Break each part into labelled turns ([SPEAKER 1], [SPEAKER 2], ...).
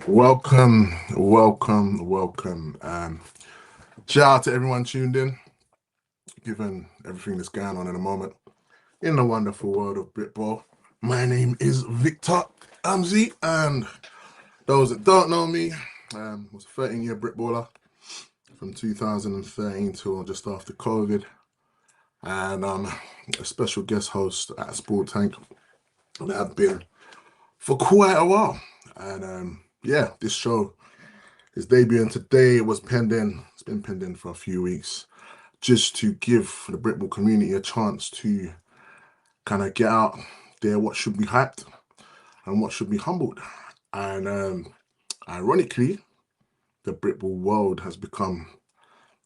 [SPEAKER 1] Welcome. Shout out to everyone tuned in, given everything that's going on in the moment in the wonderful world of Britball. My name is Victor Amzi, and those that don't know me, was a 13-year Britballer from 2013 till just after COVID, and I'm a special guest host at Sport Tank that I've been for quite a while. And this show is debuting today. It's been pending for a few weeks, just to give the Britball community a chance to kind of get out there what should be hyped and what should be humbled. And ironically, the Britball world has become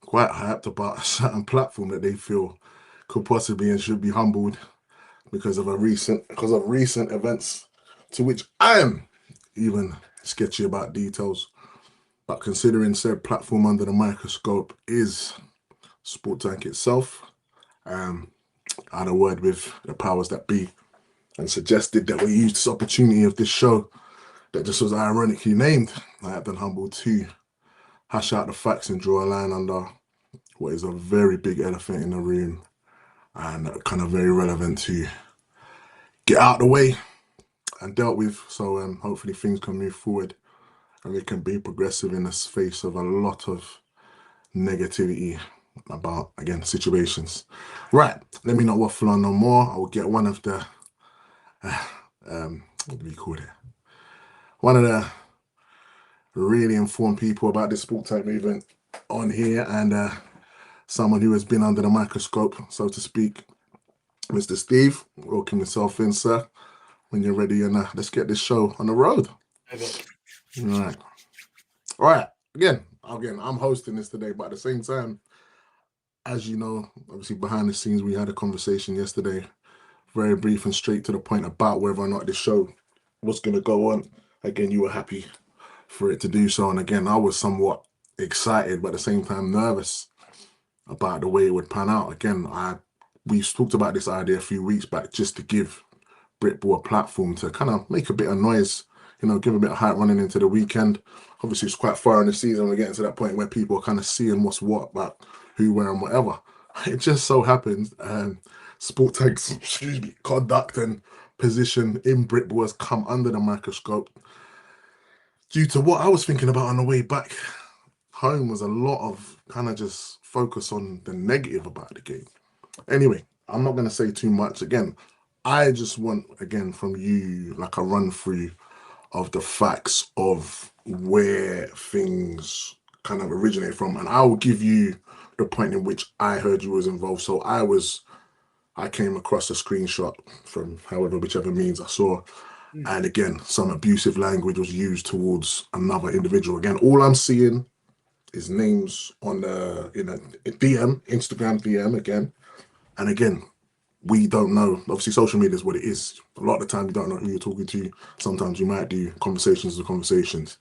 [SPEAKER 1] quite hyped about a certain platform that they feel could possibly and should be humbled because of recent events to which I am even sketchy about details. But considering said platform under the microscope is Sport Tank itself, I had a word with the powers that be and suggested that we use this opportunity of this show that just was ironically named Hyped and Humble to hash out the facts and draw a line under what is a very big elephant in the room and kind of very relevant to get out of the way and dealt with. So hopefully things can move forward and we can be progressive in the face of a lot of negativity about, again, situations. Right, let me not waffle on no more. I will get one of the, what do we call it? One of the really informed people about this sport type movement on here, and someone who has been under the microscope, so to speak. Mr. Steve, welcome yourself in, sir. When you're ready, and let's get this show on the road. All right. Again, I'm hosting this today, but at the same time, as you know, obviously behind the scenes, we had a conversation yesterday, very brief and straight to the point about whether or not this show was going to go on. Again, you were happy for it to do so. And again, I was somewhat excited, but at the same time nervous about the way it would pan out. Again, we talked about this idea a few weeks back, just to give Britball a platform to kind of make a bit of noise, give a bit of hype running into the weekend. Obviously, it's quite far in the season. We're getting to that point where people are kind of seeing what's what about who, where, and whatever. It just so happens Sport Tank's conduct and position in Britball has come under the microscope due to what I was thinking about on the way back home was a lot of kind of just focus on the negative about the game. Anyway, I'm not going to say too much. Again, I just want, again, from you, like a run through of the facts of where things kind of originate from. And I will give you the point in which I heard you was involved. So I came across a screenshot from whichever means I saw. And again, some abusive language was used towards another individual. Again, all I'm seeing is names on the Instagram DM again. And again, we don't know. Obviously, social media is what it is. A lot of the time, you don't know who you're talking to. Sometimes you might do conversations.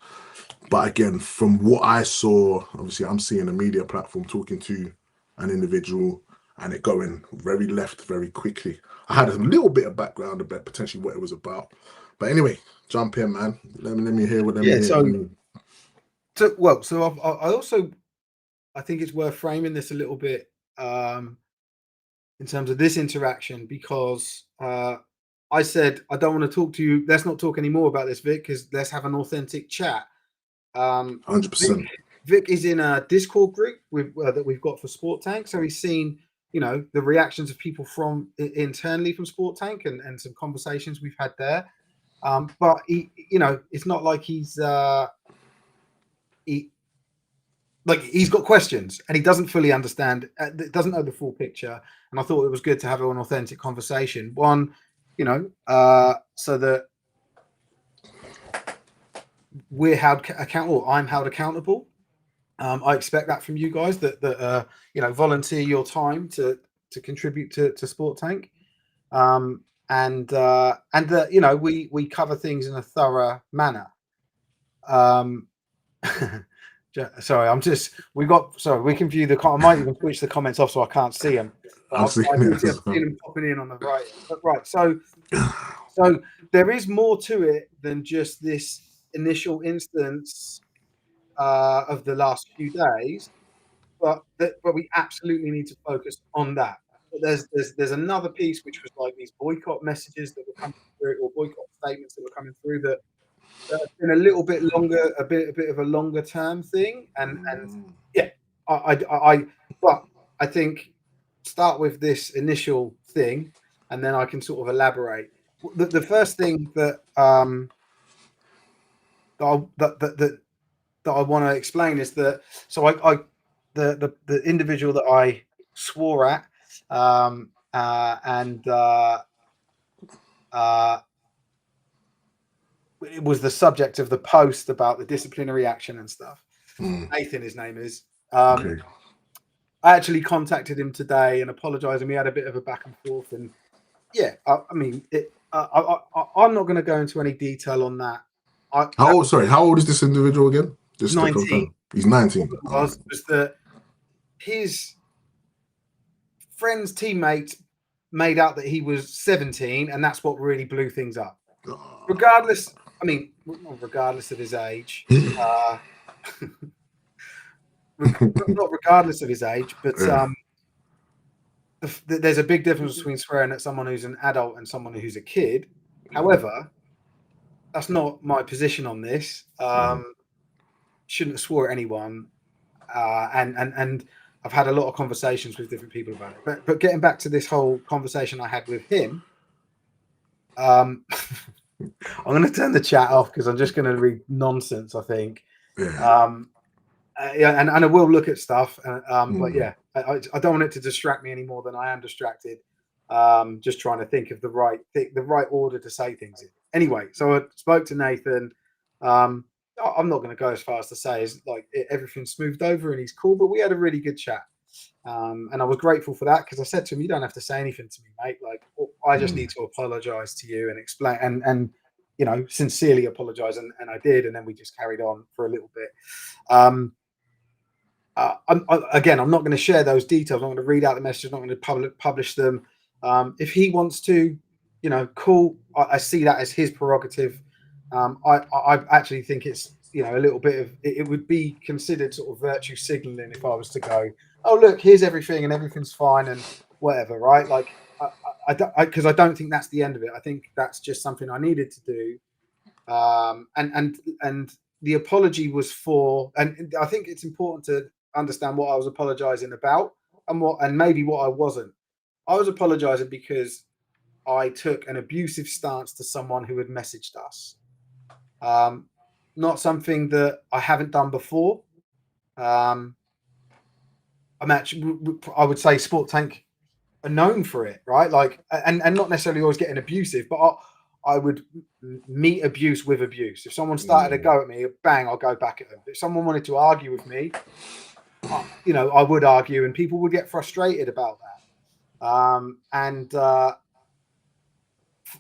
[SPEAKER 1] But again, from what I saw, obviously, I'm seeing a media platform talking to an individual and it going very left very quickly. I had a little bit of background about potentially what it was about. But anyway, jump in, man. Let me hear what them hear.
[SPEAKER 2] I think it's worth framing this a little bit in terms of this interaction, because I said, I don't want to talk to you. Let's not talk anymore about this, Vic, because let's have an authentic chat.
[SPEAKER 1] 100%.
[SPEAKER 2] Vic is in a Discord group that we've got for Sport Tank. So he's seen, the reactions of people from internally from Sport Tank and some conversations we've had there. But it's not like he's got questions and he doesn't fully understand, doesn't know the full picture. And I thought it was good to have an authentic conversation. One, so that we're held accountable. I'm held accountable. I expect that from you guys that volunteer your time to contribute to Sport Tank, and that we cover things in a thorough manner. Sorry, we can view I might even switch the comments off so I can't see them.
[SPEAKER 1] I've seen
[SPEAKER 2] them popping in on the right. But right, so there is more to it than just this initial instance of the last few days, but we absolutely need to focus on that. But there's another piece which was like these boycott messages that were coming through, or boycott statements that were coming through, that has been a little bit longer, a bit of a longer term thing, and yeah, but I think start with this initial thing, and then I can sort of elaborate. The first thing that that I want to explain is that, so the individual that I swore at, and it was the subject of the post about the disciplinary action and stuff. Nathan, his name is.
[SPEAKER 1] Okay.
[SPEAKER 2] I actually contacted him today and apologized, and we had a bit of a back and forth. And yeah, I mean, I'm not going to go into any detail on that.
[SPEAKER 1] How old is this individual again? Just
[SPEAKER 2] 19.
[SPEAKER 1] to confirm. He's 19.
[SPEAKER 2] Was that his friend's teammate made out that he was 17, and that's what really blew things up. Regardless, I mean, regardless of his age, not regardless of his age, but there's a big difference between swearing at someone who's an adult and someone who's a kid. However, that's not my position on this. Shouldn't have swore at anyone, and I've had a lot of conversations with different people about it. But getting back to this whole conversation I had with him, I'm going to turn the chat off because I'm just going to read nonsense, I think. Yeah, and I will look at stuff, but yeah, I don't want it to distract me any more than I am distracted. Just trying to think of the right order to say things in. Anyway, so I spoke to Nathan. I'm not going to go as far as to say is like everything smoothed over and he's cool, but we had a really good chat. And I was grateful for that, because I said to him, "You don't have to say anything to me, mate. Like, I just need to apologize to you and explain and you know, sincerely apologize." And I did, and then we just carried on for a little bit. Again, I'm not going to share those details. I'm not going to read out the messages. I'm not going to publish them. If he wants to, you know, cool. I see that as his prerogative. I actually think it's, you know, a little bit of it would be considered sort of virtue signaling if I was to go, "Oh, look, here's everything and everything's fine," and whatever, right? Like, because I don't think that's the end of it. I think that's just something I needed to do. And the apology was for, and I think it's important to understand what I was apologizing about and maybe what I wasn't. I was apologizing because I took an abusive stance to someone who had messaged us. Not something that I haven't done before. I'm actually, I would say Sport Tank are known for it, right? Like, and not necessarily always getting abusive, but I would meet abuse with abuse. If someone started to go at me, bang, I'll go back at them. If someone wanted to argue with me, you know, I would argue, and people would get frustrated about that.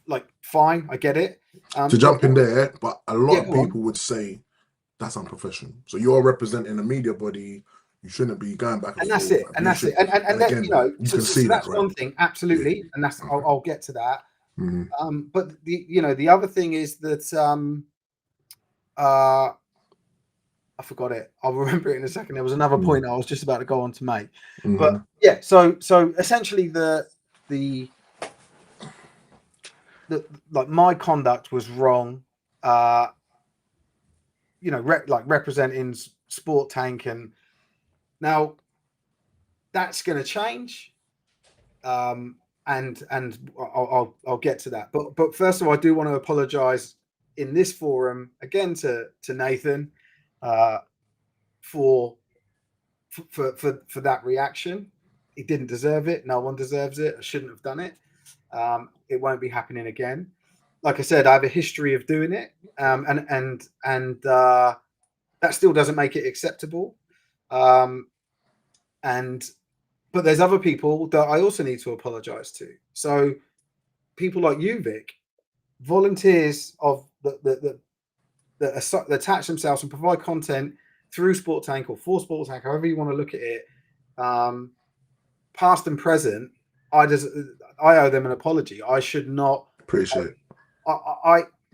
[SPEAKER 2] Like, fine, I get it.
[SPEAKER 1] To jump in there, but a lot of
[SPEAKER 2] go on.
[SPEAKER 1] people would say that's unprofessional. So you're representing a media body. You shouldn't be going back and
[SPEAKER 2] that's
[SPEAKER 1] forth.
[SPEAKER 2] it. And that's it. And then,
[SPEAKER 1] again,
[SPEAKER 2] you know,
[SPEAKER 1] you can see
[SPEAKER 2] that's
[SPEAKER 1] that, right?
[SPEAKER 2] one thing, absolutely.
[SPEAKER 1] Yeah.
[SPEAKER 2] And that's
[SPEAKER 1] Okay.
[SPEAKER 2] I'll get to that. But the other thing is that I forgot it. I'll remember it in a second. There was another point I was just about to go on to make. But yeah, so essentially the like my conduct was wrong. You know, representing Sport Tank, and now that's going to change. And I'll get to that. But first of all, I do want to apologize in this forum again to Nathan for that reaction. He didn't deserve it. No one deserves it. I shouldn't have done it. It won't be happening again. Like I said, I have a history of doing it, and that still doesn't make it acceptable. But there's other people that I also need to apologize to. So people like you, Vic, volunteers of that attach themselves and provide content through Sport Tank or for Sport Tank, however you want to look at it, past and present. I owe them an apology. I should not
[SPEAKER 1] appreciate.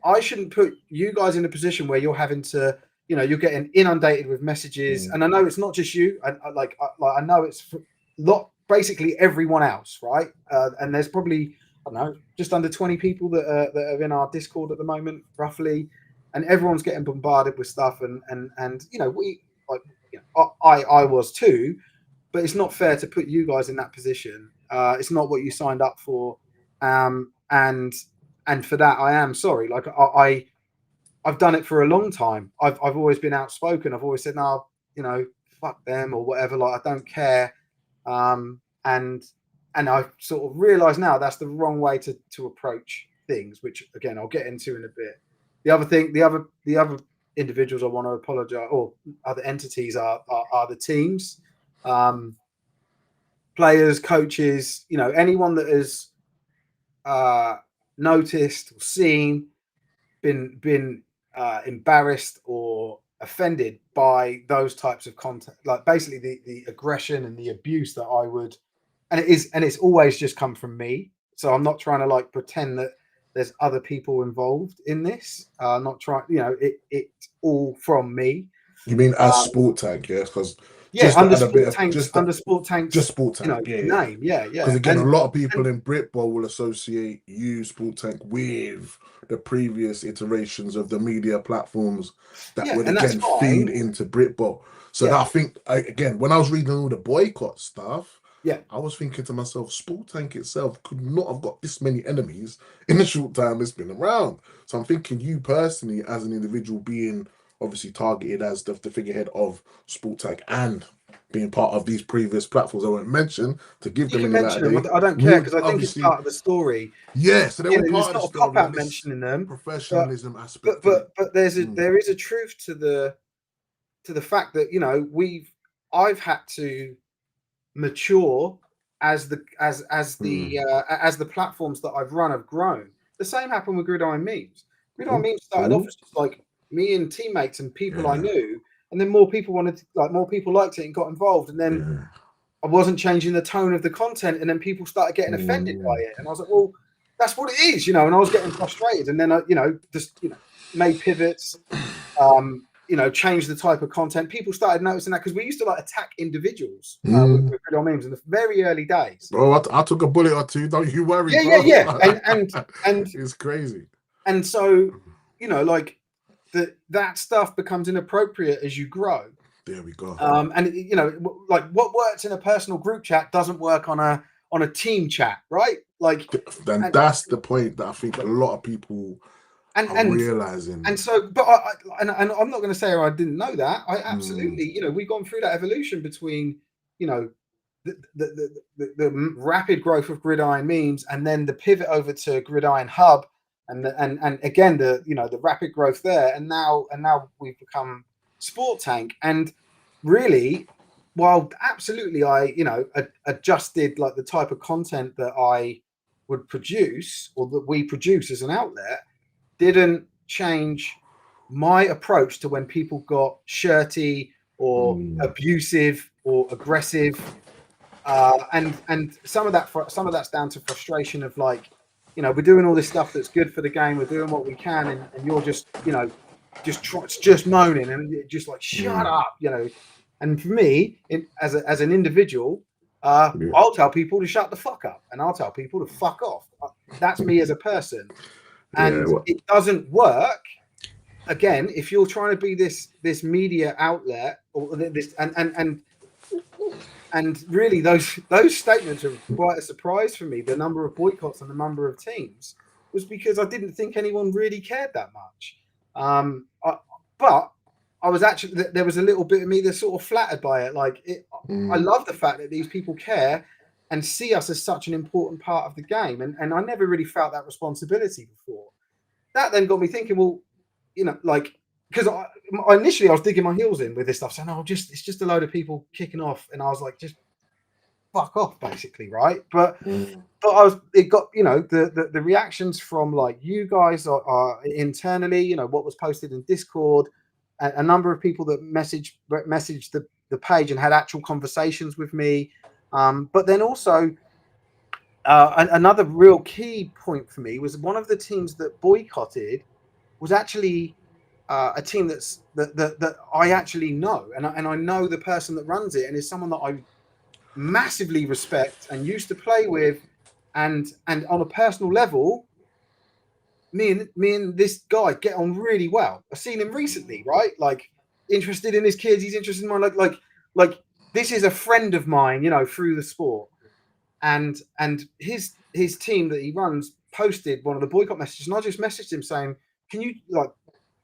[SPEAKER 2] I shouldn't put you guys in a position where you're having to, you're getting inundated with messages. And I know it's not just you. I know it's basically everyone else, right? And there's probably, I don't know, just under 20 people that are in our Discord at the moment, roughly, and everyone's getting bombarded with stuff. And we like, I was too, but it's not fair to put you guys in that position. It's not what you signed up for, and for that I am sorry. Like I've done it for a long time. I've always been outspoken. I've always said, no, fuck them or whatever. Like I don't care. And I sort of realise now that's the wrong way to approach things, which again I'll get into in a bit. The other individuals I want to apologise, or other entities are the teams, players, coaches, anyone that has noticed or seen, been embarrassed or offended by those types of content, like basically the aggression and the abuse that I would, and it's always just come from me. So I'm not trying to like pretend that there's other people involved in this. Not trying, it's all from me.
[SPEAKER 1] You mean as Sport Tank, yeah? Because
[SPEAKER 2] Yeah,
[SPEAKER 1] just to add a bit of
[SPEAKER 2] under Sport Tank's,
[SPEAKER 1] just Sport Tank, yeah.
[SPEAKER 2] name, yeah.
[SPEAKER 1] Because again,
[SPEAKER 2] And
[SPEAKER 1] a lot of people in Britball will associate you, Sport Tank, with the previous iterations of the media platforms that would
[SPEAKER 2] and that's
[SPEAKER 1] again
[SPEAKER 2] fine.
[SPEAKER 1] feed into Britball. So that I think again, when I was reading all the boycott stuff, I was thinking to myself, Sport Tank itself could not have got this many enemies in the short time it's been around. So I'm thinking you personally, as an individual, being obviously targeted as the figurehead of Sport Tank and being part of these previous platforms I won't mention to give them
[SPEAKER 2] You
[SPEAKER 1] any
[SPEAKER 2] can mention them.
[SPEAKER 1] Saturday.
[SPEAKER 2] I don't care because I think it's part of the story.
[SPEAKER 1] Yeah, so they were
[SPEAKER 2] It's
[SPEAKER 1] part of the
[SPEAKER 2] not a
[SPEAKER 1] story.
[SPEAKER 2] cop out mentioning them,
[SPEAKER 1] Professionalism
[SPEAKER 2] but
[SPEAKER 1] aspect.
[SPEAKER 2] but there is a truth to the fact that I've had to mature as the platforms that I've run have grown. The same happened with Gridiron Memes. Gridiron Memes started off as just like me and teammates and people I knew, and then more people liked it and got involved, and then I wasn't changing the tone of the content, and then people started getting offended by it, and I was like, well, that's what it is, and I was getting frustrated, and then I just made pivots, changed the type of content. People started noticing that because we used to like attack individuals with Gridiron Memes in the very early days.
[SPEAKER 1] Bro, I took a bullet or two. Don't you worry, bro.
[SPEAKER 2] Yeah. And
[SPEAKER 1] it's crazy.
[SPEAKER 2] And so, like that stuff becomes inappropriate as you grow.
[SPEAKER 1] There we go.
[SPEAKER 2] And like what works in a personal group chat doesn't work on a team chat, right? Like,
[SPEAKER 1] then that's the point that I think a lot of people are realizing.
[SPEAKER 2] And so, but and I'm not going to say I didn't know that. I absolutely, we've gone through that evolution between, the rapid growth of Gridiron Memes and then the pivot over to Gridiron Hub, and again the rapid growth there, and now we've become Sport Tank. And really, while absolutely I adjusted like the type of content that I would produce or that we produce as an outlet, didn't change my approach to when people got shirty or abusive or aggressive, and some of that's down to frustration of like, we're doing all this stuff that's good for the game, we're doing what we can, and you're just just moaning and just like shut up, And for me, as an individual, I'll tell people to shut the fuck up, and I'll tell people to fuck off. That's me as a person. And it doesn't work. Again, if you're trying to be this media outlet or this, and really those statements are quite a surprise for me. The number of boycotts and the number of teams was because I didn't think anyone really cared that much. But I was actually, there was a little bit of me that's sort of flattered by it. Like I love the fact that these people care and see us as such an important part of the game. And I never really felt that responsibility before. That then got me thinking, well, because initially I was digging my heels in with this stuff, saying, it's just a load of people kicking off. And I was like, just fuck off, basically, right? But it got, the reactions from like you guys are internally, what was posted in Discord, a number of people that messaged the page and had actual conversations with me. But then also another real key point for me was one of the teams that boycotted was actually a team that I actually know, and I know the person that runs it, and is someone that I massively respect and used to play with, and on a personal level, me and this guy get on really well. I've seen him recently, right? Like, interested in his kids, he's interested in mine. Like this is a friend of mine, you know, through the sport. And his team that he runs posted one of the boycott messages, and I just messaged him saying, "Can you, like,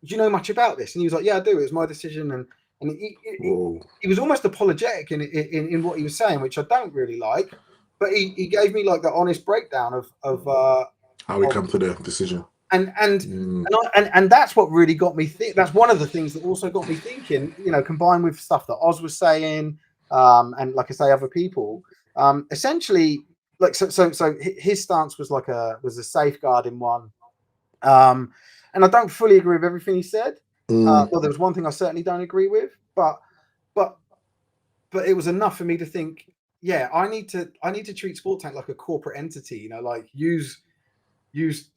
[SPEAKER 2] do you know much about this?" And he was like, "Yeah, I do. It was my decision." And he was almost apologetic in what he was saying, which I don't really like. But he gave me like the honest breakdown of
[SPEAKER 1] How we come to the decision.
[SPEAKER 2] and that's what really got me that's one of the things that also got me thinking, you know, combined with stuff that Oz was saying, and like I say, other people, essentially, like, so his stance was like was a safeguarding one, and I don't fully agree with everything he said. Well, there was one thing I certainly don't agree with, but but it was enough for me to think, yeah, I need to treat Sport Tank like a corporate entity, you know, like use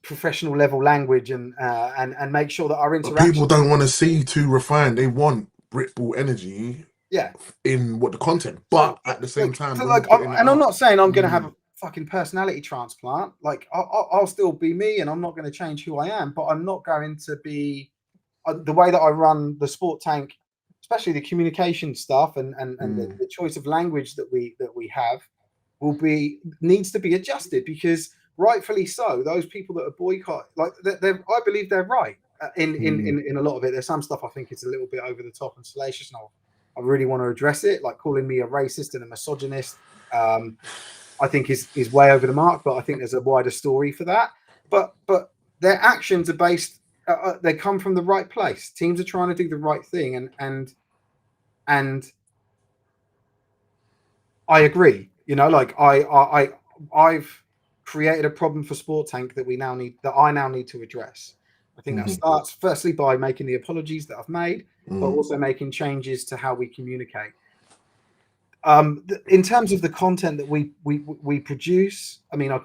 [SPEAKER 2] professional level language and make sure that our
[SPEAKER 1] But
[SPEAKER 2] interaction.
[SPEAKER 1] people don't want to see too refined. They want Britball energy.
[SPEAKER 2] Yeah.
[SPEAKER 1] In what the content, but at the same time, when you're putting it
[SPEAKER 2] and I'm
[SPEAKER 1] out,
[SPEAKER 2] not saying I'm going to have a fucking personality transplant. Like, I'll still be me, and I'm not going to change who I am. But I'm not going to be the way that I run the Sport Tank, especially the communication stuff and the choice of language that we have needs to be adjusted, because rightfully so, those people that are boycott, like, I believe they're right in a lot of it. There's some stuff I think it's a little bit over the top and salacious, and I really want to address it, like calling me a racist and a misogynist. I think is way over the mark, but I think there's a wider story for that. But their actions are based. They come from the right place. Teams are trying to do the right thing, and I agree. You know, like I've created a problem for Sport Tank that I now need to address. I think that starts firstly by making the apologies that I've made, but also making changes to how we communicate. In terms of the content that we produce, I mean, I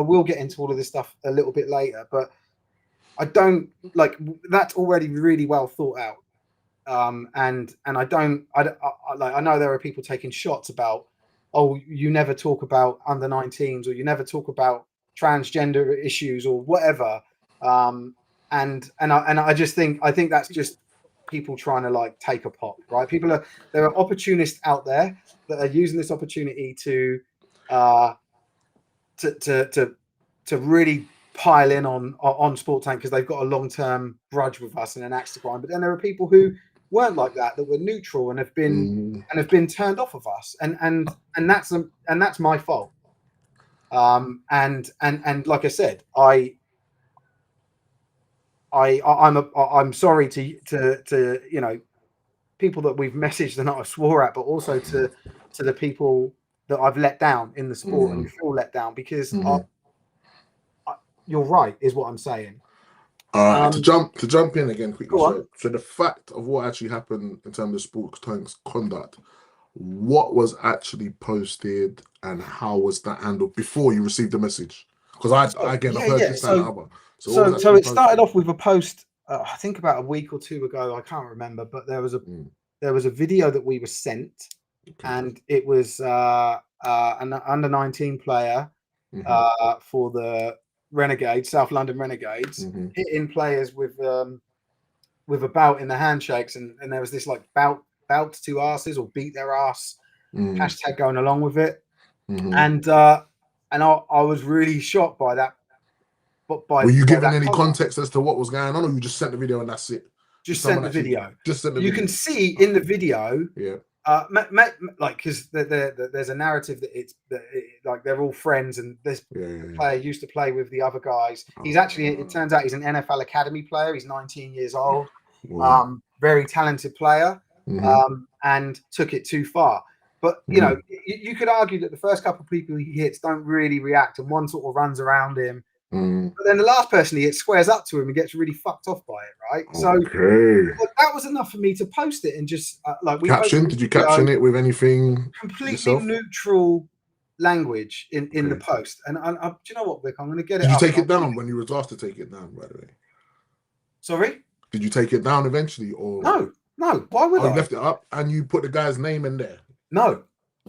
[SPEAKER 2] will get into all of this stuff a little bit later, but I don't like that's already really well thought out. And I don't, I know there are people taking shots about, oh, you never talk about under 19s, or you never talk about transgender issues or whatever. And I just think, that's just people trying to, like, take a pop, right? There are opportunists out there that are using this opportunity to really pile in on Sport Tank because they've got a long-term grudge with us and an axe to grind. But then there are people who weren't like that were neutral and have been turned off of us, and that's my fault. And like I said, I'm sorry to you know, people that we've messaged and I swore at, but also to the people that I've let down in the sport and feel let down, because you're right, is what I'm saying.
[SPEAKER 1] To jump in again quickly. So the fact of what actually happened in terms of Sport Tank's conduct, what was actually posted and how was that handled before you received the message? Because I've heard this and other.
[SPEAKER 2] So it started off with a post, I think about a week or two ago. I can't remember, but there was a video that we were sent, and it was an under 19 player for the Renegades, South London Renegades, hitting players with a bout in the handshakes, and there was this, like, bout to asses or beat their ass hashtag going along with it, and I was really shocked by that. But
[SPEAKER 1] were you given any context as to what was going on, or you just sent the video and that's it?
[SPEAKER 2] Just sent the video. You can see in the video, like, because there's a narrative that like they're all friends, and this player used to play with the other guys. He's actually, it turns out, he's an NFL academy player. He's 19 years old, very talented player, and took it too far. But you know, you could argue that the first couple of people he hits don't really react, and one sort of runs around him. But then the last person he hits squares up to him and gets really fucked off by it, right? So that was enough for me to post it and just like,
[SPEAKER 1] did you caption it with anything
[SPEAKER 2] completely neutral language in the post? And do you know what, Vic? I'm going to get it.
[SPEAKER 1] Did you take it down when you were asked to take it down, by the way?
[SPEAKER 2] Sorry?
[SPEAKER 1] Did you take it down eventually, or
[SPEAKER 2] No. Why would
[SPEAKER 1] you
[SPEAKER 2] I?
[SPEAKER 1] left it up and you put the guy's name in there?
[SPEAKER 2] No.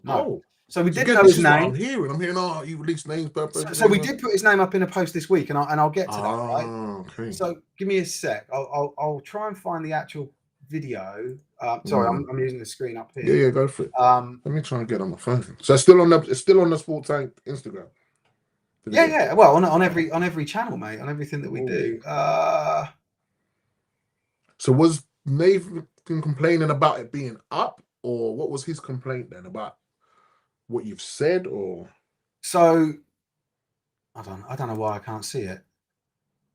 [SPEAKER 1] Oh,
[SPEAKER 2] So we
[SPEAKER 1] so
[SPEAKER 2] didn't
[SPEAKER 1] again,
[SPEAKER 2] know
[SPEAKER 1] this
[SPEAKER 2] his
[SPEAKER 1] is what I'm
[SPEAKER 2] name.
[SPEAKER 1] hearing. I'm hearing, oh, you released names per
[SPEAKER 2] So we did put his name up in a post this week, and I'll get to that, right?
[SPEAKER 1] Okay.
[SPEAKER 2] So give me a sec. I'll try and find the actual video. Sorry, I'm using the screen up here.
[SPEAKER 1] Yeah, go for it. Let me try and get on my phone. So it's still on the Sport Tank Instagram.
[SPEAKER 2] Yeah. Well, on every channel, mate, on everything that we do.
[SPEAKER 1] So was Nathan complaining about it being up, or what was his complaint then about what you've said, or?
[SPEAKER 2] So I don't know why I can't see it.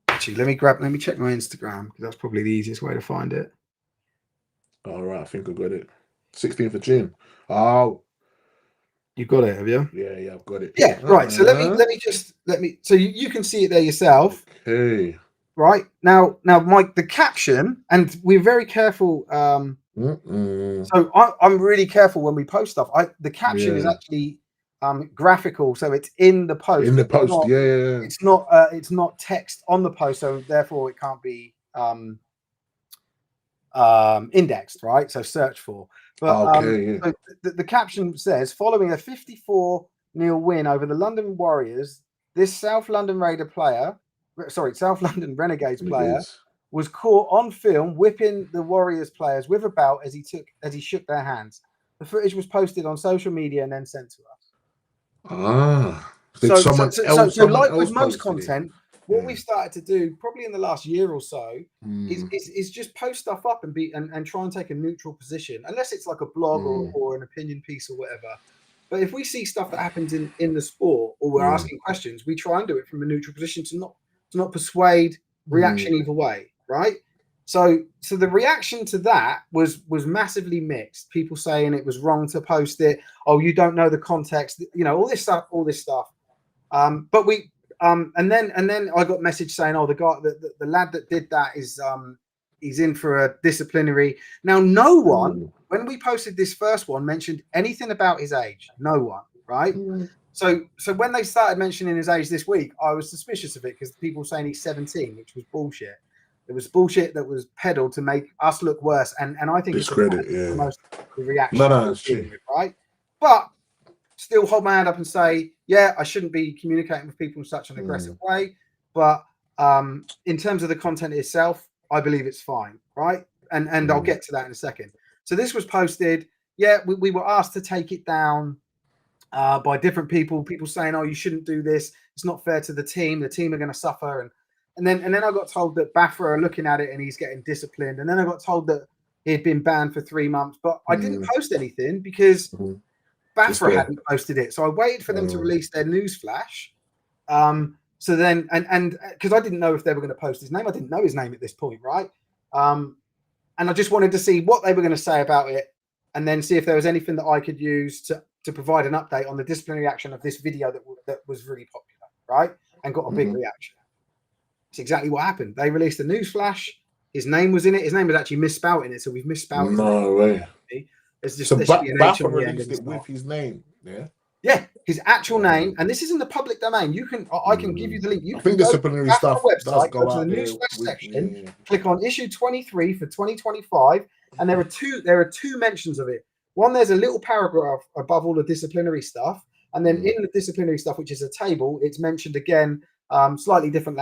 [SPEAKER 2] Actually, let me check my Instagram, because that's probably the easiest way to find it.
[SPEAKER 1] All right, I think I got it. 16th of June. Oh,
[SPEAKER 2] you got it, have you?
[SPEAKER 1] Yeah, I've got it.
[SPEAKER 2] Yeah, right. So let me. So you can see it there yourself.
[SPEAKER 1] Okay.
[SPEAKER 2] Right now, Mike, the caption, and we're very careful. So I'm really careful when we post stuff. The caption is actually graphical, so it's in the post.
[SPEAKER 1] In the post, yeah.
[SPEAKER 2] It's not text on the post, so therefore it can't be indexed, right? So search for. But so the caption says, following a 54-0 win over the London Warriors, this South London Renegades player was caught on film whipping the Warriors players with a belt as he shook their hands. The footage was posted on social media and then sent to us. So like with most content, what we've started to do probably in the last year or so is just post stuff up and try and take a neutral position, unless it's like a blog or an opinion piece or whatever. But if we see stuff that happens in the sport, or we're asking questions, we try and do it from a neutral position to not persuade reaction either way, right? So the reaction to that was massively mixed. People saying it was wrong to post it. Oh, you don't know the context, all this stuff. But we and then I got message saying, oh, the lad that did that is he's in for a disciplinary. Now, no one, when we posted this first one, mentioned anything about his age. No one, right? So when they started mentioning his age this week, I was suspicious of it, because people were saying he's 17, which was bullshit. It was bullshit that was peddled to make us look worse, and I think
[SPEAKER 1] discredit,
[SPEAKER 2] it's most the reaction.
[SPEAKER 1] No, it's true,
[SPEAKER 2] right? But still hold my hand up and say, yeah, I shouldn't be communicating with people in such an aggressive way. But in terms of the content itself, I believe it's fine, right? And I'll get to that in a second. So this was posted. Yeah, we were asked to take it down by different people saying, oh, you shouldn't do this. It's not fair to the team. The team are going to suffer. And then I got told that Bafra are looking at it and he's getting disciplined. And then I got told that he'd been banned for 3 months. But I didn't post anything because Bafra hadn't posted it. So I waited for them to release their news flash. So then, and because I didn't know if they were going to post his name. I didn't know his name at this point, right? And I just wanted to see what they were going to say about it, and then see if there was anything that I could use to provide an update on the disciplinary action of this video that was really popular, right? And got a big reaction. It's exactly what happened. They released a news flash. His name was in it. His name was actually misspelled in it, so we've misspelled his name.
[SPEAKER 1] No way.
[SPEAKER 2] There's just
[SPEAKER 1] so
[SPEAKER 2] Bafra
[SPEAKER 1] released it with his name,
[SPEAKER 2] yeah, his actual name, and this is in the public domain. I can give you the link.
[SPEAKER 1] I think disciplinary stuff
[SPEAKER 2] website,
[SPEAKER 1] does go
[SPEAKER 2] to
[SPEAKER 1] out
[SPEAKER 2] the
[SPEAKER 1] there
[SPEAKER 2] newsflash section, click on issue 23 for 2025, and there are two mentions of it. One, there's a little paragraph above all the disciplinary stuff, and then in the disciplinary stuff, which is a table, it's mentioned again, slightly different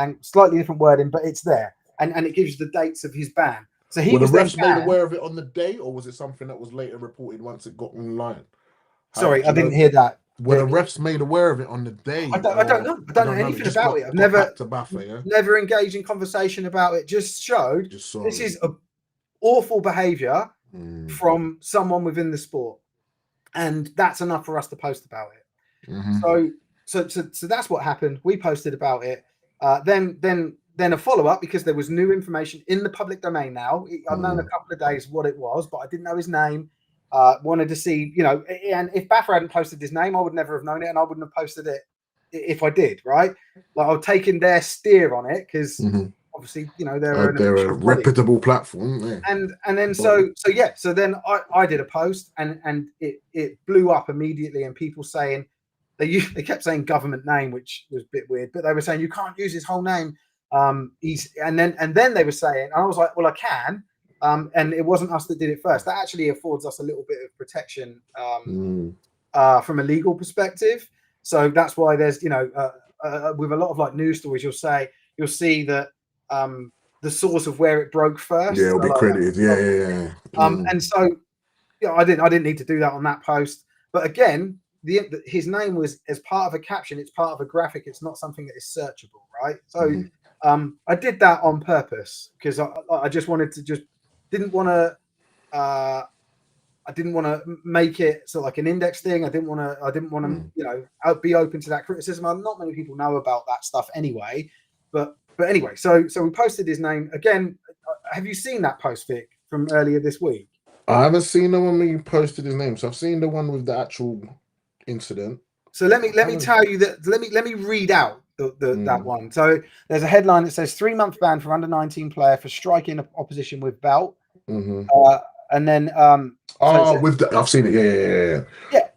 [SPEAKER 2] wording, but it's there, and it gives you the dates of his ban. So
[SPEAKER 1] were the refs made aware of it on the day, or was it something that was later reported once it got online?
[SPEAKER 2] Sorry, I didn't hear that.
[SPEAKER 1] Were the refs made aware of it on the day?
[SPEAKER 2] I don't know. I don't know anything about it. I've never engaged in conversation about it. Just showed this is awful behaviour from someone within the sport, and that's enough for us to post about it. So that's what happened. We posted about it. Then a follow-up, because there was new information in the public domain now. I've known a couple of days what it was, but I didn't know his name. Wanted to see, and if Bafra hadn't posted his name, I would never have known it, and I wouldn't have posted it if I did, right? Like, I've taken their steer on it, because obviously, they're a
[SPEAKER 1] reputable platform. Yeah.
[SPEAKER 2] And then so then I did a post, and it blew up immediately, and people saying, they kept saying government name, which was a bit weird, but they were saying you can't use his whole name. And then they were saying, and I was like, well, I can. And it wasn't us that did it first. That actually affords us a little bit of protection from a legal perspective. So that's why there's, with a lot of like news stories, you'll see that the source of where it broke first.
[SPEAKER 1] Yeah, it'll be
[SPEAKER 2] like,
[SPEAKER 1] credited. Yeah.
[SPEAKER 2] And so, I didn't need to do that on that post. But again, his name was as part of a caption. It's part of a graphic. It's not something that is searchable, right? So I did that on purpose because I just wanted to didn't want to. I didn't want to make it so like an index thing. I didn't want to, be open to that criticism. Not many people know about that stuff anyway. But anyway, so we posted his name again. Have you seen that post, Vic, from earlier this week?
[SPEAKER 1] I haven't seen the one where you posted his name. So I've seen the one with the actual incident.
[SPEAKER 2] So let me tell you that. Let me read out that one. So there's a headline that says 3-month ban for under-19 player for striking opposition with belt. And then
[SPEAKER 1] I've seen it. Yeah.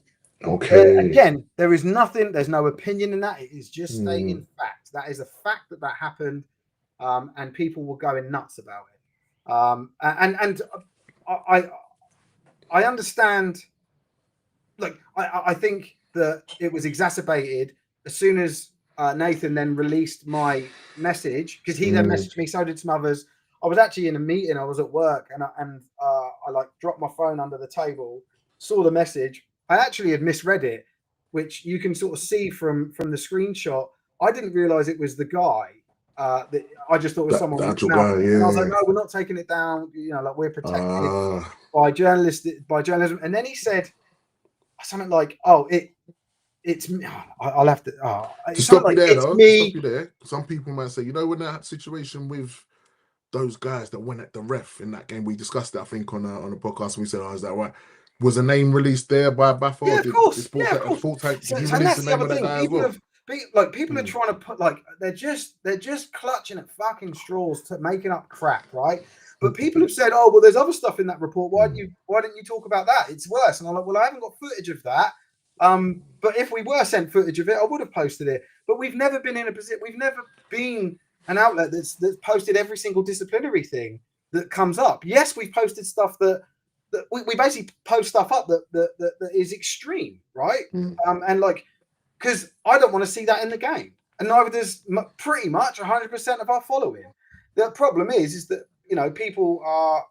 [SPEAKER 1] Okay.
[SPEAKER 2] Again, there is nothing. There's no opinion in that. It is just stating fact. That is a fact that happened, and people were going nuts about it. I understand. Look, I think that it was exacerbated as soon as Nathan then released my message, because he then messaged me. So did some others. I was actually in a meeting. I was at work, and I like dropped my phone under the table, saw the message. I actually had misread it, which you can sort of see from the screenshot. I didn't realize it was the guy. That I just thought it was someone.
[SPEAKER 1] The actual guy, yeah.
[SPEAKER 2] And I was like, no, we're not taking it down. Like we're protected by journalism. And then he said something like, "Oh, it's me." I'll have to.
[SPEAKER 1] To stop you there, though. To stop you there. Some people might say, when that situation with those guys that went at the ref in that game, we discussed that, I think, on a podcast. We said, "Oh, is that right?" Was a name released there by Baffo?
[SPEAKER 2] Yeah, of course.
[SPEAKER 1] Did you release the name of that guy as well?
[SPEAKER 2] People are trying to put they're just clutching at fucking straws to making up crap, right? But people have said, "Oh, well, there's other stuff in that report. Why didn't you talk about that? It's worse." And I'm like, "Well, I haven't got footage of that. But if we were sent footage of it, I would have posted it. But we've never been in a position. We've never been an outlet that's posted every single disciplinary thing that comes up. Yes, we've posted stuff that we basically post stuff up that is extreme, right? And because I don't want to see that in the game, and neither does pretty much 100% of our following. The problem is that people are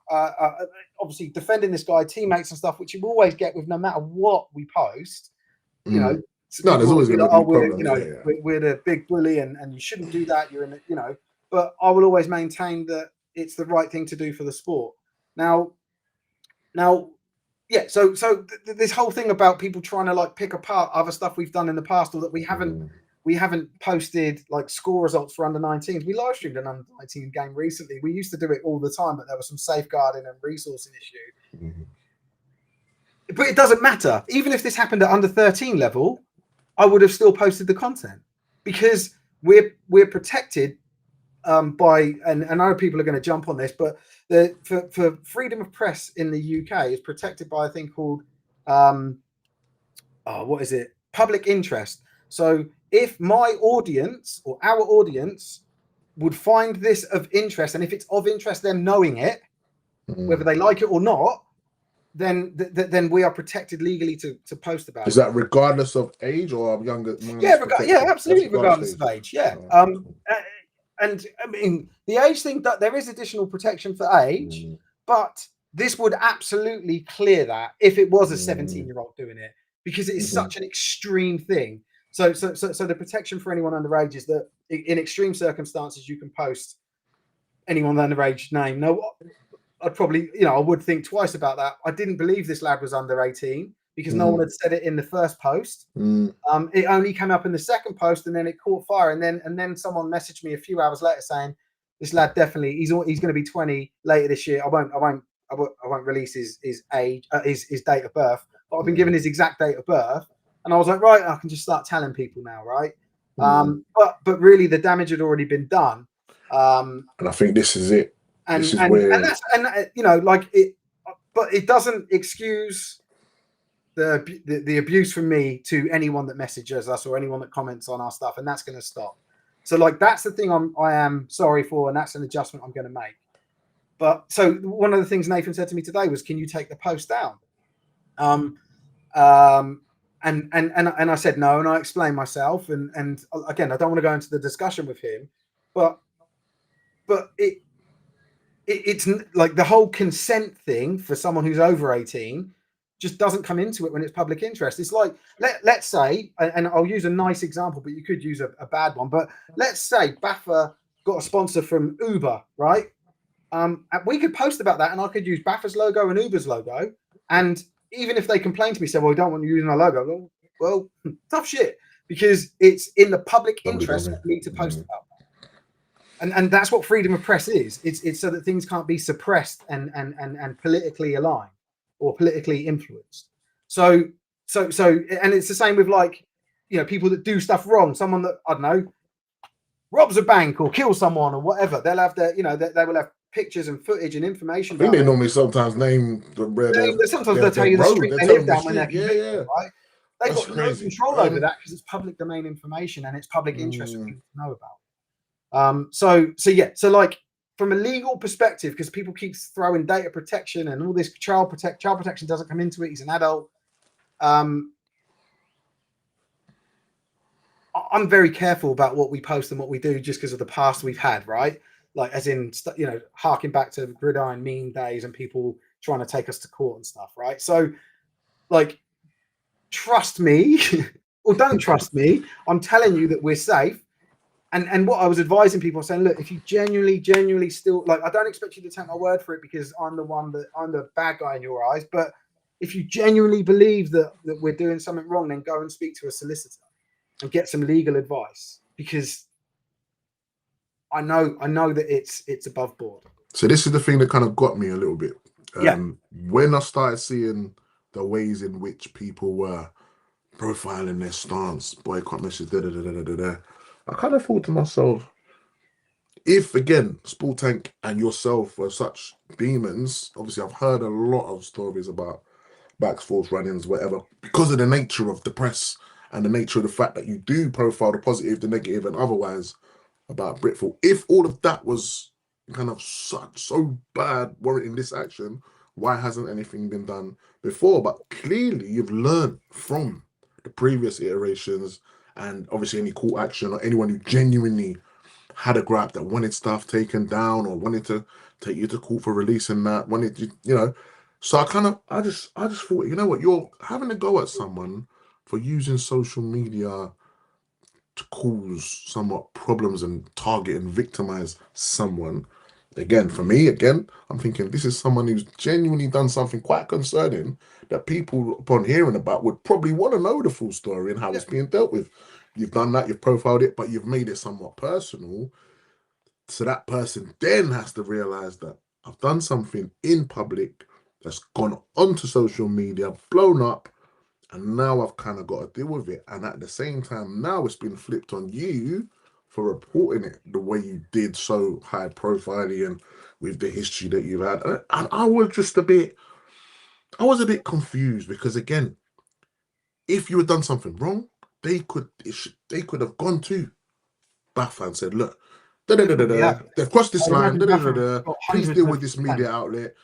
[SPEAKER 2] obviously defending this guy, teammates and stuff, which you always get with no matter what we post.
[SPEAKER 1] No, there's always going to be problems.
[SPEAKER 2] We're the big bully, and you shouldn't do that. You're in the, but I will always maintain that it's the right thing to do for the sport. Now, yeah. So this whole thing about people trying to pick apart other stuff we've done in the past, or that we haven't posted score results for under-19s. We live streamed an under-19 game recently. We used to do it all the time, but there was some safeguarding and resourcing issue. But it doesn't matter. Even if this happened at under-13 level, I would have still posted the content, because we're protected by, and I know people are going to jump on this, but for freedom of press in the UK is protected by a thing called public interest. So if my audience or our audience would find this of interest, and if it's of interest them knowing it, whether they like it or not, then we are protected legally to post about it.
[SPEAKER 1] Is that regardless of age or younger?
[SPEAKER 2] Yeah, absolutely, regardless of age. Yeah. And I mean, the age thing, that there is additional protection for age, but this would absolutely clear that if it was a 17-year-old doing it, because it is such an extreme thing. So the protection for anyone underage is that in extreme circumstances you can post anyone underage name. Now, I'd probably, I would think twice about that. I didn't believe this lad was under 18 because no one had said it in the first post. It only came up in the second post, and then it caught fire. And then someone messaged me a few hours later saying, "This lad definitely he's going to be 20 later this year. I won't release his age, his date of birth, but I've been given his exact date of birth." And I was like, right, I can just start telling people now, right? But really, the damage had already been done.
[SPEAKER 1] And I think this is it.
[SPEAKER 2] But it doesn't excuse the abuse from me to anyone that messages us or anyone that comments on our stuff, and that's going to stop. So like that's the thing I am sorry for, and that's an adjustment I'm going to make. But so one of the things Nathan said to me today was, "Can you take the post down?" Um, and I said no, and I explained myself, and again, I don't want to go into the discussion with him, but it's like the whole consent thing for someone who's over 18 just doesn't come into it when it's public interest. It's like let's say, and I'll use a nice example, but you could use a bad one. But let's say Baffa got a sponsor from Uber, right? We could post about that, and I could use Baffa's logo and Uber's logo. And even if they complain to me, say, "Well, we don't want you using our logo," well, tough shit, because it's in the public interest for me to post about. And that's what freedom of press is. It's so that things can't be suppressed and politically aligned or politically influenced. So and it's the same with, like, you know, people that do stuff wrong. Someone that, I don't know, robs a bank or kills someone or whatever. They'll have their, you know, they will have pictures and footage and information.
[SPEAKER 1] I think they normally sometimes name
[SPEAKER 2] sometimes they'll tell you the
[SPEAKER 1] road.
[SPEAKER 2] street they live down when they're
[SPEAKER 1] Yeah,
[SPEAKER 2] convicted,
[SPEAKER 1] yeah.
[SPEAKER 2] right? They've
[SPEAKER 1] That's
[SPEAKER 2] got
[SPEAKER 1] crazy.
[SPEAKER 2] no control over that because it's public domain information and it's public interest for people to know about. So like from a legal perspective, because people keep throwing data protection and all this child protection doesn't come into it. He's an adult. I'm very careful about what we post and what we do just because of the past we've had, right? Like, as in, you know, harking back to gridiron meme days and people trying to take us to court and stuff, right? So, like, trust me or don't trust me. I'm telling you that we're safe. And what I was advising people, saying, look, if you genuinely still, like, I don't expect you to take my word for it because I'm the bad guy in your eyes. But if you genuinely believe that we're doing something wrong, then go and speak to a solicitor and get some legal advice, because I know that it's above board.
[SPEAKER 1] So this is the thing that kind of got me a little bit.
[SPEAKER 2] Yeah.
[SPEAKER 1] When I started seeing the ways in which people were profiling their stance, boycott message, I kind of thought to myself, if again, Sport Tank and yourself were such demons, obviously I've heard a lot of stories about backs, forth, run-ins, whatever, because of the nature of the press and the nature of the fact that you do profile the positive, the negative, and otherwise about Britful. If all of that was kind of so bad, warranting this action, why hasn't anything been done before? But clearly you've learned from the previous iterations, and obviously any court action or anyone who genuinely had a gripe that wanted stuff taken down or wanted to take you to court for releasing that, wanted you know. So I just thought, you know what, you're having a go at someone for using social media to cause somewhat problems and target and victimize someone. Again, for me, I'm thinking this is someone who's genuinely done something quite concerning that people, upon hearing about, would probably want to know the full story and how it's being dealt with. You've done that, you've profiled it, but you've made it somewhat personal. So that person then has to realize that I've done something in public that's gone onto social media, blown up, and now I've kind of got to deal with it. And at the same time, now it's been flipped on you for reporting it the way you did, so high profilely and with the history that you've had. And I was a bit confused because, again, if you had done something wrong, they could have gone to Baffa and said, look, they've crossed this line, please deal with this media outlet.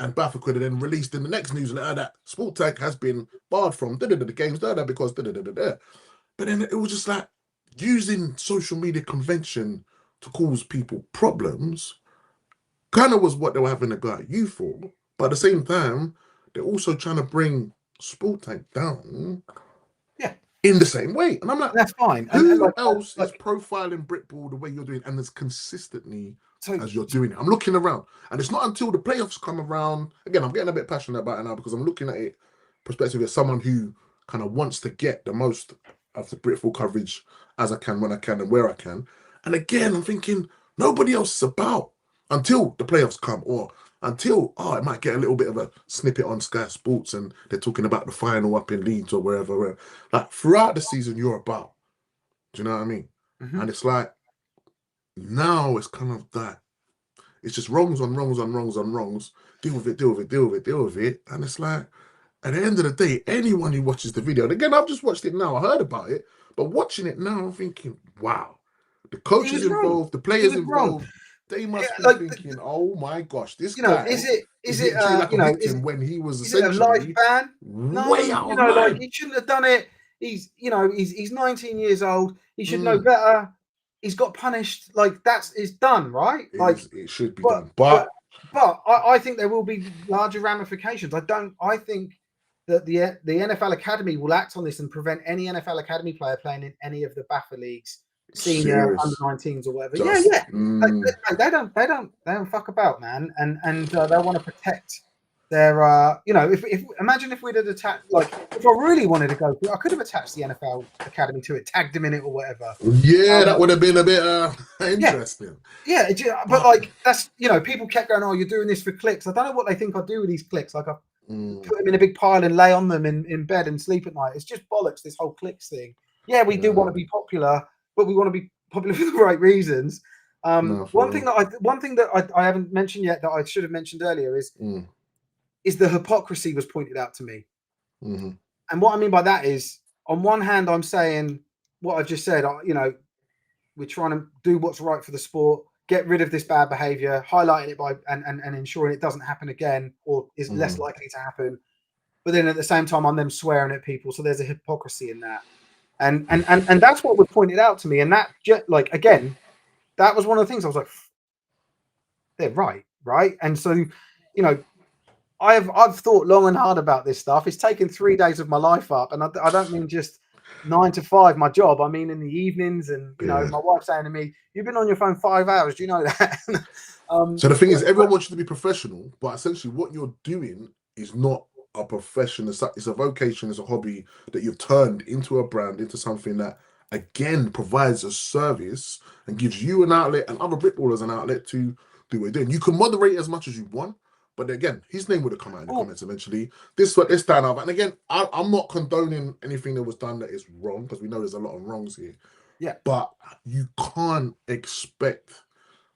[SPEAKER 1] And Baffa could have then released in the next newsletter that Sport Tank has been barred from the games because But then it was just like using social media convention to cause people problems kind of was what they were having a go at you for. But at the same time, they're also trying to bring Sport Tank down in the same way. And I'm like,
[SPEAKER 2] that's fine.
[SPEAKER 1] Who else is profiling Britball the way you're doing and as consistently as you're doing it? I'm looking around, and it's not until the playoffs come around. Again, I'm getting a bit passionate about it now because I'm looking at it perspective as someone who kind of wants to get the most of the Britball coverage as I can, when I can, and where I can. And again, I'm thinking nobody else is about until the playoffs come, or until it might get a little bit of a snippet on Sky Sports and they're talking about the final up in Leeds or wherever. Like throughout the season, you're about. Do you know what I mean?
[SPEAKER 2] Mm-hmm.
[SPEAKER 1] And it's like now it's kind of that. It's just wrongs on wrongs on wrongs on wrongs. Deal with it. And it's like at the end of the day, anyone who watches the video, and again, I've just watched it now. I heard about it, but watching it now, I'm thinking, wow. The
[SPEAKER 2] He
[SPEAKER 1] coaches
[SPEAKER 2] was wrong.
[SPEAKER 1] involved, the
[SPEAKER 2] He
[SPEAKER 1] players
[SPEAKER 2] was wrong.
[SPEAKER 1] involved, they must be
[SPEAKER 2] Like,
[SPEAKER 1] thinking, "Oh my gosh, this
[SPEAKER 2] you know,
[SPEAKER 1] guy
[SPEAKER 2] is
[SPEAKER 1] is
[SPEAKER 2] it
[SPEAKER 1] getting treated like
[SPEAKER 2] you
[SPEAKER 1] a
[SPEAKER 2] know,
[SPEAKER 1] victim when he was
[SPEAKER 2] is it a life
[SPEAKER 1] essentially
[SPEAKER 2] ban? No,
[SPEAKER 1] way out
[SPEAKER 2] you
[SPEAKER 1] of
[SPEAKER 2] know, like
[SPEAKER 1] line."
[SPEAKER 2] he shouldn't have done it. He's 19 years old. He should know
[SPEAKER 1] Mm,
[SPEAKER 2] better. He's got punished. Like it's done, right? Like,
[SPEAKER 1] it should be
[SPEAKER 2] but
[SPEAKER 1] done,
[SPEAKER 2] but
[SPEAKER 1] but
[SPEAKER 2] I think there will be larger ramifications. I think that the NFL Academy will act on this and prevent any NFL Academy player playing in any of the BAFA leagues, senior under
[SPEAKER 1] serious.
[SPEAKER 2] 19s or whatever.
[SPEAKER 1] Just
[SPEAKER 2] Yeah. They don't fuck about, man, and they'll want to protect their if imagine if we'd had attacked, like, if I really wanted to go through, I could have attached the NFL Academy to it, tagged them in it or whatever.
[SPEAKER 1] yeah, that would have been a bit
[SPEAKER 2] Yeah,
[SPEAKER 1] interesting.
[SPEAKER 2] yeah, but
[SPEAKER 1] But
[SPEAKER 2] like that's people kept going, oh, you're doing this for clicks. I don't know what they think I do with these clicks. Like I put them in a big pile and lay on them in bed and sleep at night. It's just bollocks, this whole clicks thing. Yeah, we do want to be popular, but we want to be popular for the right reasons.
[SPEAKER 1] no,
[SPEAKER 2] One thing that I haven't mentioned yet that I should have mentioned earlier is the hypocrisy was pointed out to me.
[SPEAKER 1] mm-hmm.
[SPEAKER 2] And what I mean by that is, on one hand, I'm saying what I've just said. We're trying to do what's right for the sport, get rid of this bad behavior, highlighting it by and ensuring it doesn't happen again or is less likely to happen. But then at the same time, I'm them swearing at people. So there's a hypocrisy in that. And that's what was pointed out to me. And that, like, again, that was one of the things I was like, they're right. And so, I've thought long and hard about this stuff. It's taken 3 days of my life up. And I don't mean just 9 to 5, my job. I mean in the evenings, and my wife saying to me, "You've been on your phone 5 hours. Do you know that?"
[SPEAKER 1] So the thing is, everyone wants you to be professional, but essentially what you're doing is not a profession. It's a vocation, it's a hobby that you've turned into a brand, into something that again provides a service and gives you an outlet and other brickballers an outlet to do what you're doing. You can moderate as much as you want, but again, his name would have come out in the comments eventually. This is what this down over. And again, I'm not condoning anything that was done that is wrong, because we know there's a lot of wrongs here.
[SPEAKER 2] Yeah.
[SPEAKER 1] But you can't expect,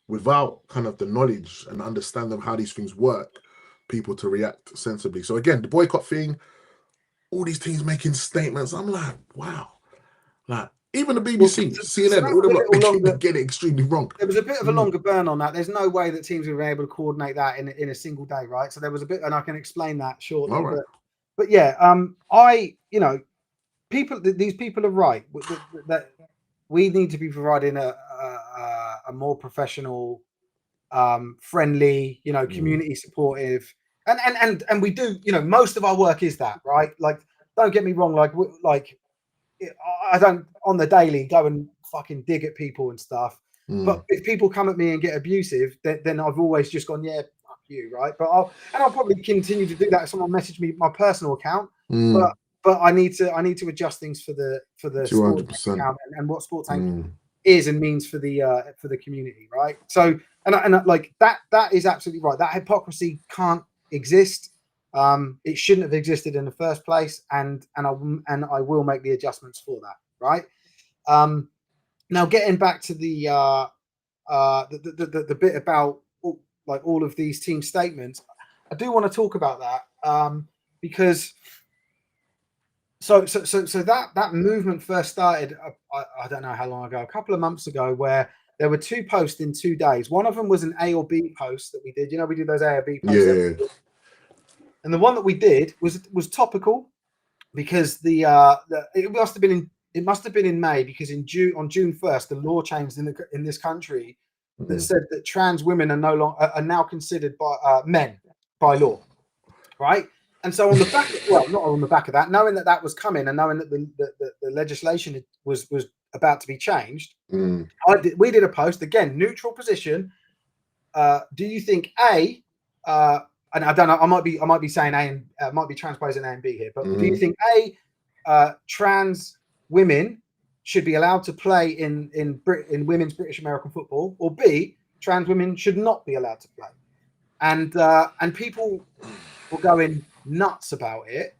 [SPEAKER 1] without kind of the knowledge and understanding of how these things work, people to react sensibly. So again, the boycott thing, all these teams making statements, I'm like, wow. Like, even the BBC, CNN, all them they get it extremely wrong.
[SPEAKER 2] There was a bit of a longer burn on that. There's no way that teams were able to coordinate that in a single day, right? So there was a bit, and I can explain that shortly.
[SPEAKER 1] All right.
[SPEAKER 2] But yeah, these people are right that we need to be providing a more professional, friendly, community supportive, and we do, most of our work is that, right? Like, don't get me wrong, like I don't on the daily go and fucking dig at people and stuff. But if people come at me and get abusive, then I've always just gone, yeah, fuck you, right? But I'll probably continue to do that if someone messaged me my personal account. But I need to adjust things for the
[SPEAKER 1] 200%.
[SPEAKER 2] account and what Sport Tank is and means for the community, right? So and like that is absolutely right. That hypocrisy can't exist. It shouldn't have existed in the first place, and I will make the adjustments for that, right? Now, getting back to the bit about all of these team statements, I do want to talk about that because so that movement first started. I don't know how long ago, a couple of months ago, where there were 2 posts in 2 days. One of them was an A or B post that we did. We did those A or B posts.
[SPEAKER 1] Yeah.
[SPEAKER 2] And the one that we did was topical because it must have been in May, because on June 1st the law changed in this country that said that trans women are now considered by men by law, right? And so on the back, not on the back of that, knowing that was coming and knowing that the legislation was about to be changed, we did a post, again, neutral position. Do you think and I don't know, I might be saying A and might be transposing A and B here, but do you think trans women should be allowed to play in women's British American football, or B, trans women should not be allowed to play? And people were going nuts about it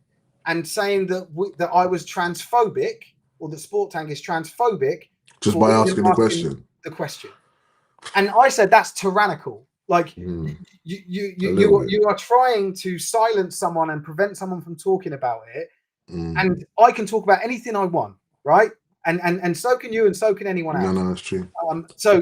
[SPEAKER 2] and saying that I was transphobic, or that Sport Tank is transphobic
[SPEAKER 1] just by asking the
[SPEAKER 2] question. And I said that's tyrannical. Like, you are trying to silence someone and prevent someone from talking about it. And I can talk about anything I want, right? and so can you, and so can anyone else.
[SPEAKER 1] No, that's true.
[SPEAKER 2] So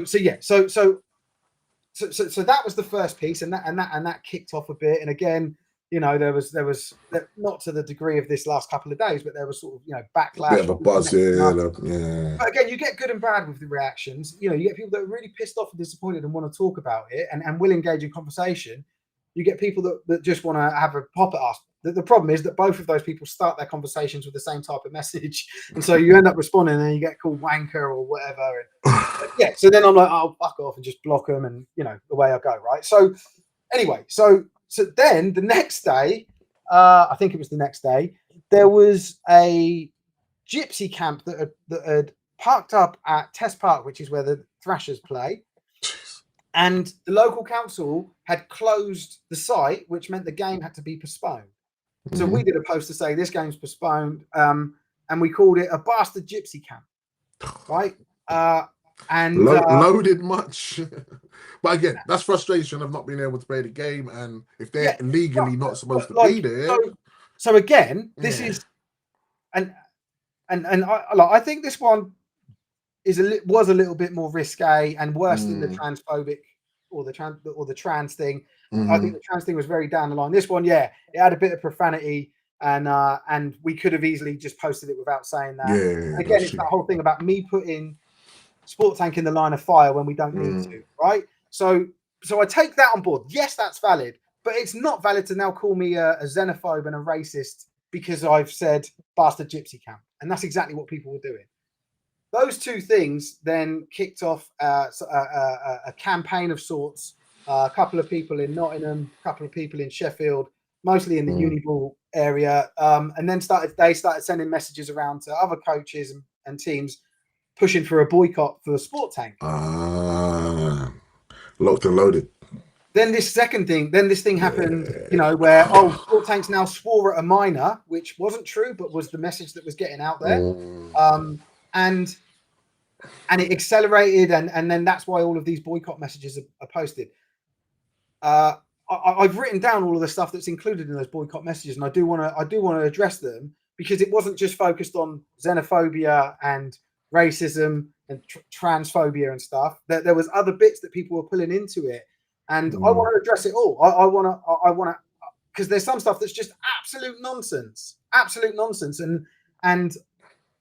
[SPEAKER 2] that was the first piece, and that kicked off a bit. And again, there was not to the degree of this last couple of days, but there was sort of backlash.
[SPEAKER 1] Bit of a buzz, yeah.
[SPEAKER 2] But again, you get good and bad with the reactions. You get people that are really pissed off and disappointed and want to talk about it and will engage in conversation. You get people that just want to have a pop at us. The problem is that both of those people start their conversations with the same type of message, and so you end up responding, and you get called wanker or whatever. And, so then I'm like, oh, fuck off, and just block them, and away I go, right? So anyway, so then the next day, I think it was the next day, there was a gypsy camp that had parked up at Test Park, which is where the Thrashers play. And the local council had closed the site, which meant the game had to be postponed. So we did a post to say this game's postponed, and we called it a bastard gypsy camp, right? And
[SPEAKER 1] loaded much. But again, that's frustration of not being able to play the game, and if they're legally not supposed to be there.
[SPEAKER 2] So again, this is, and I think this one was a little bit more risque and worse than the transphobic or the trans thing. I think the trans thing was very down the line. This one, it had a bit of profanity, and we could have easily just posted it without saying that. Again, it's that whole thing about me putting Sport Tank in the line of fire when we don't need to, right? So I take that on board. Yes, that's valid, but it's not valid to now call me a xenophobe and a racist because I've said bastard gypsy camp, and that's exactly what people were doing. Those two things then kicked off a campaign of sorts. A couple of people in Nottingham, a couple of people in Sheffield, mostly in the Uniball area, and then they started sending messages around to other coaches and teams pushing for a boycott for Sport Tank.
[SPEAKER 1] Locked and loaded.
[SPEAKER 2] Then this thing happened, where Sport Tank's now swore at a minor, which wasn't true, but was the message that was getting out there. And it accelerated, and then that's why all of these boycott messages are posted. I've written down all of the stuff that's included in those boycott messages, and I do want to address them because it wasn't just focused on xenophobia and racism and transphobia and stuff. There was other bits that people were pulling into it, and I want to address it all. I want to because there's some stuff that's just absolute nonsense, and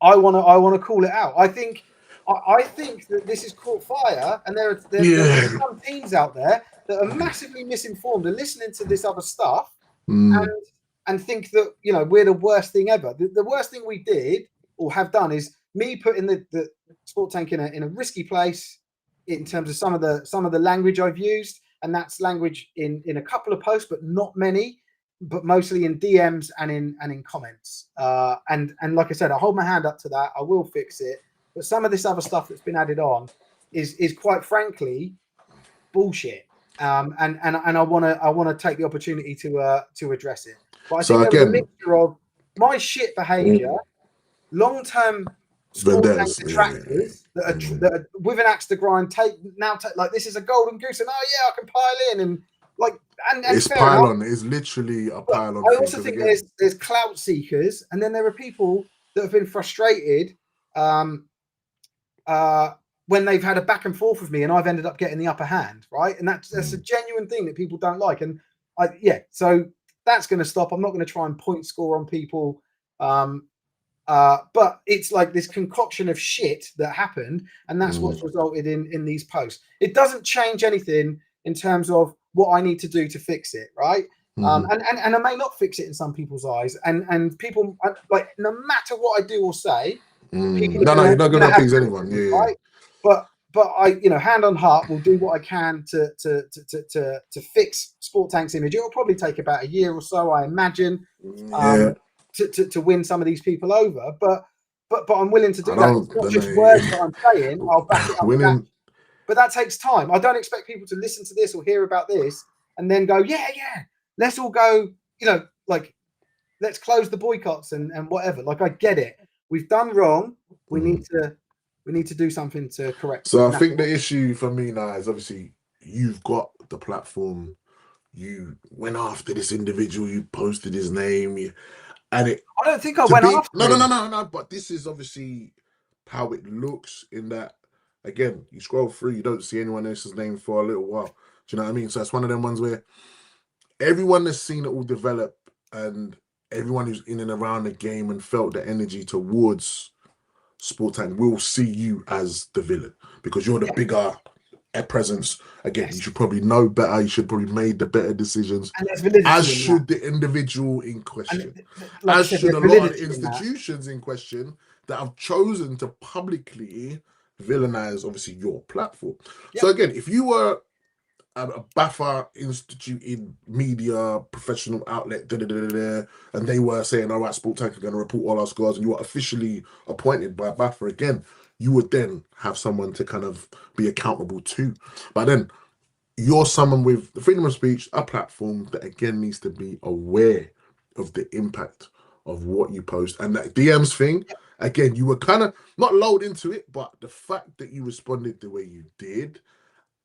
[SPEAKER 2] I want to call it out. I think that this has caught fire, and there are some teams out there that are massively misinformed and listening to this other stuff and think that we're the worst thing ever. The worst thing we did or have done is me putting the Sport Tank in a risky place in terms of some of the language I've used, and that's language in a couple of posts, but not many, but mostly in DMs and in comments. And like I said, I hold my hand up to that. I will fix it. But some of this other stuff that's been added on is quite frankly bullshit. And I want to take the opportunity to address it. But I think there was a mixture of my shit behaviour, long-term Sport Tank detractors that are with an axe to grind. Like this is a golden goose, and I can pile in and like and
[SPEAKER 1] it's pylon. It's literally a pylon.
[SPEAKER 2] I also think there's clout seekers, and then there are people that have been frustrated when they've had a back and forth with me, and I've ended up getting the upper hand, right? And that's a genuine thing that people don't like, and so that's going to stop. I'm not going to try and point score on people. But it's like this concoction of shit that happened, and that's what's resulted in these posts. It doesn't change anything in terms of what I need to do to fix it, right? And I may not fix it in some people's eyes, and people like no matter what I do or say,
[SPEAKER 1] you're not going to please anyone, right?
[SPEAKER 2] But I, hand on heart, will do what I can to fix Sport Tank's image. It'll probably take about a year or so, I imagine. To win some of these people over, but I'm willing to do that. It's not just words that I'm saying. I'll back it up. But that takes time. I don't expect people to listen to this or hear about this and then go, yeah, let's all go. Let's close the boycotts and whatever. Like I get it. We've done wrong. We need to do something to correct.
[SPEAKER 1] So I think the issue for me now is obviously you've got the platform. You went after this individual. You posted his name. I don't
[SPEAKER 2] think I went after him.
[SPEAKER 1] No. But this is obviously how it looks in that, again, you scroll through, you don't see anyone else's name for a little while. Do you know what I mean? So it's one of them ones where everyone has seen it all develop, and everyone who's in and around the game and felt the energy towards Sport Tank will see you as the villain because you're the
[SPEAKER 2] Yeah.
[SPEAKER 1] bigger presence. Again, you
[SPEAKER 2] Yes.
[SPEAKER 1] should probably know better. You should probably made the better decisions,
[SPEAKER 2] And there's
[SPEAKER 1] as
[SPEAKER 2] validity in that.
[SPEAKER 1] should the individual in question,
[SPEAKER 2] And like you
[SPEAKER 1] as
[SPEAKER 2] said,
[SPEAKER 1] should
[SPEAKER 2] there's
[SPEAKER 1] a lot of the
[SPEAKER 2] validity in that.
[SPEAKER 1] institutions in question that have chosen to publicly villainize, obviously, your platform. So
[SPEAKER 2] Yep.
[SPEAKER 1] again, if you were a BAFA instituted media professional outlet, and they were saying, all right, Sport Tank are going to report all our scores, and you were officially appointed by BAFA again, you would then have someone to kind of be accountable to. But then you're someone with the freedom of speech, a platform that again needs to be aware of the impact of what you post. And that DMs thing, again, you were kind of not lulled into it, but the fact that you responded the way you did,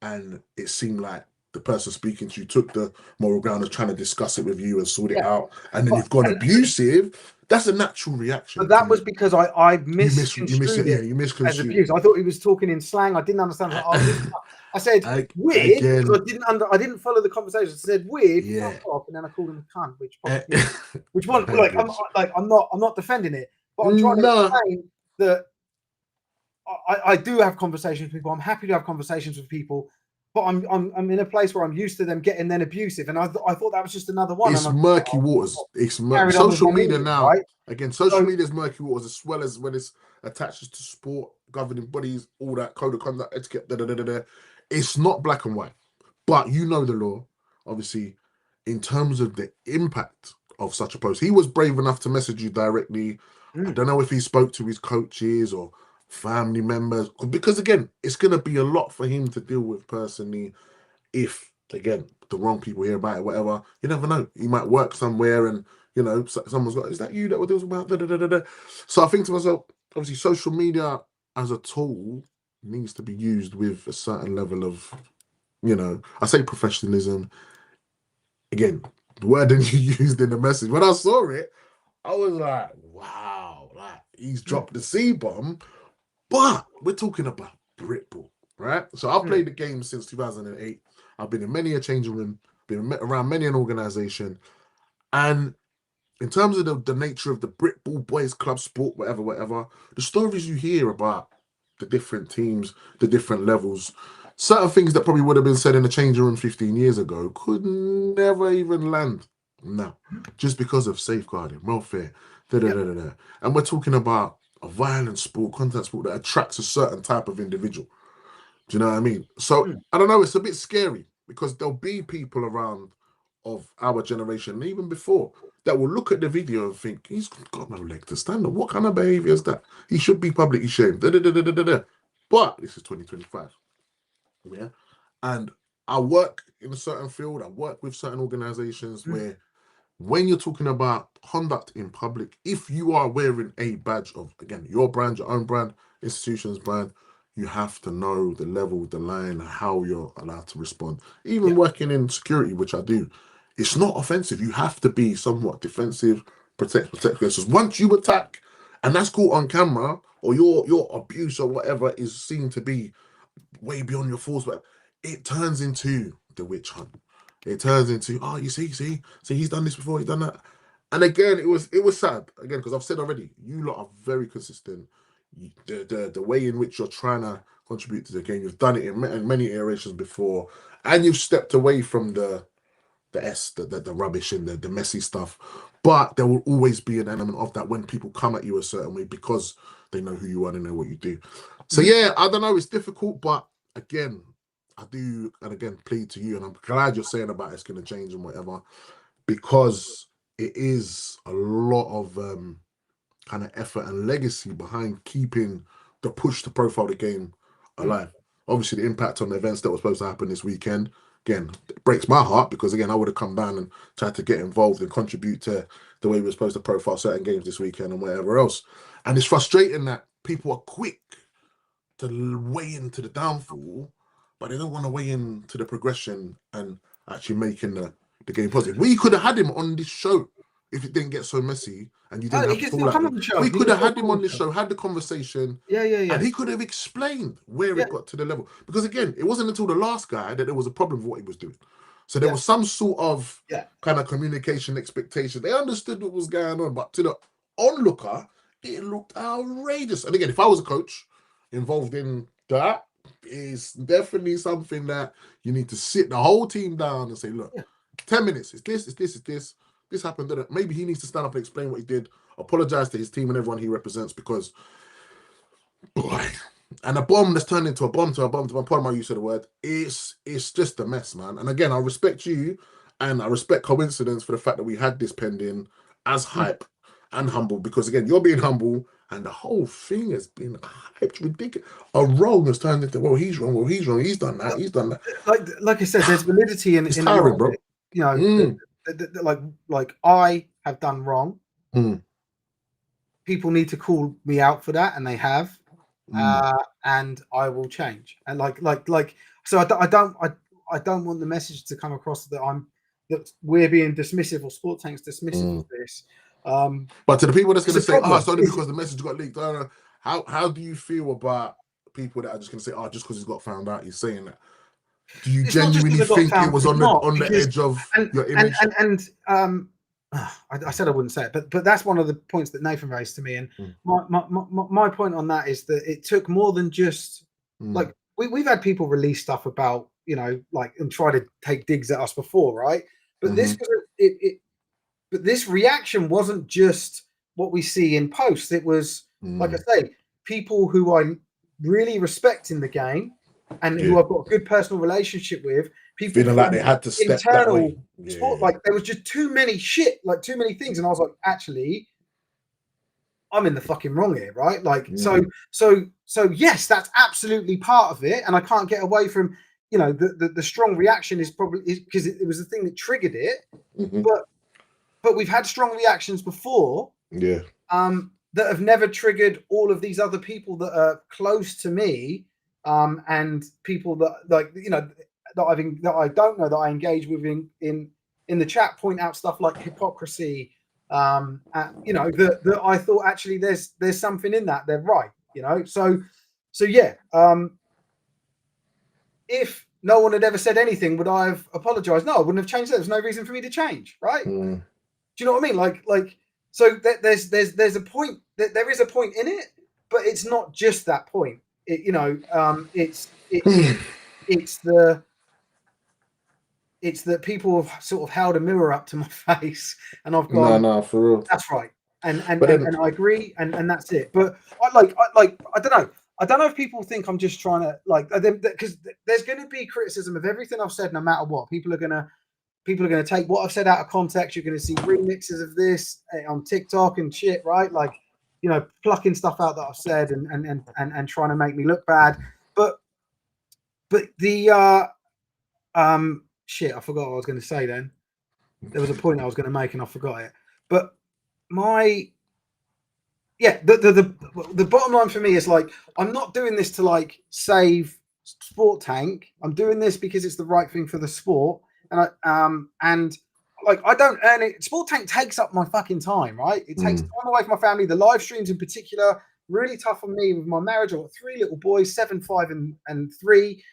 [SPEAKER 1] and it seemed like the person speaking to you took the moral ground of trying to discuss it with you and sort it
[SPEAKER 2] Yeah.
[SPEAKER 1] out, and then
[SPEAKER 2] But,
[SPEAKER 1] you've gone
[SPEAKER 2] and,
[SPEAKER 1] abusive. That's a natural
[SPEAKER 2] but
[SPEAKER 1] reaction to
[SPEAKER 2] that
[SPEAKER 1] me.
[SPEAKER 2] was because I
[SPEAKER 1] You miss
[SPEAKER 2] misconstrued
[SPEAKER 1] it, yeah,
[SPEAKER 2] it
[SPEAKER 1] you
[SPEAKER 2] as
[SPEAKER 1] misconstrued
[SPEAKER 2] abuse.
[SPEAKER 1] it.
[SPEAKER 2] I thought he was talking in slang. I didn't understand. I said weird because
[SPEAKER 1] Again,
[SPEAKER 2] I didn't follow the conversation. I said weird,
[SPEAKER 1] yeah.
[SPEAKER 2] fuck off, and then I called him a cunt,
[SPEAKER 1] Uh,
[SPEAKER 2] which one? I'm not defending it, but I'm trying to
[SPEAKER 1] no,
[SPEAKER 2] explain that I do have conversations with people. I'm happy to have conversations with people, but I'm in a place where I'm used to them getting then abusive, and I thought that was just another one, and
[SPEAKER 1] it's
[SPEAKER 2] I
[SPEAKER 1] murky waters.
[SPEAKER 2] carried on with
[SPEAKER 1] Social
[SPEAKER 2] my
[SPEAKER 1] media
[SPEAKER 2] meeting,
[SPEAKER 1] now.
[SPEAKER 2] right?
[SPEAKER 1] Again, social
[SPEAKER 2] So
[SPEAKER 1] media is murky waters, as well as when it's attached to sport, governing bodies, all that code of conduct, etiquette. It's not black and white, but you know the law. Obviously, in terms of the impact of such a post, he was brave enough to message you directly. I don't know if he spoke to his coaches or family members, because again, it's going to be a lot for him to deal with personally if, again, the wrong people hear about it, whatever. You never know. He might work somewhere and, someone's got, is that you that we're talking about? Da, da, da, da, da. So I think to myself, obviously, social media as a tool needs to be used with a certain level of, I say professionalism. Again, the word that you used in the message. When I saw it, I was like, wow, like he's dropped the C bomb. But we're talking about Britball, right? So I've played the game since 2008. I've been in many a changing room, been around many an organization. And in terms of the nature of the Britball boys club sport, whatever, the stories you hear about the different teams, the different levels, certain things that probably would have been said in the changing room 15 years ago could never even land now, just because of safeguarding, welfare, da da
[SPEAKER 2] yep.
[SPEAKER 1] da da da. And we're talking about a violent sport, contact sport that attracts a certain type of individual. Do you know what I mean? So I don't know, it's a bit scary because there'll be people around of our generation, and even before, that will look at the video and think, he's got no leg to stand on. What kind of behavior is that? He should be publicly shamed. Da, da, da, da, da, da, da. But this is 2025. Yeah. And I work in a certain field, I work with certain organizations where when you're talking about conduct in public, if you are wearing a badge of, again, your brand, your own brand, institution's brand, you have to know the level, the line, how you're allowed to respond. Even
[SPEAKER 2] Yep.
[SPEAKER 1] working in security, which I do, it's not offensive. You have to be somewhat defensive, protect. Because once you attack, and that's caught on camera, or your abuse or whatever is seen to be way beyond your force, but it turns into the witch hunt. It turns into, oh, you see, he's done this before, he's done that. And again, it was sad, again, because I've said already, you lot are very consistent. The way in which you're trying to contribute to the game, you've done it in many iterations before, and you've stepped away from the rubbish and the messy stuff. But there will always be an element of that when people come at you a certain way because they know who you are, they know what you do. So yeah, I don't know, it's difficult, but again, I do, and again, plead to you, and I'm glad you're saying about it's going to change and whatever, because it is a lot of kind of effort and legacy behind keeping the push to profile the game alive. Obviously, the impact on the events that were supposed to happen this weekend, again, it breaks my heart because, again, I would have come down and tried to get involved and contribute to the way we were supposed to profile certain games this weekend and whatever else. And it's frustrating that people are quick to weigh into the downfall, but they don't want to weigh into the progression and actually making the game positive. We could have had him on this show if it didn't get so messy and you
[SPEAKER 2] Oh,
[SPEAKER 1] didn't
[SPEAKER 2] he
[SPEAKER 1] have to
[SPEAKER 2] can
[SPEAKER 1] fall
[SPEAKER 2] still
[SPEAKER 1] like
[SPEAKER 2] come
[SPEAKER 1] this.
[SPEAKER 2] on the show.
[SPEAKER 1] We
[SPEAKER 2] He
[SPEAKER 1] could
[SPEAKER 2] can
[SPEAKER 1] have
[SPEAKER 2] still
[SPEAKER 1] had him
[SPEAKER 2] come on
[SPEAKER 1] on
[SPEAKER 2] the
[SPEAKER 1] the
[SPEAKER 2] show.
[SPEAKER 1] show, had the conversation,
[SPEAKER 2] Yeah, yeah,
[SPEAKER 1] and
[SPEAKER 2] yeah.
[SPEAKER 1] he could have explained where
[SPEAKER 2] Yeah.
[SPEAKER 1] it got to the level. Because again, it wasn't until the last guy that there was a problem with what he was doing. So there
[SPEAKER 2] Yeah.
[SPEAKER 1] was some sort of
[SPEAKER 2] Yeah.
[SPEAKER 1] kind of communication expectation. They understood what was going on, but to the onlooker, it looked outrageous. And again, if I was a coach involved in that, is definitely something that you need to sit the whole team down and say, look,
[SPEAKER 2] Yeah.
[SPEAKER 1] 10 minutes, it's this, it's this, it's this. This happened. Maybe he needs to stand up and explain what he did, apologize to his team and everyone he represents, because boy, and a bomb that's turned into a bomb to a bomb to a pardon my use of the word. It's just a mess, man. And again, I respect you and I respect coincidence for the fact that we had this pending as hype and humble, because again, you're being humble and the whole thing has been hyped ridiculous. A wrong has turned into, well, he's wrong, he's done that, he's done that.
[SPEAKER 2] Like I said, there's validity in
[SPEAKER 1] It's
[SPEAKER 2] a lot
[SPEAKER 1] tiring,
[SPEAKER 2] of
[SPEAKER 1] bro.
[SPEAKER 2] it. You know, like I have done wrong.
[SPEAKER 1] Mm.
[SPEAKER 2] People need to call me out for that, and they have.
[SPEAKER 1] Mm.
[SPEAKER 2] And I will change. And so I don't want the message to come across that we're being dismissive or Sport Tank's dismissive of this.
[SPEAKER 1] But to the people that's going to
[SPEAKER 2] It's a
[SPEAKER 1] say, oh, it's
[SPEAKER 2] problem.
[SPEAKER 1] only because the message got leaked. I don't know. How do you feel about people that are just going to say, oh, just because he's got found out, he's saying that? Do you
[SPEAKER 2] It's not just
[SPEAKER 1] genuinely
[SPEAKER 2] because I got
[SPEAKER 1] think it
[SPEAKER 2] found.
[SPEAKER 1] was
[SPEAKER 2] It's
[SPEAKER 1] on
[SPEAKER 2] not
[SPEAKER 1] the
[SPEAKER 2] because
[SPEAKER 1] edge of
[SPEAKER 2] and
[SPEAKER 1] your
[SPEAKER 2] and
[SPEAKER 1] image?
[SPEAKER 2] and I said I wouldn't say it, but that's one of the points that Nathan raised to me. And my point on that is that it took more than just like we've had people release stuff about, you know, like, and try to take digs at us before, right? But this was but this reaction wasn't just what we see in posts. It was, like I say, people who I really respect in the game and who I've got a good personal relationship with. People
[SPEAKER 1] Feeling like they had to step that
[SPEAKER 2] internal
[SPEAKER 1] way.
[SPEAKER 2] sport, like there was just too many things, and I was like, actually, I'm in the fucking wrong here, right? Like, so yes, that's absolutely part of it, and I can't get away from, you know, the strong reaction is probably because it was the thing that triggered it, but we've had strong reactions before, that have never triggered all of these other people that are close to me, and people that, like, you know, that I don't know that I engage with in the chat, point out stuff like hypocrisy, you know, that I thought actually there's something in that. They're right, you know. So yeah. If no one had ever said anything, would I have apologized? No, I wouldn't have changed that. There's no reason for me to change, right? Do you know what I mean? Like so there's a point, that there is a point in it, but it's not just that point. You know, it's that people have sort of held a mirror up to my face, and I've gone,
[SPEAKER 1] no, for real.
[SPEAKER 2] that's right, and
[SPEAKER 1] then,
[SPEAKER 2] I agree, and that's it. But I don't know. I don't know if people think I'm just trying to, like, because there's going to be criticism of everything I've said, no matter what. People are going to take what I've said out of context. You're going to see remixes of this on TikTok and shit, right? Like, you know, plucking stuff out that I've said and trying to make me look bad. But the shit, I forgot what I was going to say then. There was a point I was going to make and I forgot it. But the bottom line for me is, like, I'm not doing this to, like, save Sport Tank. I'm doing this because it's the right thing for the sport. And like, I don't earn it. Sport Tank takes up my fucking time, right? It takes time away from my family. The live streams in particular, really tough on me with my marriage. I've got 3 little boys, 7, 5, and 3.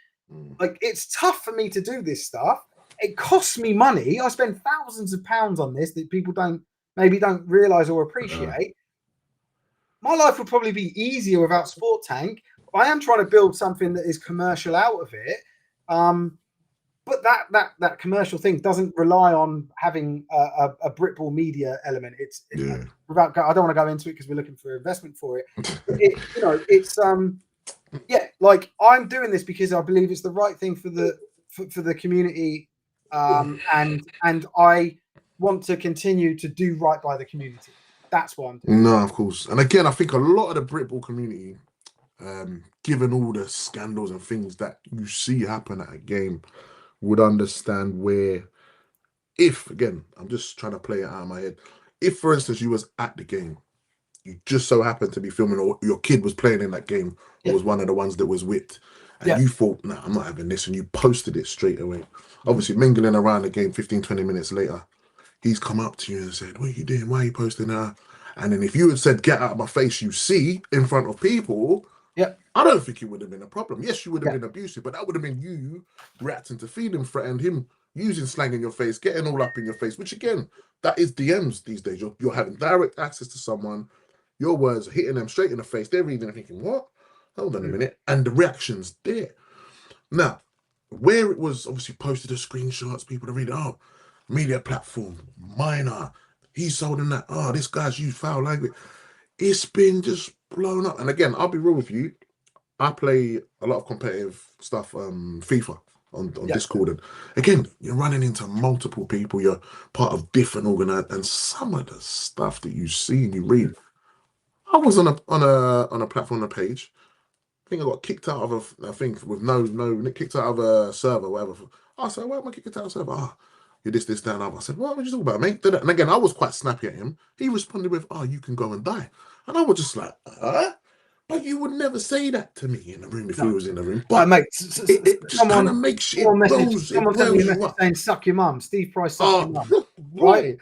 [SPEAKER 2] Like, it's tough for me to do this stuff. It costs me money. I spend thousands of pounds on this that people don't realize or appreciate. My life would probably be easier without Sport Tank. I am trying to build something that is commercial out of it. But that commercial thing doesn't rely on having a Britball media element. Without, I don't want to go into it because we're looking for investment for it. You know, it's like, I'm doing this because I believe it's the right thing for the community, and I want to continue to do right by the community. That's what I'm doing.
[SPEAKER 1] No, of course. And again, I think a lot of the Britball community, given all the scandals and things that you see happen at a game, would understand where, if, again, I'm just trying to play it out of my head, if, for instance, you was at the game, you just so happened to be filming, or your kid was playing in that game, or was one of the ones that was whipped, and you thought, nah, I'm not having this, and you posted it straight away. Obviously, mingling around the game 15, 20 minutes later, he's come up to you and said, "What are you doing? Why are you posting that?" And then if you had said, "Get out of my face," you see, in front of people,
[SPEAKER 2] Yeah.
[SPEAKER 1] I don't think it would have been a problem. Yes, you would have
[SPEAKER 2] Yeah.
[SPEAKER 1] been abusive, but that would have been you reacting to feeling threatened, him using slang in your face, getting all up in your face, which again, that is DMs these days. You're having direct access to someone, your words are hitting them straight in the face. They're reading and thinking, what? Hold on a minute. And the reaction's there. Now, where it was obviously posted as screenshots, people to read, oh, media platform, minor, he sold him that, oh, this guy's used foul language. It's been just blown up. And again, I'll be real with you. I play a lot of competitive stuff, FIFA on
[SPEAKER 2] Yeah.
[SPEAKER 1] Discord, and again, you're running into multiple people. You're part of different organizations, and some of the stuff that you see and you read. I was on a platform, on a page. I think I got kicked out of a thing with no kicked out of a server, whatever. I said, why am I kicked out of a server? Oh, you're this, that, and other. I said, what are you talking about, mate? And again, I was quite snappy at him. He responded with, oh, you can go and die. And I was just like, huh? But you would never say that to me in the room if we
[SPEAKER 2] No.
[SPEAKER 1] was in the room. But
[SPEAKER 2] Mate,
[SPEAKER 1] it just kind of makes it
[SPEAKER 2] someone sent me a
[SPEAKER 1] boils you
[SPEAKER 2] message
[SPEAKER 1] up.
[SPEAKER 2] saying, suck your mum. Steve Price, suck your
[SPEAKER 1] Oh,
[SPEAKER 2] mum.
[SPEAKER 1] right.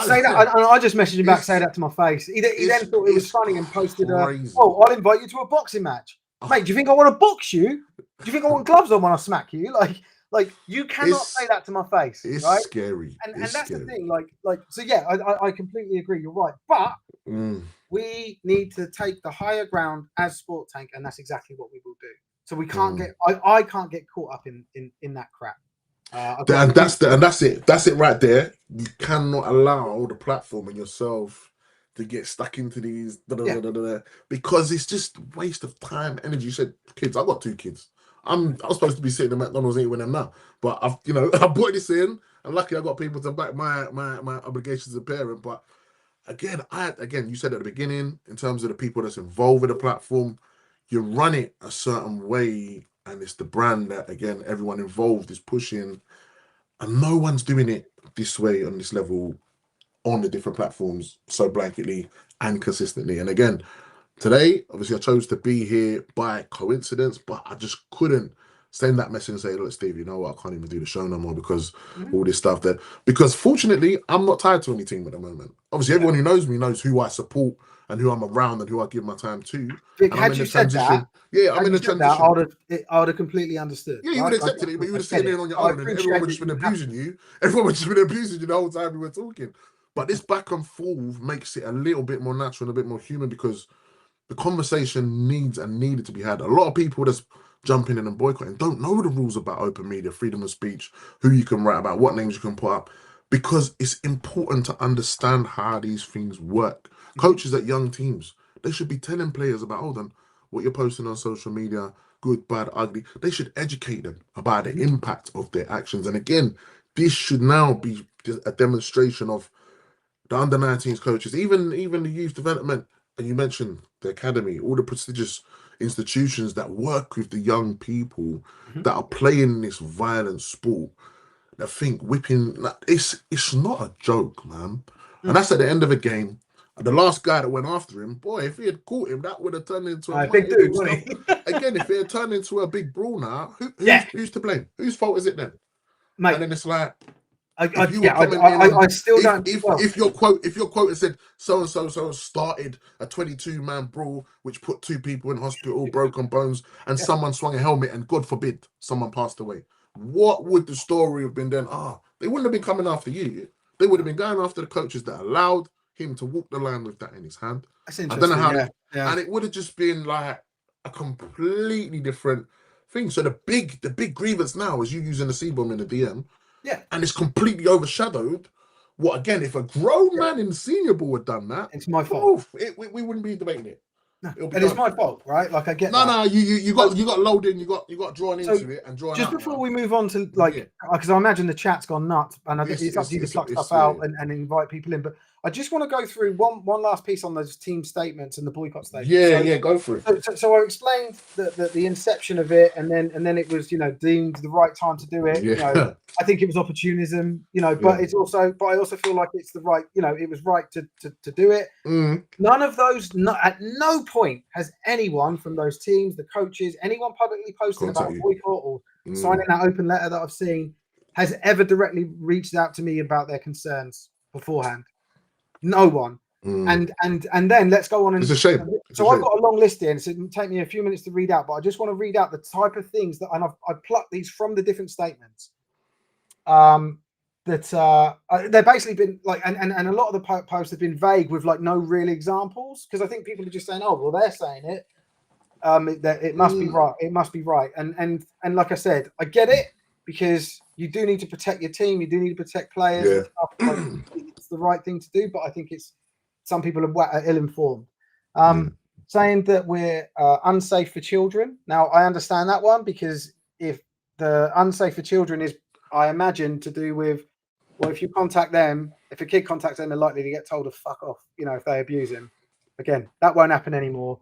[SPEAKER 2] Say that. I just messaged him back, say that to my face. He then thought it was funny and posted,
[SPEAKER 1] crazy.
[SPEAKER 2] oh, I'll invite you to a boxing match. Mate, do you think I want to box you? Do you think I want gloves on when I smack you? Like you cannot say that to my face,
[SPEAKER 1] it's
[SPEAKER 2] right?
[SPEAKER 1] scary.
[SPEAKER 2] And
[SPEAKER 1] It's
[SPEAKER 2] that's
[SPEAKER 1] scary.
[SPEAKER 2] the thing. So yeah, I completely agree. You're right, but we need to take the higher ground as Sport Tank, and that's exactly what we will do. So we can't get. I can't get caught up in that crap.
[SPEAKER 1] And that's it. That's it right there. You cannot allow the platform and yourself to get stuck into these because it's just waste of time, energy. You said kids. I've got 2 kids. I was supposed to be sitting at McDonald's eating with them now, but I've I brought this in, and luckily I got people to back my obligations as a parent. But again, you said at the beginning, in terms of the people that's involved with the platform, you run it a certain way, and it's the brand that again everyone involved is pushing, and no one's doing it this way on this level on the different platforms so blanketly and consistently. And again, today, obviously, I chose to be here by coincidence, but I just couldn't send that message and say, look, Steve, you know what? I can't even do the show no more because all this stuff because fortunately, I'm not tied to any team at the moment. Obviously, everyone who knows me knows who I support and who I'm around and who I give my time to.
[SPEAKER 2] Vic,
[SPEAKER 1] And I'm in the transition. I'm in the transition.
[SPEAKER 2] I would have completely understood.
[SPEAKER 1] Yeah, you would have accepted it, but you would have sitting there on your own, and everyone would have just been abusing you. Everyone would just been abusing you the whole time we were talking. But this back and forth makes it a little bit more natural and a bit more human because the conversation needs and needed to be had. A lot of people that's jumping in and boycotting don't know the rules about open media, freedom of speech, who you can write about, what names you can put up, because it's important to understand how these things work. Coaches at young teams, they should be telling players about, hold on, what you're posting on social media, good, bad, ugly. They should educate them about the impact of their actions. And again, this should now be a demonstration of the under 19s coaches, even the youth development, and you mentioned the academy, all the prestigious institutions that work with the young people that are playing this violent sport. That think whipping, it's not a joke, man. And that's at the end of the game. The last guy that went after him, boy, if he had caught him, that would have turned into a
[SPEAKER 2] big dude, wasn't he?
[SPEAKER 1] Again, if it had turned into a big brawl now, who's to blame? Whose fault is it then?
[SPEAKER 2] Mate,
[SPEAKER 1] and then it's like,
[SPEAKER 2] I still don't.
[SPEAKER 1] If your quote had said so and so started a 22-man brawl which put 2 people in hospital, broken bones, and someone swung a helmet, and God forbid someone passed away, what would the story have been then? They wouldn't have been coming after you. They would have been going after the coaches that allowed him to walk the line with that in his hand.
[SPEAKER 2] That's
[SPEAKER 1] I don't know
[SPEAKER 2] interesting.
[SPEAKER 1] how, and it would have just been like a completely different thing. So the big grievance now is you using the C-bomb in the DM.
[SPEAKER 2] Yeah.
[SPEAKER 1] And it's completely overshadowed. What again? If a grown man in senior ball had done that,
[SPEAKER 2] it's my fault.
[SPEAKER 1] We wouldn't be debating it.
[SPEAKER 2] No, and it's my fault, right? Like I get that.
[SPEAKER 1] No, you got loaded in, you got drawn into it and drawn
[SPEAKER 2] just
[SPEAKER 1] out.
[SPEAKER 2] Before we move on to because I imagine the chat's gone nuts, and I think it's up to you to pluck stuff out and invite people in. But I just want to go through one last piece on those team statements and the boycott statements.
[SPEAKER 1] Go for it.
[SPEAKER 2] So I explained the inception of it, and then it was deemed the right time to do it. I think it was opportunism, but it's also, but I also feel like it's the right, it was right to do it. None of those, at no point has anyone from those teams, the coaches, anyone publicly posting about a boycott or signing that open letter that I've seen has ever directly reached out to me about their concerns. beforehand. No one. And then let's go on and
[SPEAKER 1] it's a shame.
[SPEAKER 2] So I've got a long list here, and it'll take me a few minutes to read out, but I just want to read out the type of things that, and I've plucked these from the different statements. That they've basically been like, and a lot of the posts have been vague with like no real examples, because I think people are just saying, oh well, they're saying it. It must be right. It must be right. And like I said, I get it, because you do need to protect your team. You do need to protect players.
[SPEAKER 1] Yeah.
[SPEAKER 2] And stuff. Like, it's the right thing to do, but I think it's some people are ill-informed. Saying that we're unsafe for children. Now, I understand that one, because if the unsafe for children is, I imagine, to do with, well, if you contact them, if a kid contacts them, they're likely to get told to fuck off, if they abuse him. Again, that won't happen anymore.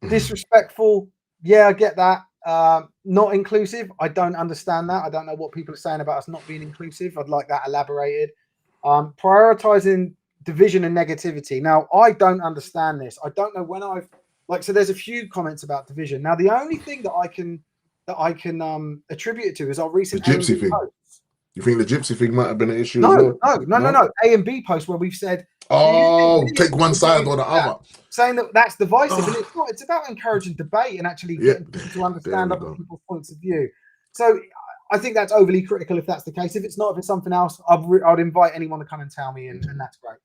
[SPEAKER 2] Disrespectful, yeah, I get that. Not inclusive, I don't understand that. I don't know what people are saying about us not being inclusive. I'd like that elaborated. Prioritizing division and negativity. Now, I don't understand this. I don't know when I've so there's a few comments about division. Now, the only thing that I can attribute it to is our recent
[SPEAKER 1] the gypsy thing. Posts. You think the gypsy thing might have been an issue as well?
[SPEAKER 2] No. A and B posts where we've said,
[SPEAKER 1] take one side or the other,
[SPEAKER 2] saying that that's divisive, and it's not. It's about encouraging debate and actually getting people to understand other people's points of view. So I think that's overly critical if that's the case. If it's not, if it's something else, I'd invite anyone to come and tell me, and that's great.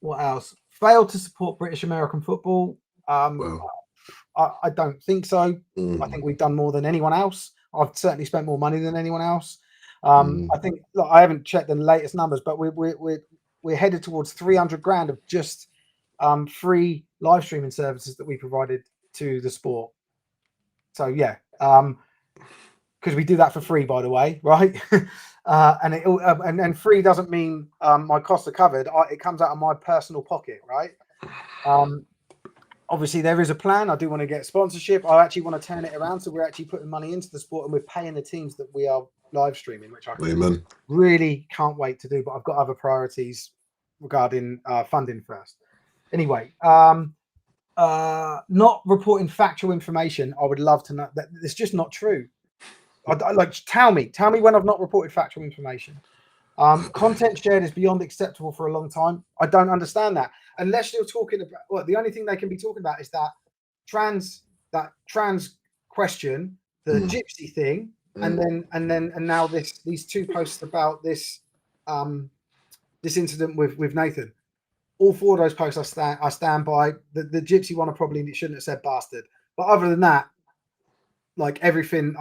[SPEAKER 2] What else? Failed to support British American football. I don't think so. I think we've done more than anyone else. I've certainly spent more money than anyone else. I think, look, I haven't checked the latest numbers, but we're headed towards 300 grand of just free live streaming services that we provided to the sport. So yeah, because we do that for free, by the way, right? And free doesn't mean my costs are covered. It comes out of my personal pocket, right? Obviously, there is a plan. I do want to get sponsorship. I actually want to turn it around, so we're actually putting money into the sport, and we're paying the teams that we are live streaming, which I really can't wait to do. But I've got other priorities regarding funding first. Anyway, not reporting factual information. I would love to know that it's just not true. Tell me when I've not reported factual information. Content shared is beyond acceptable for a long time. I don't understand that. Unless you're talking about, the only thing they can be talking about is that trans question, the gypsy thing, and now these two posts about this this incident with Nathan. All four of those posts I stand by. The gypsy one I probably shouldn't have said bastard, but other than that, everything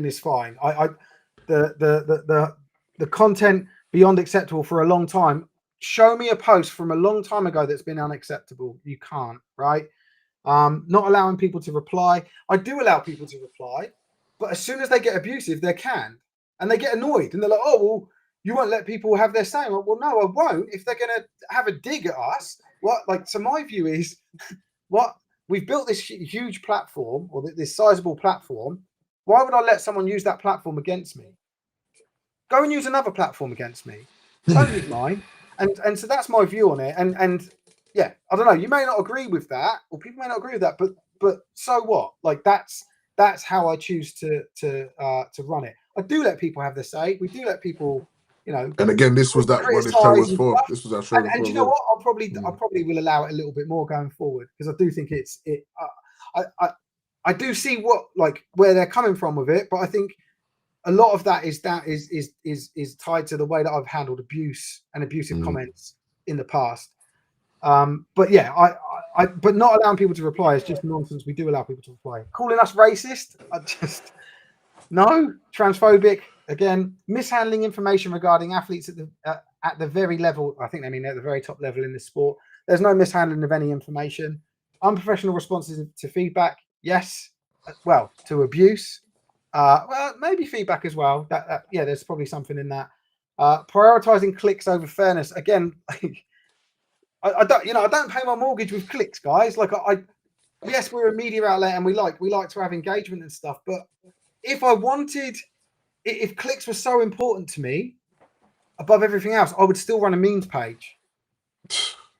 [SPEAKER 2] is fine. The content beyond acceptable for a long time. Show me a post from a long time ago that's been unacceptable. You can't, right? Not allowing people to reply. I do allow people to reply, but as soon as they get abusive, they're canned and they get annoyed and they're like, oh, well, you won't let people have their say. Well, no, I won't. If they're going to have a dig at us, so my view is, we've built this huge platform, or this sizable platform. Why would I let someone use that platform against me? Go and use another platform against me. Don't use mine. And so that's my view on it. And yeah, I don't know. You may not agree with that, or people may not agree with that, but so what? That's how I choose to run it. I do let people have their say. We do let people,
[SPEAKER 1] And again, this was that what this show was for. Stuff. This was our show.
[SPEAKER 2] And you know what? I probably will allow it a little bit more going forward, because I do think I do see where they're coming from with it, but I think a lot of that is tied to the way that I've handled abuse and abusive comments in the past. But yeah, but not allowing people to reply is just nonsense. We do allow people to reply. Calling us racist, no. Transphobic, again. Mishandling information regarding athletes at the very level. I think they mean at the very top level in this sport. There's no mishandling of any information. Unprofessional responses to feedback, yes. Well, to abuse. Well, maybe feedback as well. Yeah, there's probably something in that. Prioritizing clicks over fairness. Again, I don't pay my mortgage with clicks, guys. Yes, we're a media outlet and we like to have engagement and stuff. But if clicks were so important to me above everything else, I would still run a memes page,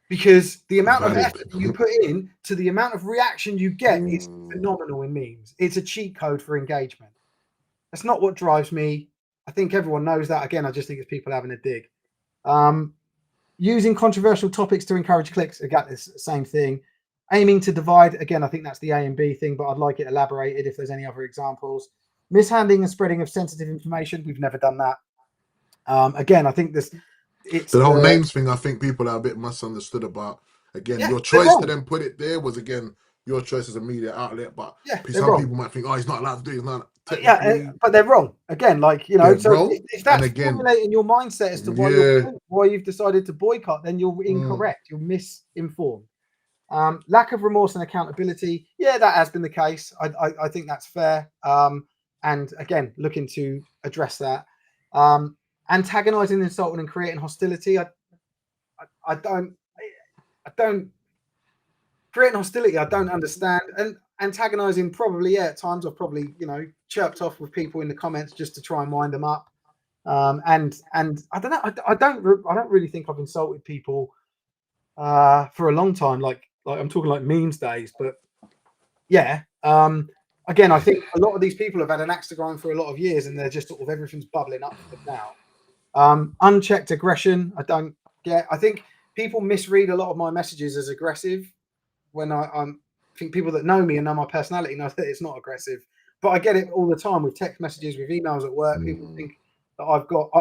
[SPEAKER 2] because the amount of effort you put in to the amount of reaction you get is phenomenal in memes. It's a cheat code for engagement. That's not what drives me. I think everyone knows that. Again, I just think it's people having a dig. Using controversial topics to encourage clicks. Again, it's the same thing. Aiming to divide. Again, I think that's the A and B thing, but I'd like it elaborated if there's any other examples. Mishandling and spreading of sensitive information. We've never done that. Again, I think it's
[SPEAKER 1] the whole names thing. I think people are a bit misunderstood about. Again, your choice to then put it there was, again, your choice as a media outlet, but some people might think, oh, he's not allowed to do it. He's not technically.
[SPEAKER 2] But they're wrong. Again, like, you know, so
[SPEAKER 1] wrong.
[SPEAKER 2] if that's formulating your mindset as to why you've decided to boycott, then you're incorrect. You're misinformed. Lack of remorse and accountability. Yeah, that has been the case. I think that's fair. And again, looking to address that. Antagonizing, insulting, and creating hostility. I don't creating hostility. I don't understand. And antagonizing, probably, yeah, at times I've probably, you know, chirped off with people in the comments just to try and wind them up. And I don't know. I don't really think I've insulted people for a long time. Like I'm talking like memes days, but yeah. Again, I think a lot of these people have had an axe to grind for a lot of years, and they're just sort of everything's bubbling up for them now. Unchecked aggression. I don't get. I think people misread a lot of my messages as aggressive when I think people that know me and know my personality know that it's not aggressive. But I get it all the time with text messages, with emails at work. People think that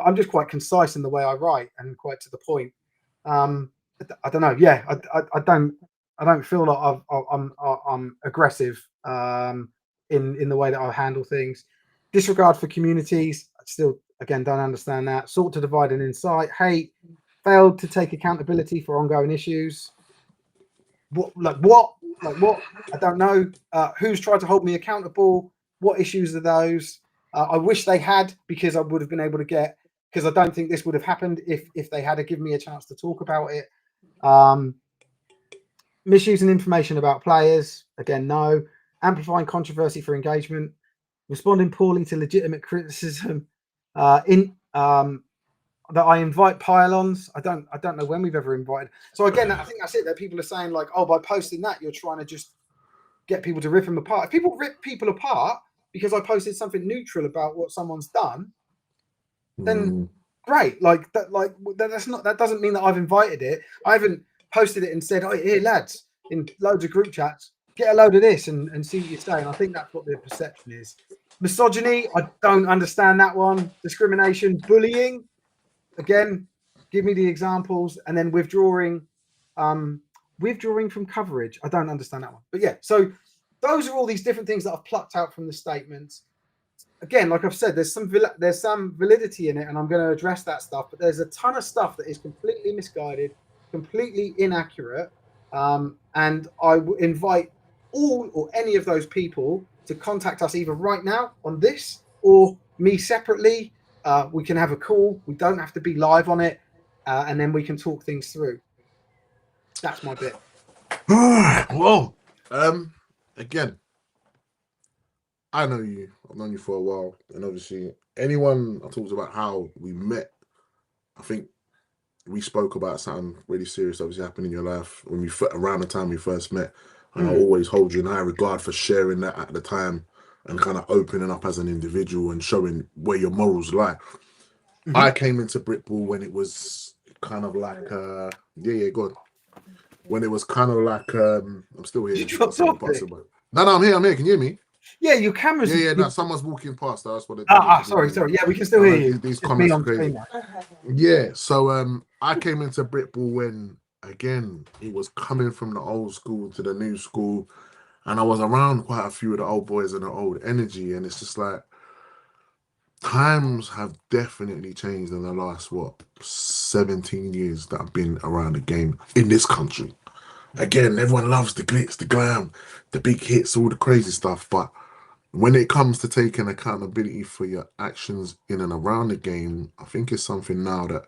[SPEAKER 2] I'm just quite concise in the way I write and quite to the point. I don't know. Yeah, I don't feel like I'm aggressive in the way that I handle things. Disregard for communities. I still, again, don't understand that. Sought to divide and incite. Hate. Failed to take accountability for ongoing issues. What? I don't know. Who's tried to hold me accountable? What issues are those? I wish they had, because I would have been able to get, because I don't think this would have happened if they had given me a chance to talk about it. Misusing information about players. Again, no. Amplifying controversy for engagement. Responding poorly to legitimate criticism. That I invite pylons. I don't know when we've ever invited. So again, I think that's it. That people are saying like, oh, by posting that, you're trying to just get people to rip them apart. If people rip people apart because I posted something neutral about what someone's done, then great. Like that's not, that doesn't mean that I've invited it. I haven't posted it and said, oh, here, lads, in loads of group chats, get a load of this and see what you're saying. I think that's what the perception is. Misogyny, I don't understand that one. Discrimination, bullying. Again, give me the examples. And then withdrawing from coverage. I don't understand that one. But yeah, so those are all these different things that I've plucked out from the statements. Again, like I've said, there's some validity in it, and I'm going to address that stuff. But there's a ton of stuff that is completely misguided, completely inaccurate. And I invite all or any of those people to contact us either right now on this or me separately. We can have a call. We don't have to be live on it, and then we can talk things through. That's my bit.
[SPEAKER 1] Well, again, I know you. I've known you for a while, and obviously, anyone I talked about how we met, I think we spoke about something really serious obviously happened in your life when we around the time we first met, and I always hold you in high regard for sharing that at the time and kind of opening up as an individual and showing where your morals lie. I came into Britball when it was kind of like go on. When it was kind of like I'm still here. No, I'm here. Can you hear me?
[SPEAKER 2] Yeah, your camera's.
[SPEAKER 1] Yeah. No, someone's walking past. That's what.
[SPEAKER 2] Sorry. Yeah, we can still hear you.
[SPEAKER 1] These comments are crazy. Yeah. So I came into Britball when, again, it was coming from the old school to the new school, and I was around quite a few of the old boys and the old energy, and it's just like times have definitely changed in the last 17 years that I've been around the game in this country. Again, everyone loves the glitz, the glam, the big hits, all the crazy stuff. But when it comes to taking accountability for your actions in and around the game, I think it's something now that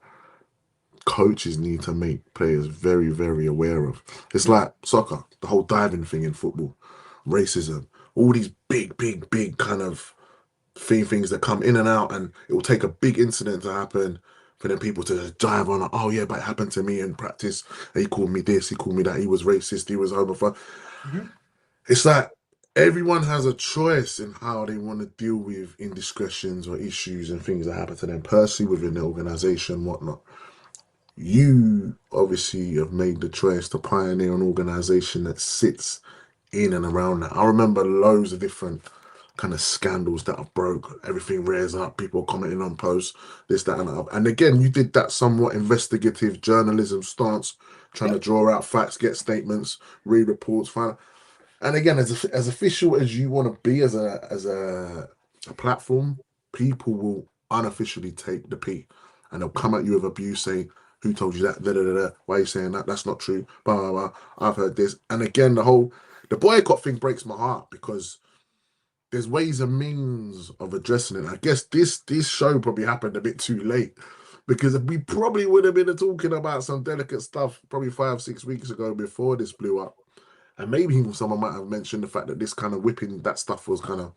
[SPEAKER 1] coaches need to make players very, very aware of. It's like soccer, the whole diving thing in football, racism, all these big kind of things that come in and out, and it will take a big incident to happen for then people to dive on, oh yeah, but it happened to me in practice. He called me this, he called me that, he was racist, he was homophobic. It's like everyone has a choice in how they want to deal with indiscretions or issues and things that happen to them personally within the organization, whatnot. You obviously have made the choice to pioneer an organization that sits in and around that. I remember loads of different kind of scandals that have broke. Everything rears up, people commenting on posts, this, that, and that. And again, you did that somewhat investigative journalism stance, trying to
[SPEAKER 2] Yep.
[SPEAKER 1] draw out facts, get statements, read reports, find. And again, as official as you want to be as a platform, people will unofficially take the P, and they'll come at you with abuse, saying, "Who told you that? Da, da, da, da. Why are you saying that? That's not true." Blah blah blah. I've heard this, and again, the boycott thing breaks my heart because there's ways and means of addressing it. I guess this show probably happened a bit too late because we probably would have been talking about some delicate stuff probably 5 6 weeks ago before this blew up. And maybe even someone might have mentioned the fact that this kind of whipping that stuff was kind of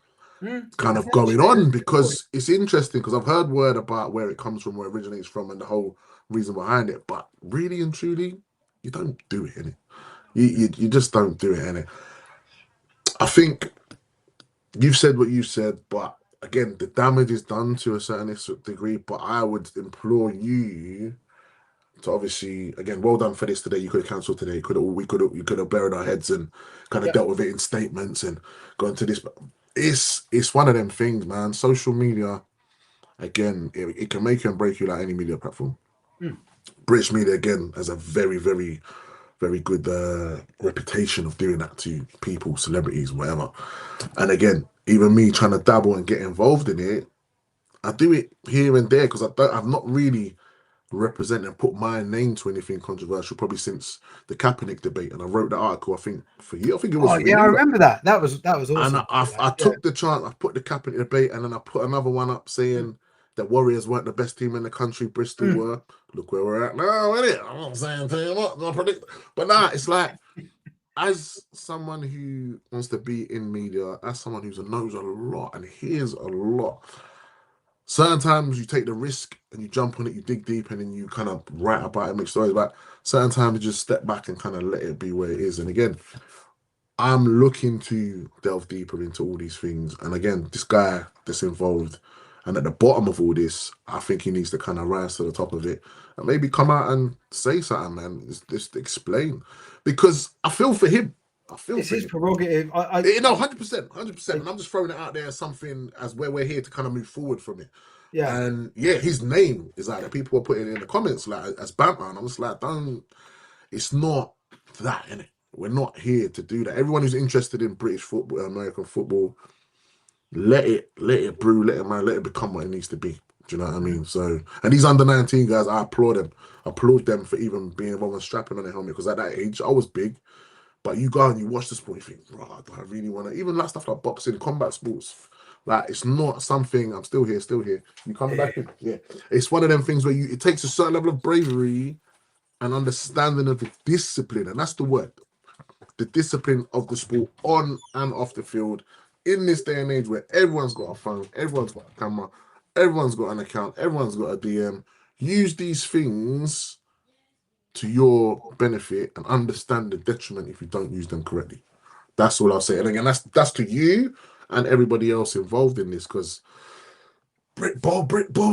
[SPEAKER 1] going
[SPEAKER 2] Potentially.
[SPEAKER 1] on
[SPEAKER 2] That's a good point.
[SPEAKER 1] because it's interesting because I've heard word about where it comes from, where it originates from, and the whole reason behind it. But really and truly, you don't do it in it. You just don't do it in it. I think you've said what you said, but again, the damage is done to a certain degree. But I would implore you to obviously, again, well done for this today. You could have cancelled today. We could have buried our heads and kind of
[SPEAKER 2] Yep.
[SPEAKER 1] dealt with it in statements and gone to this. But it's one of them things, man. Social media, again, it can make you and break you like any media platform.
[SPEAKER 2] Mm.
[SPEAKER 1] British media again has a very, very, very good reputation of doing that to people, celebrities, whatever. And again, even me trying to dabble and get involved in it, I do it here and there because I've not really represent and put my name to anything controversial probably since the Kaepernick debate, and I wrote the article. I think for you, I think it was
[SPEAKER 2] Oh
[SPEAKER 1] for
[SPEAKER 2] yeah, I
[SPEAKER 1] you lot.
[SPEAKER 2] remember that. That was
[SPEAKER 1] And
[SPEAKER 2] awesome.
[SPEAKER 1] I
[SPEAKER 2] Yeah.
[SPEAKER 1] took the chance. I put the Kaepernick debate, and then I put another one up
[SPEAKER 2] Mm.
[SPEAKER 1] saying that Warriors weren't the best team in the country. Bristol
[SPEAKER 2] Mm.
[SPEAKER 1] were. Look where we're at now, isn't it? I'm not saying to you what I predict, but nah, it's like as someone who wants to be in media, as someone who knows a lot and hears a lot. Certain times you take the risk and you jump on it, you dig deep, and then you kind of write about it, make stories about. Certain times you just step back and kind of let it be where it is. And again, I'm looking to delve deeper into all these things. And again, this guy that's involved and at the bottom of all this, I think he needs to kind of rise to the top of it and maybe come out and say something, man. Just explain because I feel for him. I feel
[SPEAKER 2] It's
[SPEAKER 1] for
[SPEAKER 2] his
[SPEAKER 1] him.
[SPEAKER 2] prerogative.
[SPEAKER 1] You know, 100%, 100%.
[SPEAKER 2] I
[SPEAKER 1] And I'm just throwing it out there as something as where we're here to kind of move forward from it.
[SPEAKER 2] yeah.
[SPEAKER 1] And yeah, his name is like that. People are putting it in the comments like as banter, and I'm just like, don't. It's not that, innit? We're not here to do that. Everyone who's interested in British football, American football, let it brew, let it become what it needs to be. Do you know what I
[SPEAKER 2] Mhm.
[SPEAKER 1] mean? So, and these under 19 guys, I applaud them. I applaud them for even being involved and strapping on their helmet because at that age, I was big. But you go and you watch the sport, you think, bro, do I really want to? Even like stuff like boxing, combat sports, like it's not something. I'm still here, still here. You coming
[SPEAKER 2] Yeah.
[SPEAKER 1] back in? Yeah. It's one of them things where it takes a certain level of bravery and understanding of the discipline, and that's the word, the discipline of the sport on and off the field. In this day and age where everyone's got a phone, everyone's got a camera, everyone's got an account, everyone's got a DM, use these things to your benefit and understand the detriment if you don't use them correctly. That's all I'll say. And again, that's to you and everybody else involved in this because Brit Ball,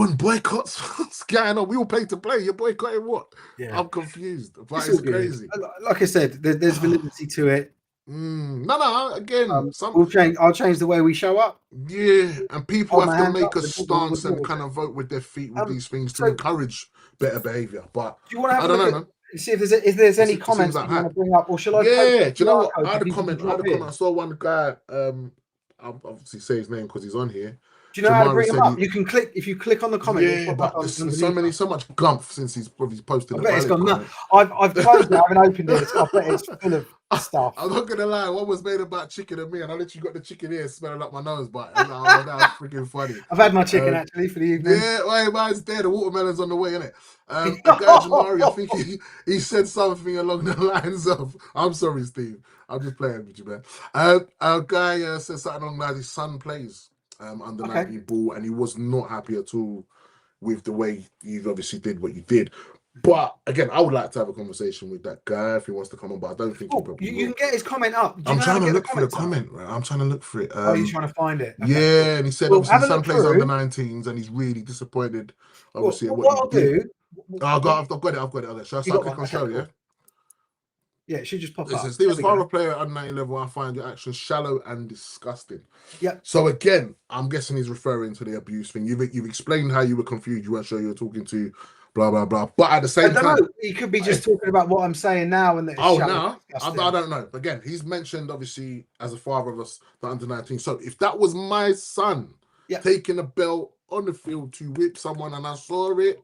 [SPEAKER 1] and boycotts. What's going on? We all pay to play. You're boycotting what?
[SPEAKER 2] Yeah.
[SPEAKER 1] I'm confused, but
[SPEAKER 2] It's all
[SPEAKER 1] it's
[SPEAKER 2] good.
[SPEAKER 1] crazy.
[SPEAKER 2] Like I said, there's validity to it.
[SPEAKER 1] No. Again, some
[SPEAKER 2] We'll change. I'll change the way we show up.
[SPEAKER 1] yeah, and people
[SPEAKER 2] Hold
[SPEAKER 1] have
[SPEAKER 2] my
[SPEAKER 1] to
[SPEAKER 2] hands
[SPEAKER 1] make
[SPEAKER 2] up
[SPEAKER 1] a
[SPEAKER 2] with the ball.
[SPEAKER 1] stance and kind of vote with their feet with these things to
[SPEAKER 2] So, do
[SPEAKER 1] encourage better behavior. But
[SPEAKER 2] you want to have
[SPEAKER 1] I
[SPEAKER 2] a
[SPEAKER 1] don't
[SPEAKER 2] look
[SPEAKER 1] know,
[SPEAKER 2] at
[SPEAKER 1] man.
[SPEAKER 2] see if there's any
[SPEAKER 1] It seems
[SPEAKER 2] comments that
[SPEAKER 1] like
[SPEAKER 2] you want
[SPEAKER 1] hype.
[SPEAKER 2] to bring up, or shall I post
[SPEAKER 1] Yeah,
[SPEAKER 2] a
[SPEAKER 1] do you know
[SPEAKER 2] QR
[SPEAKER 1] what?
[SPEAKER 2] code
[SPEAKER 1] I
[SPEAKER 2] for
[SPEAKER 1] had a
[SPEAKER 2] people to
[SPEAKER 1] comment. I had
[SPEAKER 2] drop
[SPEAKER 1] a comment. I
[SPEAKER 2] in?
[SPEAKER 1] saw one guy. I'll obviously say his name because he's on here.
[SPEAKER 2] Do you know how to
[SPEAKER 1] Jamari
[SPEAKER 2] bring them
[SPEAKER 1] said
[SPEAKER 2] up?
[SPEAKER 1] he.
[SPEAKER 2] You can click if you click on the comment, it'll
[SPEAKER 1] Yeah,
[SPEAKER 2] pop up
[SPEAKER 1] but there's
[SPEAKER 2] underneath us.
[SPEAKER 1] so much gumph since he's probably posted
[SPEAKER 2] I
[SPEAKER 1] a
[SPEAKER 2] bet it's
[SPEAKER 1] valid
[SPEAKER 2] gone.
[SPEAKER 1] comment.
[SPEAKER 2] I've closed it. I haven't opened it. I bet it's full of stuff.
[SPEAKER 1] I'm not gonna lie, one was made about chicken and me, and I literally got the chicken here smelling up my nose, but oh, that was freaking funny.
[SPEAKER 2] I've had my chicken
[SPEAKER 1] Um,
[SPEAKER 2] actually for the evening.
[SPEAKER 1] yeah, wait, mine's there. The watermelon's on the way, innit? A guy, Jamari, I think he said something along the lines of, I'm sorry, Steve. I'm just playing with you, man. A guy said something along the lines his son plays under
[SPEAKER 2] Okay.
[SPEAKER 1] 19 ball, and he was not happy at all with the way you obviously did what you did. But again, I would like to have a conversation with that guy if he wants to come on, but I don't think he probably
[SPEAKER 2] you
[SPEAKER 1] will.
[SPEAKER 2] can get his comment up. Do you
[SPEAKER 1] I'm
[SPEAKER 2] know how
[SPEAKER 1] trying to
[SPEAKER 2] get
[SPEAKER 1] look for the
[SPEAKER 2] comments up?
[SPEAKER 1] comment, right? I'm trying to look for it.
[SPEAKER 2] Oh, you're trying to find it. Okay,
[SPEAKER 1] Yeah,
[SPEAKER 2] cool.
[SPEAKER 1] and he said
[SPEAKER 2] Well,
[SPEAKER 1] obviously
[SPEAKER 2] have a
[SPEAKER 1] his son
[SPEAKER 2] look
[SPEAKER 1] plays under
[SPEAKER 2] through.
[SPEAKER 1] 19s and he's really disappointed,
[SPEAKER 2] Well,
[SPEAKER 1] obviously, at what
[SPEAKER 2] what
[SPEAKER 1] he
[SPEAKER 2] I'll
[SPEAKER 1] did.
[SPEAKER 2] do.
[SPEAKER 1] Oh, I've got it. Okay. Shall I
[SPEAKER 2] You
[SPEAKER 1] start
[SPEAKER 2] got
[SPEAKER 1] click
[SPEAKER 2] one.
[SPEAKER 1] on
[SPEAKER 2] Okay,
[SPEAKER 1] show,
[SPEAKER 2] cool.
[SPEAKER 1] yeah?
[SPEAKER 2] Yeah, it should just pop
[SPEAKER 1] Listen,
[SPEAKER 2] up.
[SPEAKER 1] Steve, as
[SPEAKER 2] There we
[SPEAKER 1] far as
[SPEAKER 2] go.
[SPEAKER 1] a player at under 19 level, I find your actions shallow and disgusting.
[SPEAKER 2] Yeah.
[SPEAKER 1] So again, I'm guessing he's referring to the abuse thing. You've explained how you were confused, you weren't sure you were talking to, blah blah blah. But at the
[SPEAKER 2] I
[SPEAKER 1] same
[SPEAKER 2] don't
[SPEAKER 1] time,
[SPEAKER 2] know. He could be just talking about what I'm saying now, and that it's shallow.
[SPEAKER 1] now I don't know. Again, he's mentioned obviously as a father of us the under 19. So if that was my son taking a belt on the field to whip someone and I saw it,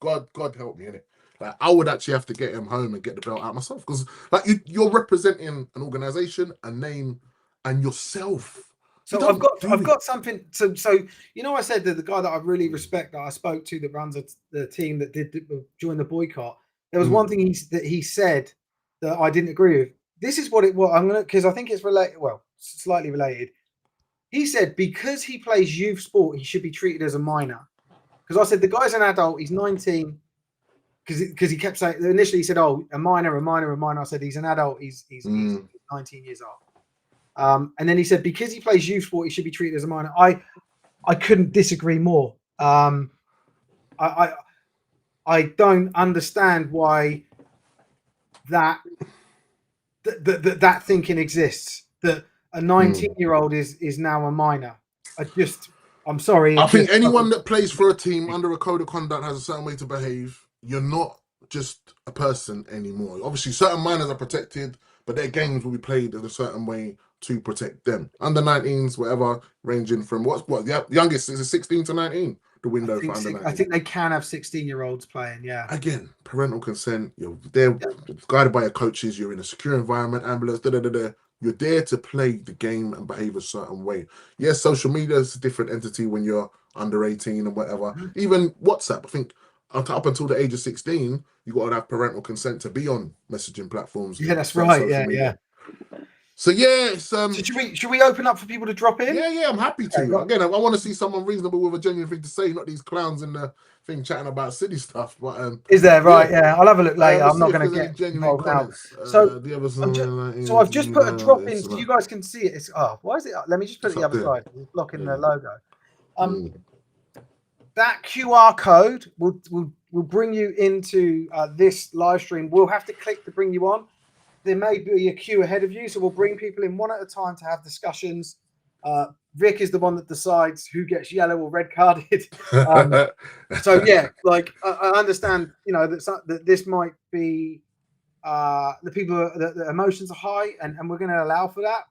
[SPEAKER 1] God help me, innit? Like I would actually have to get him home and get the belt out myself because like you're representing an organization, a name, and yourself.
[SPEAKER 2] So I've got something. So you know, I said that the guy that I really respect that I spoke to that runs the team that did join the boycott. There was one thing he said that I didn't agree with. This is what I'm gonna, because I think it's related. Well, slightly related. He said because he plays youth sport, he should be treated as a minor. Because I said the guy's an adult. He's 19. Because he kept saying initially he said, "Oh, a minor." I said he's an adult. He's 19 years old. And then he said because he plays youth sport, he should be treated as a minor. I couldn't disagree more. I don't understand why that thinking exists. That a 19-year-old is now a minor. I'm sorry.
[SPEAKER 1] I think anyone that plays for a team under a code of conduct has a certain way to behave. You're not just a person anymore. Obviously, certain minors are protected, but their games will be played in a certain way to protect them. Under 19s, whatever, ranging from what the youngest is 16 to 19. The window for under 19.
[SPEAKER 2] I think they can have 16-year-olds playing. Yeah.
[SPEAKER 1] Again, parental consent. They're guided by your coaches. You're in a secure environment. Ambulance. You're there to play the game and behave a certain way. Yes, social media is a different entity when you're under 18 and whatever. Even WhatsApp, I think up until the age of 16, you got to have parental consent to be on messaging platforms.
[SPEAKER 2] Yeah, that's right. Yeah.
[SPEAKER 1] So yeah,
[SPEAKER 2] so should we open up for people to drop in?
[SPEAKER 1] Yeah, I'm happy to. Again, I want to see someone reasonable with a genuine thing to say, not these clowns in the thing chatting about silly stuff. But
[SPEAKER 2] is there right? Yeah, I'll have a look later. I'm not going to get
[SPEAKER 1] genuine comments.
[SPEAKER 2] So I've just put a drop in so you guys can see it. It's why is it? Let me just put it the other side. It's blocking the logo. That QR code will bring you into this live stream. We'll have to click to bring you on. There may be a queue ahead of you, so we'll bring people in one at a time to have discussions. Vic is the one that decides who gets yellow or red carded. So yeah, like I understand, that this might be the people the emotions are high, and we're going to allow for that.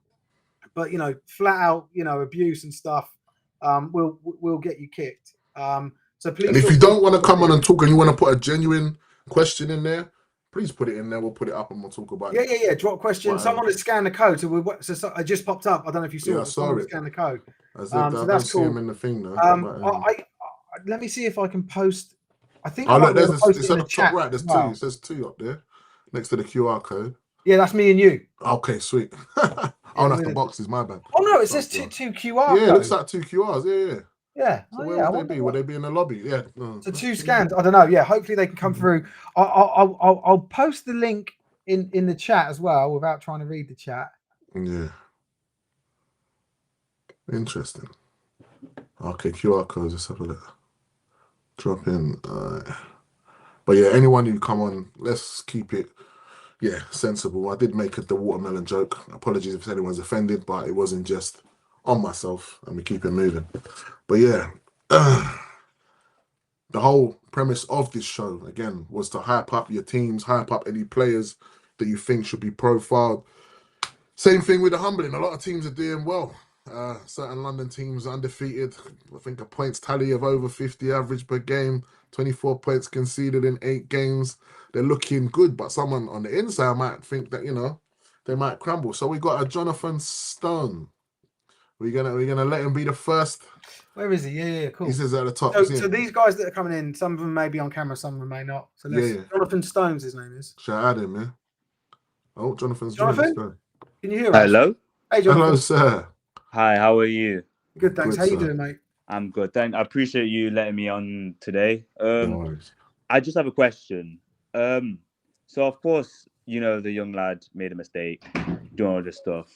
[SPEAKER 2] But flat out, abuse and stuff, will get you kicked. So please.
[SPEAKER 1] And if you don't want to come on and talk, and you want to put a genuine question in there, please put it in there. We'll put it up and we'll talk about it.
[SPEAKER 2] Yeah. Drop question. Someone has scanned the code. So I just popped up. I don't know if you saw it. Someone scanned the code. So that's cool.
[SPEAKER 1] Him in the thing though.
[SPEAKER 2] Let me see if I can post. I think.
[SPEAKER 1] Look, it's at the top right. There's two. It says 2 up there, next to the QR code.
[SPEAKER 2] Yeah, that's me and you.
[SPEAKER 1] Okay, sweet. That's the boxes. My bad.
[SPEAKER 2] Oh no, it says two QR.
[SPEAKER 1] Yeah, it looks like 2 QRs. Yeah.
[SPEAKER 2] Yeah.
[SPEAKER 1] So where would they be? Would they be in the lobby? Yeah.
[SPEAKER 2] So 2 scans. I don't know. Yeah. Hopefully they can come through. I'll post the link in the chat as well without trying to read the chat.
[SPEAKER 1] Yeah. Interesting. Okay, QR codes. Let's have a look. Drop in. But yeah, anyone who come on, let's keep it. Yeah, sensible. I did make the watermelon joke. Apologies if anyone's offended, but it wasn't just on myself, and we keep it moving. But yeah, the whole premise of this show, again, was to hype up your teams, hype up any players that you think should be profiled. Same thing with the humbling. A lot of teams are doing well. Certain London teams are undefeated. I think a points tally of over 50 average per game, 24 points conceded in 8 games. They're looking good, but someone on the inside might think that, they might crumble. So we got a Jonathan Stone. We're gonna let him be the first.
[SPEAKER 2] Where is he? Yeah, cool.
[SPEAKER 1] He says at the top.
[SPEAKER 2] So these guys that are coming in, some of them may be on camera, some of them may not. So Jonathan Stone's his name is.
[SPEAKER 1] Should I add him, yeah? Oh, Jonathan.
[SPEAKER 2] Can you hear us?
[SPEAKER 3] Hello?
[SPEAKER 2] Hey, Jonathan.
[SPEAKER 1] Hello, sir.
[SPEAKER 3] Hi, how are you?
[SPEAKER 2] Good, thanks. How you doing, mate?
[SPEAKER 3] I'm good. I appreciate you letting me on today.
[SPEAKER 1] No worries.
[SPEAKER 3] I just have a question. So of course, you know, the young lad made a mistake doing all this stuff,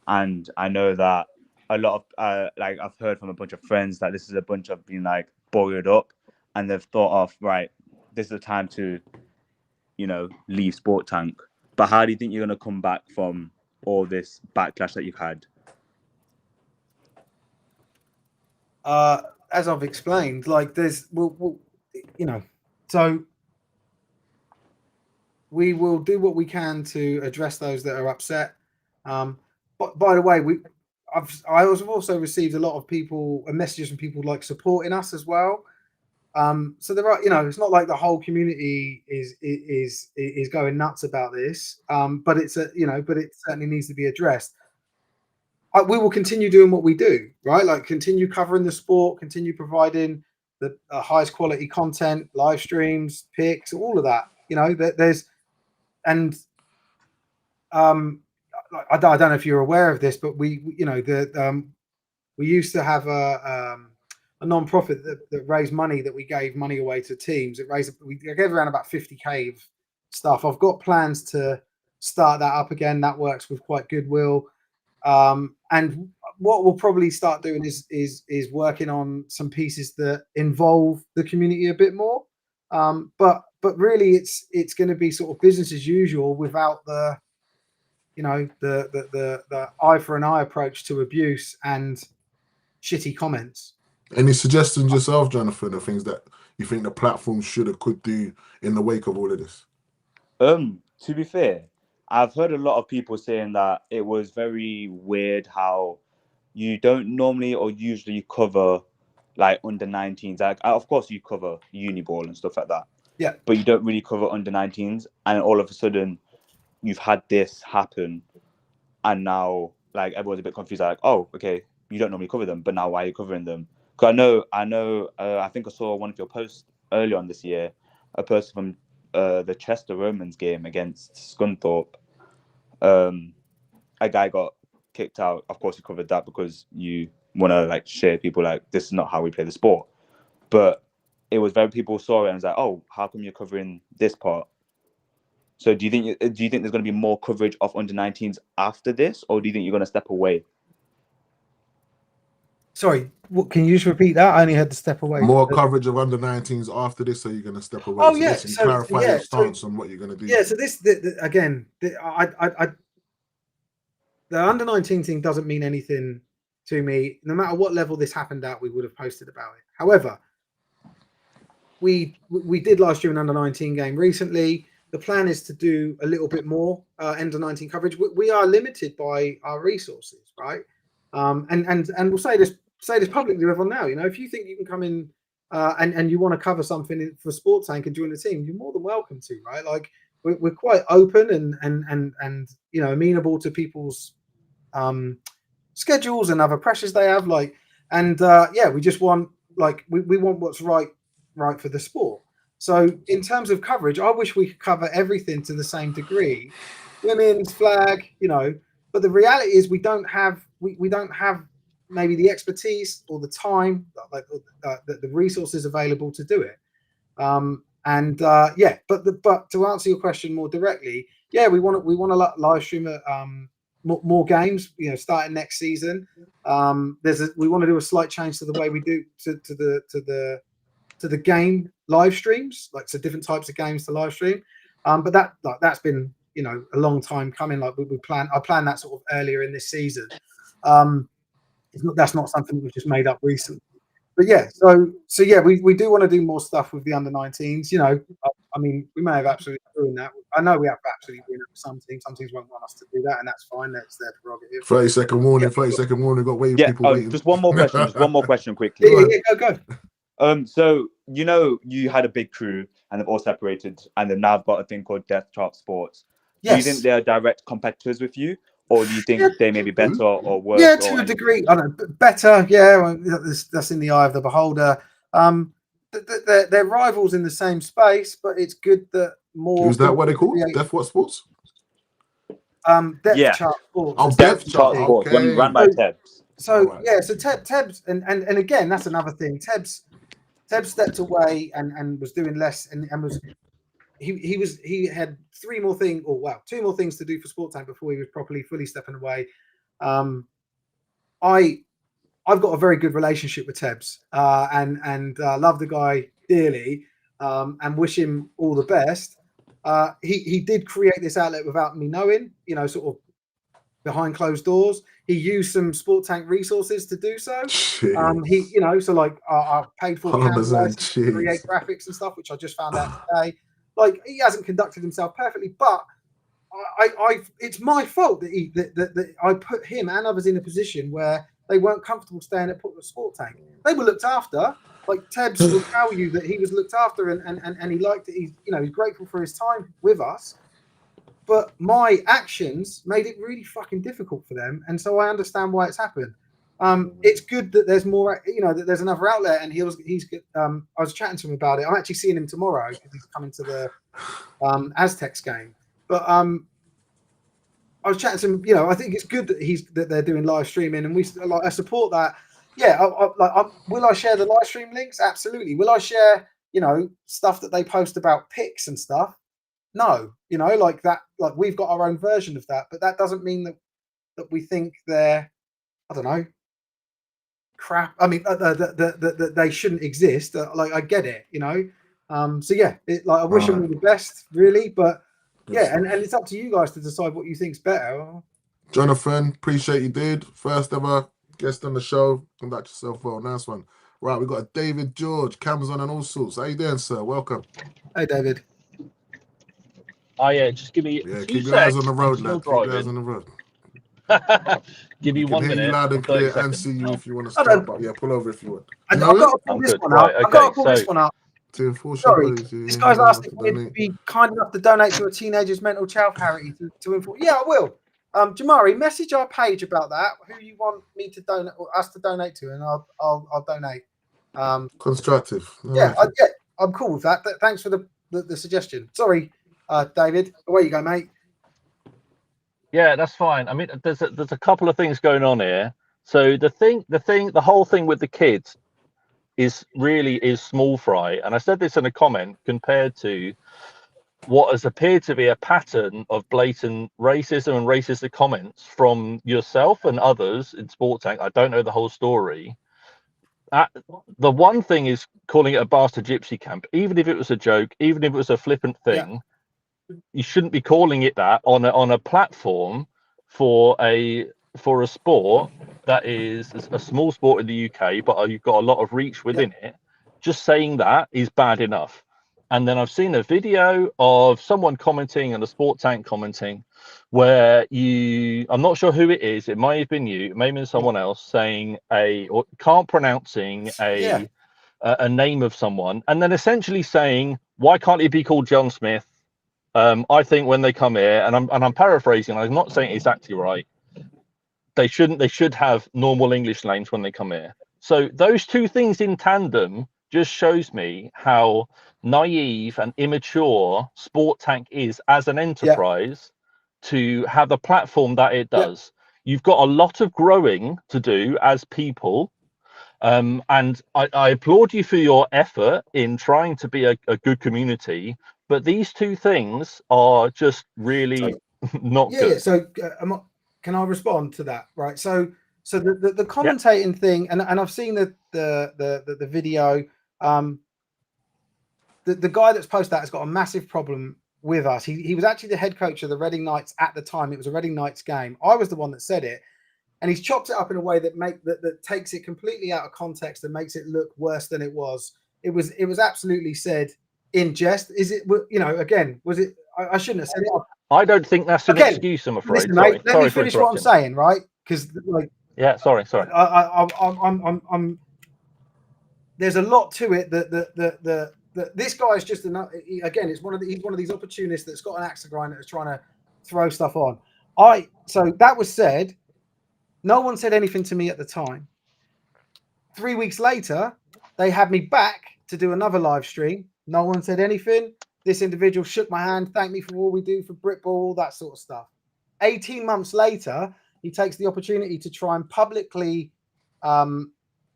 [SPEAKER 3] and I know that a lot of like I've heard from a bunch of friends that this is a bunch of being like boiled up, and they've thought of right, this is the time to, you know, leave Sport Tank. But how do you think you're gonna come back from all this backlash that you've had?
[SPEAKER 2] As I've explained, like we'll you know, so we will do what we can to address those that are upset. But by the way, I also received a lot of people messages from people like supporting us as well. So there are, it's not like the whole community is going nuts about this. But but it certainly needs to be addressed. We will continue doing what we do, right? Like continue covering the sport, continue providing the highest quality content, live streams, picks, all of that. There's and I don't know if you're aware of this, but we used to have a non-profit that raised money, that we gave money away to teams. We gave around about 50K of stuff. I've got plans to start that up again. That works with quite goodwill. And what we'll probably start doing is working on some pieces that involve the community a bit more. But really, it's going to be sort of business as usual without the the eye for an eye approach to abuse and shitty comments.
[SPEAKER 1] Any suggestions yourself, Jonathan, of things that you think the platform should or could do in the wake of all of this?
[SPEAKER 3] To be fair, I've heard a lot of people saying that it was very weird how you don't normally or usually cover like under 19s. Like, of course, you cover uni ball and stuff like that.
[SPEAKER 2] Yeah.
[SPEAKER 3] But you don't really cover under 19s, and all of a sudden, you've had this happen, and now like everyone's a bit confused. Like, oh, okay, you don't normally cover them, but now why are you covering them? Because I know. I think I saw one of your posts earlier on this year. A person from the Chester Romans game against Scunthorpe. A guy got kicked out. Of course, you covered that because you want to like share people like this is not how we play the sport. But it was very people saw it and was like, oh, how come you're covering this part? So do you think there's going to be more coverage of under 19s after this, or do you think you're going to step away?
[SPEAKER 2] Sorry, can you just repeat that? I only had to step away.
[SPEAKER 1] More coverage of under 19s after this, so you're going to step away.
[SPEAKER 2] Oh,
[SPEAKER 1] so
[SPEAKER 2] yeah.
[SPEAKER 1] This, you clarify your stance on what you're going to do.
[SPEAKER 2] Yeah. So this again, the under 19 thing doesn't mean anything to me. No matter what level this happened at, we would have posted about it. However, we did last year an under 19 game recently. The plan is to do a little bit more under 19 coverage. We are limited by our resources, right? And we'll say this publicly to everyone now. If you think you can come in and you want to cover something for Sport Tank and join the team, you're more than welcome to, right? Like we're quite open and amenable to people's schedules and other pressures they have. Like, and we just want we want what's right for the sport. So in terms of coverage, I wish we could cover everything to the same degree. Women's flag, but the reality is we don't have maybe the expertise or the time, like the resources available to do it. But to answer your question more directly, we want to live stream more games, starting next season. We want to do a slight change to the way we do to the game live streams, so different types of games to live stream. But that's been a long time coming. Like I planned that sort of earlier in this season. That's not something we've just made up recently. But we do want to do more stuff with the under 19s. I mean, we may have absolutely ruined that. I know we have absolutely ruined it with some teams. Some teams won't want us to do that, and that's fine. That's their prerogative.
[SPEAKER 1] 30-second warning. 30-second warning. Got people waiting.
[SPEAKER 3] Just one more question. Just one more question quickly.
[SPEAKER 2] Go.
[SPEAKER 3] So you had a big crew and they've all separated and they've now got a thing called Death Trap Sports. Do you think they're direct competitors with you, or do you think they may be better or worse?
[SPEAKER 2] Yeah, to a degree. I don't know, better. Yeah, that's in the eye of the beholder. They're rivals in the same space, but it's good that more.
[SPEAKER 1] Is that what they call Death what Sports?
[SPEAKER 2] Death Chart Sports.
[SPEAKER 1] Oh, Death Chart Sports.
[SPEAKER 3] Run by Tebs.
[SPEAKER 2] So Tebs and again, that's another thing. Tebs, Teb stepped away and was doing less, and was he had two more things to do for Sport Tank before he was fully stepping away. I've got a very good relationship with Tebs, and love the guy dearly, and wish him all the best. He did create this outlet without me knowing, sort of behind closed doors. He used some Sport Tank resources to do so. He, so like I paid for camera license to create graphics and stuff, which I just found out today. Like, he hasn't conducted himself perfectly, but it's my fault that I put him and others in a position where they weren't comfortable staying at Sport Tank. They were looked after. Like, Tebs will tell you that he was looked after and he liked it. He's grateful for his time with us. But my actions made it really fucking difficult for them, and so I understand why it's happened. It's good that there's more, that there's another outlet, and he's good. I was chatting to him about it. I'm actually seeing him tomorrow because he's coming to the Aztecs game. But I was chatting to him. I think it's good that they're doing live streaming, and I support that. Yeah, will I share the live stream links? Absolutely. Will I share stuff that they post about picks and stuff? No, like that. Like, we've got our own version of that, but that doesn't mean that we think they're, I don't know, crap. I mean, that they shouldn't exist. Like, I get it, So yeah, I wish them all the best, really. But yeah, and it's up to you guys to decide what you think's better.
[SPEAKER 1] Jonathan, appreciate you, dude. First ever guest on the show. Conduct yourself well. Nice one. Right, we got a David George, Camazon and all sorts. How you doing, sir? Welcome.
[SPEAKER 2] Hey, David.
[SPEAKER 4] Oh yeah, just give me.
[SPEAKER 1] Keep your eyes on the road, lad. Keep your eyes on the road.
[SPEAKER 4] Give me 1 minute.
[SPEAKER 1] You loud and clear and see you if you want to start, but yeah, pull over if you want.
[SPEAKER 2] I've got to pull this one up. I've got to pull this one up. Sorry, this guy's asked if we'd be kind enough to donate to a teenager's mental health charity to inform. Yeah, I will. Jamari, message our page about that. Who you want me to donate or us to donate to, and I'll donate.
[SPEAKER 1] Constructive.
[SPEAKER 2] Yeah, I'm cool with that. Thanks for the suggestion. Sorry, David. Away you go, mate.
[SPEAKER 4] Yeah, that's fine. I mean, there's a couple of things going on here. So the whole thing with the kids is small fry. And I said this in a comment compared to what has appeared to be a pattern of blatant racism and racist comments from yourself and others in Sport Tank. I don't know the whole story. The one thing is calling it a bastard gypsy camp, even if it was a joke, even if it was a flippant thing. Yeah. You shouldn't be calling it that on a platform for a sport that is a small sport in the UK, but you've got a lot of reach within it. Just saying that is bad enough. And then I've seen a video of someone commenting and a Sport Tank commenting where I'm not sure who it is. It may have been you, it may have been someone else saying pronouncing a name of someone, and then essentially saying, why can't it be called John Smith? I think when they come here, and I'm paraphrasing, I'm not saying exactly right. They should have normal English names when they come here. So those two things in tandem just shows me how naive and immature Sport Tank is as an enterprise to have the platform that it does. You've got a lot of growing to do as people. And I applaud you for your effort in trying to be a good community. But these two things are just really not good.
[SPEAKER 2] Yeah. So can I respond to that? Right. So the commentating thing, and I've seen the video. The guy that's posted that has got a massive problem with us. He was actually the head coach of the Reading Knights at the time. It was a Reading Knights game. I was the one that said it, and he's chopped it up in a way that takes it completely out of context and makes it look worse than it was. It was absolutely said in jest. Is it, again, was it, I shouldn't have said it.
[SPEAKER 4] I don't think that's an excuse, I'm afraid.
[SPEAKER 2] Listen, mate, let me finish what I'm saying, right? Because
[SPEAKER 4] sorry.
[SPEAKER 2] I'm there's a lot to it that this guy is just again, he's one of these opportunists that's got an axe to grind that is trying to throw stuff on. So that was said. No one said anything to me at the time. 3 weeks later, they had me back to do another live stream. No one said anything. This individual shook my hand, thanked me for all we do for Britball, all that sort of stuff. 18 months later, he takes the opportunity to try and publicly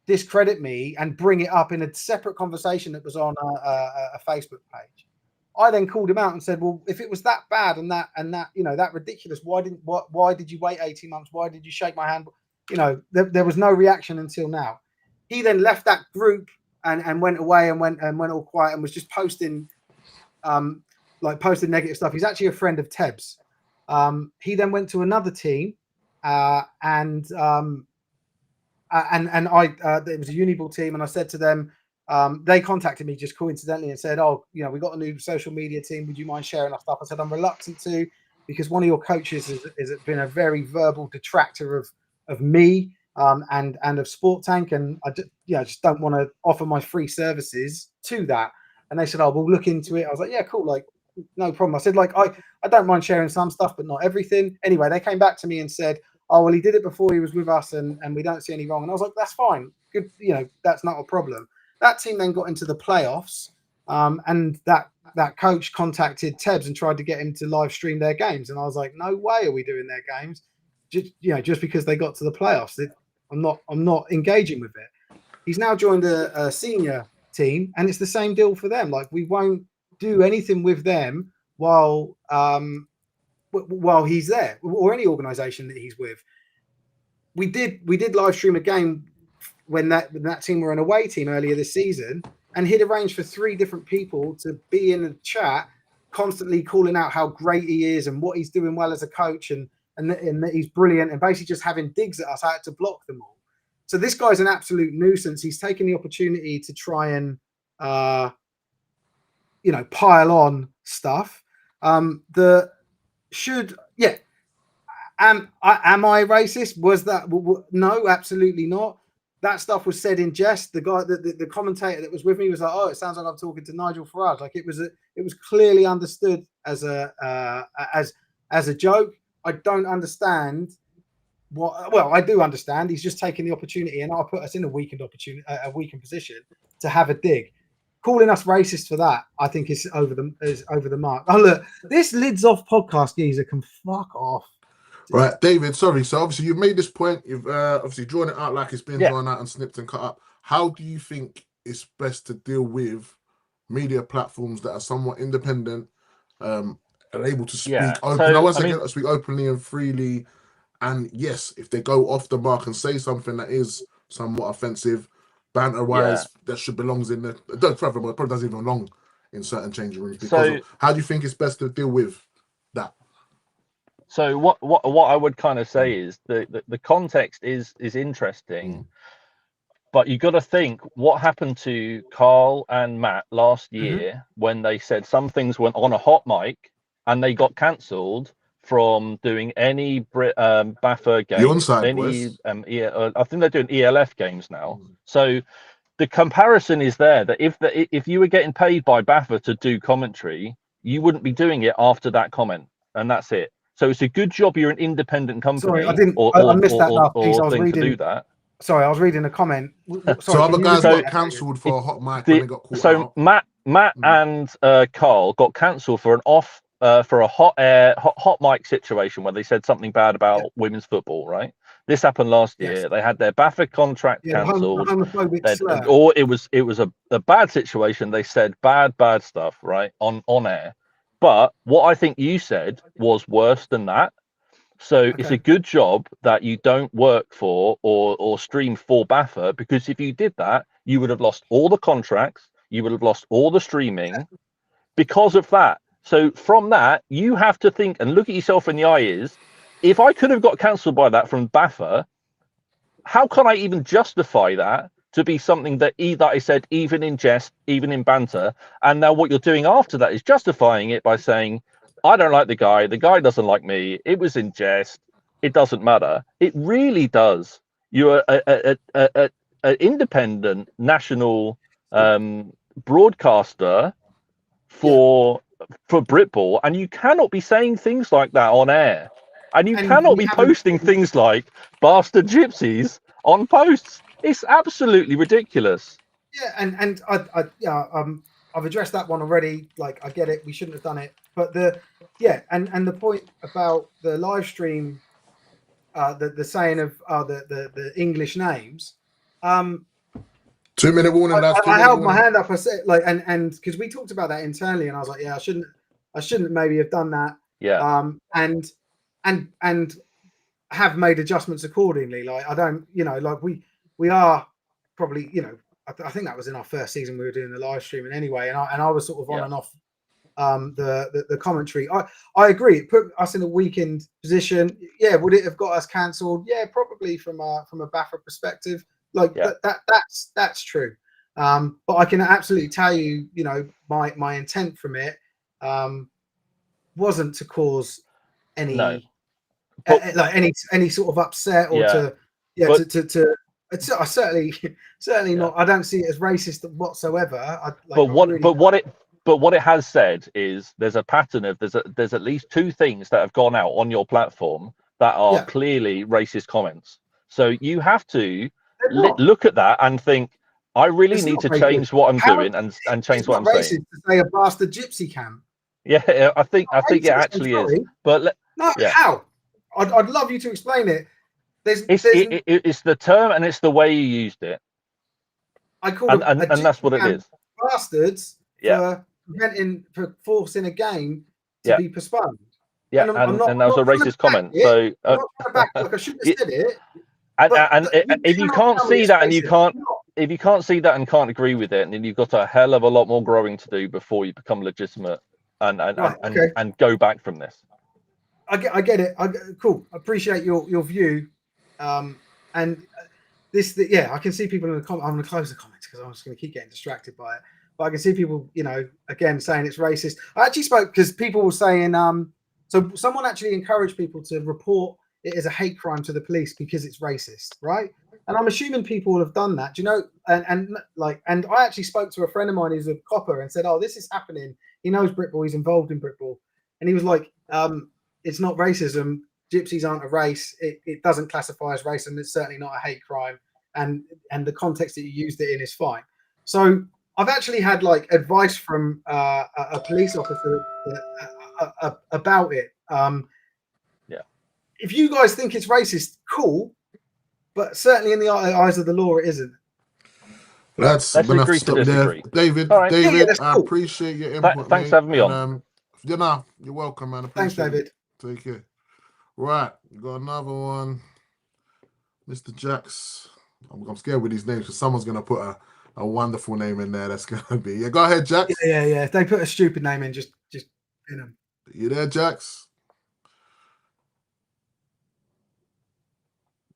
[SPEAKER 2] discredit me and bring it up in a separate conversation that was on a Facebook page. I then called him out and said, well, if it was that bad and that that ridiculous, why did you wait 18 months? Why did you shake my hand? There was no reaction until now. He then left that group and went away and went all quiet and was just posting posting negative stuff. He's actually a friend of Teb's. He then went to another team and it was a Uniball team, and I said to them, they contacted me just coincidentally and said, oh, we got a new social media team. Would you mind sharing our stuff? I said, I'm reluctant to, because one of your coaches has been a very verbal detractor of me and of Sport Tank, and I just don't want to offer my free services to that. And they said, oh, we'll look into it. I was like, yeah, cool, like no problem. I said, like I don't mind sharing some stuff, but not everything. Anyway, they came back to me and said, oh, well, he did it before he was with us and we don't see any wrong. And I was like, that's fine. Good. That's not a problem. That team then got into the playoffs and that coach contacted Tebs and tried to get him to live stream their games. And I was like, no way are we doing their games. Just because they got to the playoffs. I'm not engaging with it. He's now joined a senior team and it's the same deal for them. Like, we won't do anything with them while he's there, or any organization that he's with. We did live stream a game when that team were an away team earlier this season, and he'd arranged for 3 different people to be in the chat constantly calling out how great he is and what he's doing well as a coach and that he's brilliant, and basically just having digs at us. I had to block them all. So this guy's an absolute nuisance. He's taken the opportunity to try and pile on stuff. Am I racist? Was that no? Absolutely not. That stuff was said in jest. The guy, the commentator that was with me was like, "Oh, it sounds like I'm talking to Nigel Farage." Like, it was clearly understood as a joke. I don't understand I do understand. He's just taking the opportunity, and I'll put us in a weakened position to have a dig. Calling us racist for that, I think, is over the mark. Oh, look, this Lids Off podcast geezer can fuck off.
[SPEAKER 1] Right, David, sorry. So obviously you've made this point. You've obviously drawn it out like it's been drawn out and snipped and cut up. How do you think it's best to deal with media platforms that are somewhat independent, are able to speak speak openly and freely? And yes, if they go off the mark and say something that is somewhat offensive, banter-wise, that should belongs in the probably doesn't even belong in certain changing rooms. How do you think it's best to deal with that?
[SPEAKER 4] So what I would kind of say is the context is interesting, but you got to think what happened to Carl and Matt last year when they said some things went on a hot mic and they got cancelled from doing any BAFA games. I think they're doing ELF games now. So the comparison is there that if you were getting paid by BAFA to do commentary, you wouldn't be doing it after that comment, and that's it. So it's a good job you're an independent company.
[SPEAKER 2] Sorry, I missed that last piece. I was reading.
[SPEAKER 4] To do that.
[SPEAKER 2] Sorry, I was reading a comment. Sorry,
[SPEAKER 1] so other guys got cancelled for a hot mic when they got caught out.
[SPEAKER 4] Matt and Carl got cancelled for for a hot mic situation where they said something bad about women's football. Right, this happened last year. They had their BAFA contract cancelled, or it was a bad situation. They said bad stuff right on air. But what I think you said was worse than that. So it's a good job that you don't work for or stream for BAFA, because if you did that, you would have lost all the contracts, you would have lost all the streaming because of that. So from that, you have to think and look at yourself in the eye is, if I could have got cancelled by that from BAFA, how can I even justify that to be something that I said, even in jest, even in banter? And now what you're doing after that is justifying it by saying, I don't like the guy doesn't like me, it was in jest, it doesn't matter. It really does. You're an independent national broadcaster for Britball, and you cannot be saying things like that on air. And you cannot be posting things like bastard gypsies on posts. It's absolutely ridiculous.
[SPEAKER 2] Yeah, and I've addressed that one already. Like, I get it, we shouldn't have done it. But the point about the live stream, the saying of the English names,
[SPEAKER 1] 2-minute warning, lads.
[SPEAKER 2] I held my hand up. I said, like, and because we talked about that internally, and I was like, yeah, I shouldn't maybe have done that.
[SPEAKER 4] Yeah.
[SPEAKER 2] And have made adjustments accordingly. Like, I don't, like we are probably, I think that was in our first season we were doing the live streaming anyway, and I was sort of on and off the commentary. I agree. It put us in a weakened position. Yeah, would it have got us cancelled? Yeah, probably from a Baffa perspective. Like that's true. But I can absolutely tell you, my intent from it wasn't to cause any like any sort of upset or to it's certainly not. I don't see it as racist whatsoever.
[SPEAKER 4] But what it has said is there's a pattern of there's at least 2 things that have gone out on your platform that are clearly racist comments. So you have to look at that and think, I really need to change what I'm doing and change what I'm saying.
[SPEAKER 2] To say a bastard gypsy camp.
[SPEAKER 4] Yeah, I think it actually is. But
[SPEAKER 2] how? I'd love you to explain it.
[SPEAKER 4] It's the term and it's the way you used it.
[SPEAKER 2] I call
[SPEAKER 4] and that's what it is.
[SPEAKER 2] Bastards for forcing a game to be postponed.
[SPEAKER 4] Yeah, and that was a racist comment. So
[SPEAKER 2] I'm not back, like I shouldn't have said it.
[SPEAKER 4] And if you can't see that and if you can't see that and can't agree with it, then you've got a hell of a lot more growing to do before you become legitimate and go back from this.
[SPEAKER 2] I get it. Cool. I appreciate your view. And I can see people in the comments. I'm going to close the comments because I'm just going to keep getting distracted by it. But I can see people, again saying it's racist. I actually spoke because people were saying, so someone actually encouraged people to report it as a hate crime to the police because it's racist, right? And I'm assuming people have done that. Do you know? And I actually spoke to a friend of mine who's a copper and said, "Oh, this is happening. He knows Britball. He's involved in Britball," and he was like, "It's not racism. Gypsies aren't a race. It doesn't classify as race, and it's certainly not a hate crime. And the context that you used it in is fine." So I've actually had advice from a police officer about it. If you guys think it's racist, cool, but certainly in the eyes of the law, it isn't.
[SPEAKER 1] Let's agree to disagree. David,
[SPEAKER 2] right.
[SPEAKER 1] David, I appreciate your input.
[SPEAKER 4] Thanks for having me on.
[SPEAKER 1] You're welcome, man.
[SPEAKER 2] Thanks, David.
[SPEAKER 1] Take care. Right, we got another one. Mr. Jax. I'm scared with these names because someone's going to put a wonderful name in there. That's going to be. Yeah, go ahead, Jax.
[SPEAKER 2] Yeah. If they put a stupid name in, just pin them.
[SPEAKER 1] You there, Jax?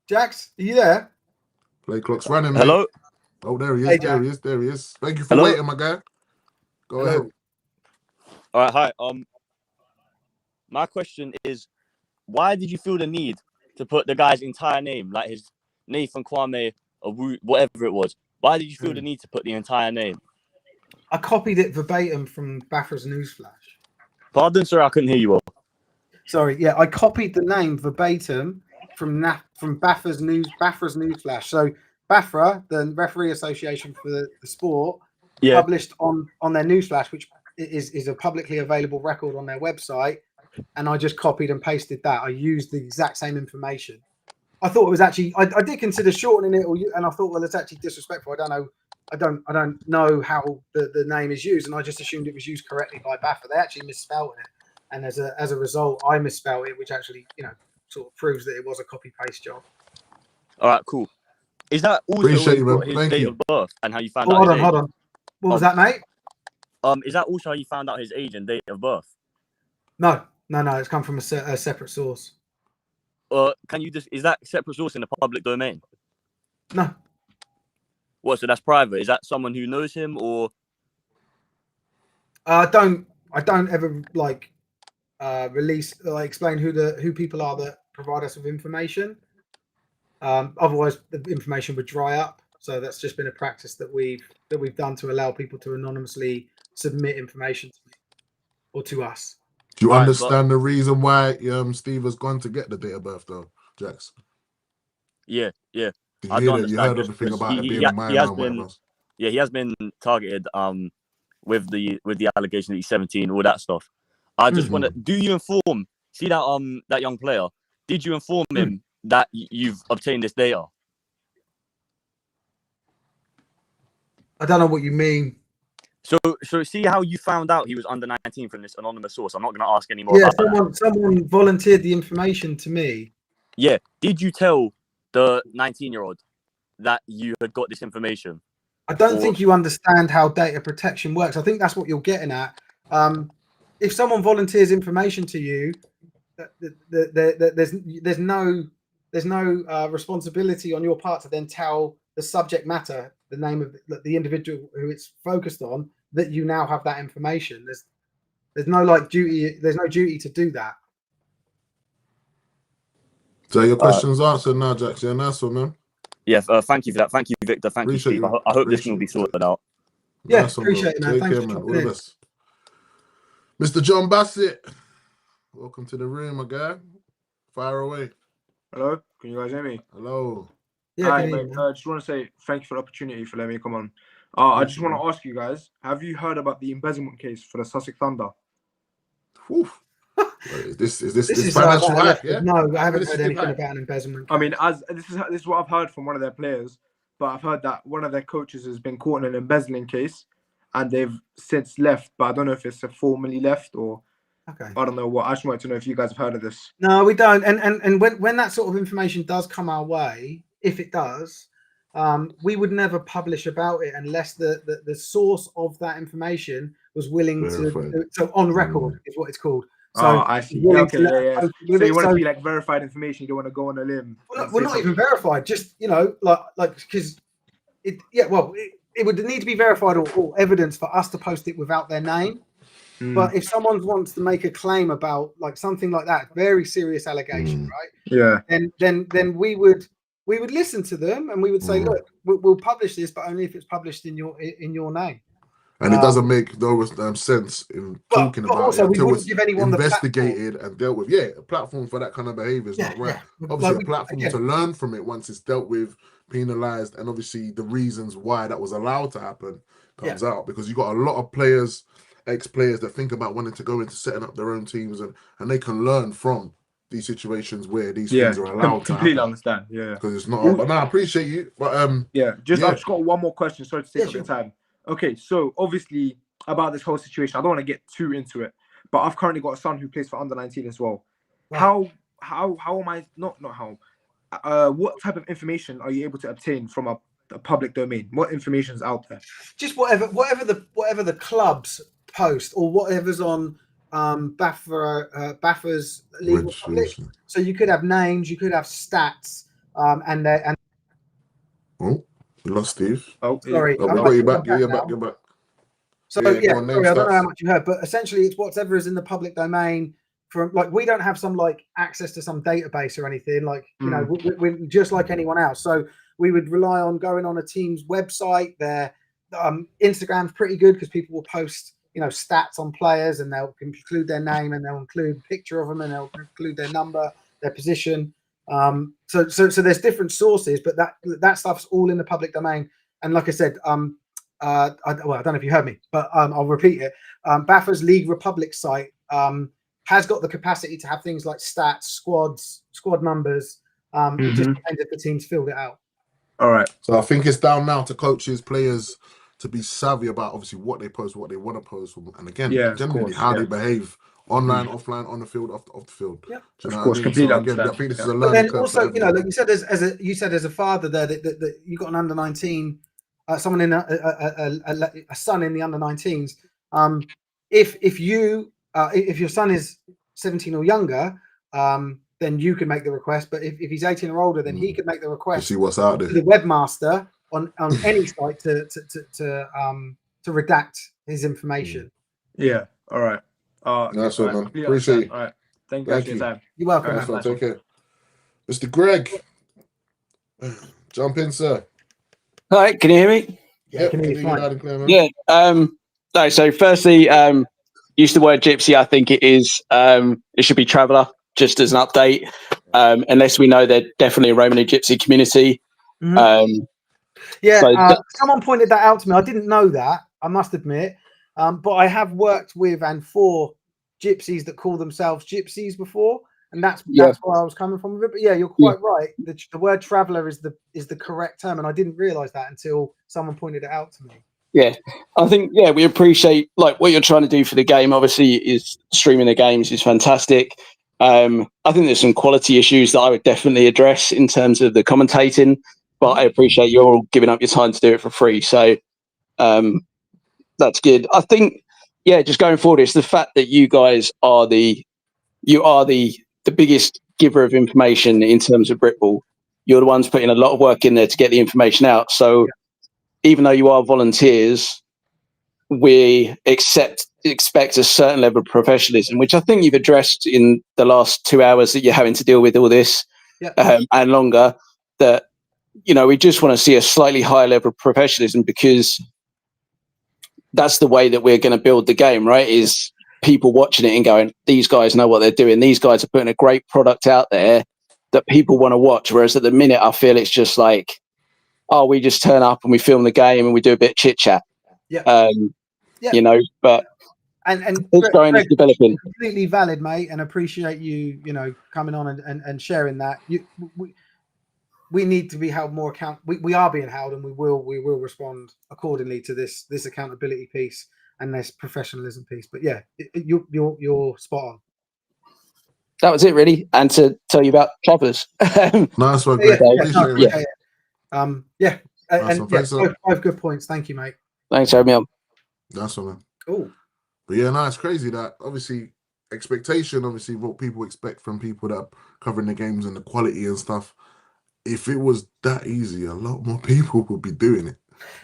[SPEAKER 2] Jax, are you there?
[SPEAKER 1] Play clock's running.
[SPEAKER 3] Hello.
[SPEAKER 1] Mate. Oh, there he is.
[SPEAKER 2] Hey,
[SPEAKER 1] there he is. Thank you for waiting, my guy. Go ahead.
[SPEAKER 3] All right. Hi. My question is, why did you feel the need to put the guy's entire name, like his Nathan Kwame or whatever it was? Why did you feel the need to put the entire name?
[SPEAKER 2] I copied it verbatim from Bafra's Newsflash.
[SPEAKER 3] Pardon, sir, I couldn't hear you all.
[SPEAKER 2] Sorry, yeah, I copied the name verbatim from Bafra's Newsflash. So Bafra, the Referee Association for the sport, published on their Newsflash, which is a publicly available record on their website, and I just copied and pasted that. I used the exact same information. I thought it was actually, I did consider shortening it, and I thought, well, it's actually disrespectful. I don't know how the name is used, and I just assumed it was used correctly by Bafra. They actually misspelled it, and as a result, I misspelled it, which actually, sort of proves that it was a copy paste job.
[SPEAKER 3] All right, cool. Is that also his date of birth and how you found out? Hold on.
[SPEAKER 2] What was that, mate?
[SPEAKER 3] Is that also how you found out his age and date of birth?
[SPEAKER 2] No. It's come from a separate source.
[SPEAKER 3] Is that separate source in the public domain?
[SPEAKER 2] No.
[SPEAKER 3] What? So that's private? Is that someone who knows him or?
[SPEAKER 2] I don't ever release explain who people are that provide us with information. Otherwise, the information would dry up. So that's just been a practice that we've done to allow people to anonymously submit information to me or to us.
[SPEAKER 1] Do you understand the reason why Steve has gone to get the date of birth, though, Jax?
[SPEAKER 3] Yeah.
[SPEAKER 1] You heard everything about it being a minor and whatever.
[SPEAKER 3] Yeah, he has been targeted with the allegation that he's 17, all that stuff. I just want to, do you inform, see that young player, did you inform him that you've obtained this data?
[SPEAKER 2] I don't know what you mean.
[SPEAKER 3] So see how you found out he was under 19 from this anonymous source. I'm not going to ask any more
[SPEAKER 2] Yeah,
[SPEAKER 3] about that.
[SPEAKER 2] someone volunteered the information to me.
[SPEAKER 3] Yeah. Did you tell the 19-year-old that you had got this information?
[SPEAKER 2] I don't think you understand how data protection works. I think that's what you're getting at. If someone volunteers information to you, there's no responsibility on your part to then tell the subject matter, the name of the individual who it's focused on, that you now have that information. There's no duty. There's no duty to do that.
[SPEAKER 1] So your question's answered now, Jax. Yeah, nice one, man.
[SPEAKER 3] Yeah, thank you for that. Thank you, Victor. Thank you, Steve. I hope this will be sorted out.
[SPEAKER 2] Yeah,
[SPEAKER 1] Nice one,
[SPEAKER 2] appreciate
[SPEAKER 1] bro.
[SPEAKER 2] it, man.
[SPEAKER 1] Take
[SPEAKER 2] Thanks
[SPEAKER 1] care,
[SPEAKER 2] for
[SPEAKER 1] man.
[SPEAKER 2] dropping
[SPEAKER 1] All the
[SPEAKER 2] in.
[SPEAKER 1] best. Mr. John Bassett, welcome to the room, my guy. Fire away.
[SPEAKER 5] Hello, can you guys hear me?
[SPEAKER 1] Hello.
[SPEAKER 2] Yeah,
[SPEAKER 5] Hi,
[SPEAKER 2] can you hear
[SPEAKER 5] mate.
[SPEAKER 2] me?
[SPEAKER 5] I just want to say thank you for the opportunity for letting me come on. I just want to ask you guys: have you heard about the embezzlement case for the Sussex Thunder?
[SPEAKER 1] Whew. Is this
[SPEAKER 2] This is
[SPEAKER 1] financial
[SPEAKER 2] like
[SPEAKER 1] hack? Yeah.
[SPEAKER 2] No, I haven't heard
[SPEAKER 1] Felicity
[SPEAKER 2] anything
[SPEAKER 1] hack.
[SPEAKER 2] about an embezzlement.
[SPEAKER 5] I mean, as this is what I've heard from one of their players, but I've heard that one of their coaches has been caught in an embezzling case, and they've since left. But I don't know if it's formally left or
[SPEAKER 2] Okay.
[SPEAKER 5] I don't know what. I just wanted to know if you guys have heard of this.
[SPEAKER 2] No, we don't. And when that sort of information does come our way, if it does, we would never publish about it unless the source of that information was willing
[SPEAKER 1] Verified.
[SPEAKER 2] to. So on record is what it's called. So
[SPEAKER 5] I see.
[SPEAKER 2] willing
[SPEAKER 5] Okay,
[SPEAKER 2] to let
[SPEAKER 5] yeah.
[SPEAKER 2] us
[SPEAKER 5] So
[SPEAKER 2] with
[SPEAKER 5] you
[SPEAKER 2] it.
[SPEAKER 5] want it
[SPEAKER 2] So
[SPEAKER 5] to be like verified information. You don't want to go on a limb.
[SPEAKER 2] we're not even verified. Just like because it. Yeah, well, it would need to be verified or evidence for us to post it without their name. But if someone wants to make a claim about like something like that, very serious allegation, right?
[SPEAKER 5] Yeah.
[SPEAKER 2] Then we would listen to them and we would say, look, we'll publish this, but only if it's published in your name.
[SPEAKER 1] And it doesn't make no sense in talking
[SPEAKER 2] but
[SPEAKER 1] about
[SPEAKER 2] also
[SPEAKER 1] it
[SPEAKER 2] we
[SPEAKER 1] until
[SPEAKER 2] wouldn't
[SPEAKER 1] it's
[SPEAKER 2] give anyone
[SPEAKER 1] investigated and dealt with. Yeah, a platform for that kind of behavior is not right.
[SPEAKER 2] Yeah.
[SPEAKER 1] Obviously, a platform to learn from it once it's dealt with, penalized, and obviously the reasons why that was allowed to happen comes out, because you got a lot of players, ex-players that think about wanting to go into setting up their own teams, and they can learn from these situations where these things are allowed to
[SPEAKER 5] completely
[SPEAKER 1] happen.
[SPEAKER 5] understand. Yeah.
[SPEAKER 1] Because it's not. But no, I appreciate you. But
[SPEAKER 5] I've just got one more question. Sorry to take up your time. Okay, so obviously about this whole situation, I don't want to get too into it, but I've currently got a son who plays for under 19 as well. Right. How am I not how? What type of information are you able to obtain from a public domain? What information is out there?
[SPEAKER 2] Just whatever the clubs post or whatever's on BAFA's legal public. So you could have names, you could have stats, and
[SPEAKER 1] oh, we lost Steve.
[SPEAKER 2] Oh, sorry,
[SPEAKER 1] we got you back. You're back.
[SPEAKER 2] So sorry, I don't know how much you heard, but essentially it's whatever is in the public domain. From like, we don't have some like access to some database or anything. Like, you know, we're just like anyone else. So we would rely on going on a team's website. Their Instagram's pretty good because people will post, you know, stats on players, and they'll include their name, and they'll include a picture of them, and they'll include their number, their position. So there's different sources, but that stuff's all in the public domain. And like I said, I don't know if you heard me, but I'll repeat it. BAFA's League Republic site has got the capacity to have things like stats, squad numbers. It just depends if the team's filled it out.
[SPEAKER 5] All right.
[SPEAKER 1] So I think it's down now to coaches, players to be savvy about obviously what they post, what they want to post, and again, generally how they behave online, offline, on the field, off the field.
[SPEAKER 2] Yeah,
[SPEAKER 1] of course, completely understand. I think this is a learning curve. Also,
[SPEAKER 2] you know, like you said, as a father there, that you got an under 19, someone in a son in the under 19s. If your son is 17 or younger, then you can make the request. But if he's 18 or older, then he can make the request
[SPEAKER 1] to see what's out there
[SPEAKER 2] to the webmaster on any site to redact his information.
[SPEAKER 5] Yeah. All right.
[SPEAKER 1] That's what, man. Appreciate it.
[SPEAKER 5] All right. Thank you for your time.
[SPEAKER 2] You're welcome.
[SPEAKER 1] Nice one. Take care. Mr. Greg, jump in, sir.
[SPEAKER 6] Hi, can you hear me?
[SPEAKER 2] Yeah, can you hear me
[SPEAKER 1] loud and clear, man?
[SPEAKER 6] Yeah. No, so firstly, use the word gypsy. I think it is. It should be traveller, just as an update. Unless we know they're definitely a Romany gypsy community.
[SPEAKER 2] Someone pointed that out to me. I didn't know that, I must admit. But I have worked with and for gypsies that call themselves gypsies before. And that's where I was coming from with it. But yeah, you're quite right. The word traveller is the correct term, and I didn't realise that until someone pointed it out to me.
[SPEAKER 6] Yeah, I think we appreciate like what you're trying to do for the game. Obviously, is streaming the games is fantastic. I think there's some quality issues that I would definitely address in terms of the commentating, but I appreciate you're all giving up your time to do it for free. So that's good. I think, just going forward, it's the fact that you guys are the biggest giver of information in terms of Britball. You're the ones putting a lot of work in there to get the information out. So even though you are volunteers, we expect a certain level of professionalism, which I think you've addressed in the last 2 hours that you're having to deal with all this and longer, that, we just want to see a slightly higher level of professionalism, because that's the way that we're going to build the game, right? Is people watching it and going, these guys know what they're doing. These guys are putting a great product out there that people want to watch. Whereas at the minute, I feel it's just like, we just turn up and we film the game and we do a bit of chit chat. But
[SPEAKER 2] and
[SPEAKER 6] it's going, it's developing.
[SPEAKER 2] Completely valid, mate, and appreciate you, coming on and sharing that. We need to be held more account. We are being held, and we will respond accordingly to this accountability piece and this professionalism piece. But yeah, you're spot on.
[SPEAKER 6] That was it, really, and to tell you about Travellers.
[SPEAKER 1] Nice one,
[SPEAKER 2] Five good points. Thank you, mate.
[SPEAKER 6] Thanks for having me on.
[SPEAKER 1] That's one, man.
[SPEAKER 2] Cool.
[SPEAKER 1] But yeah, no, it's crazy that obviously what people expect from people that are covering the games and the quality and stuff. If it was that easy, a lot more people would be doing it.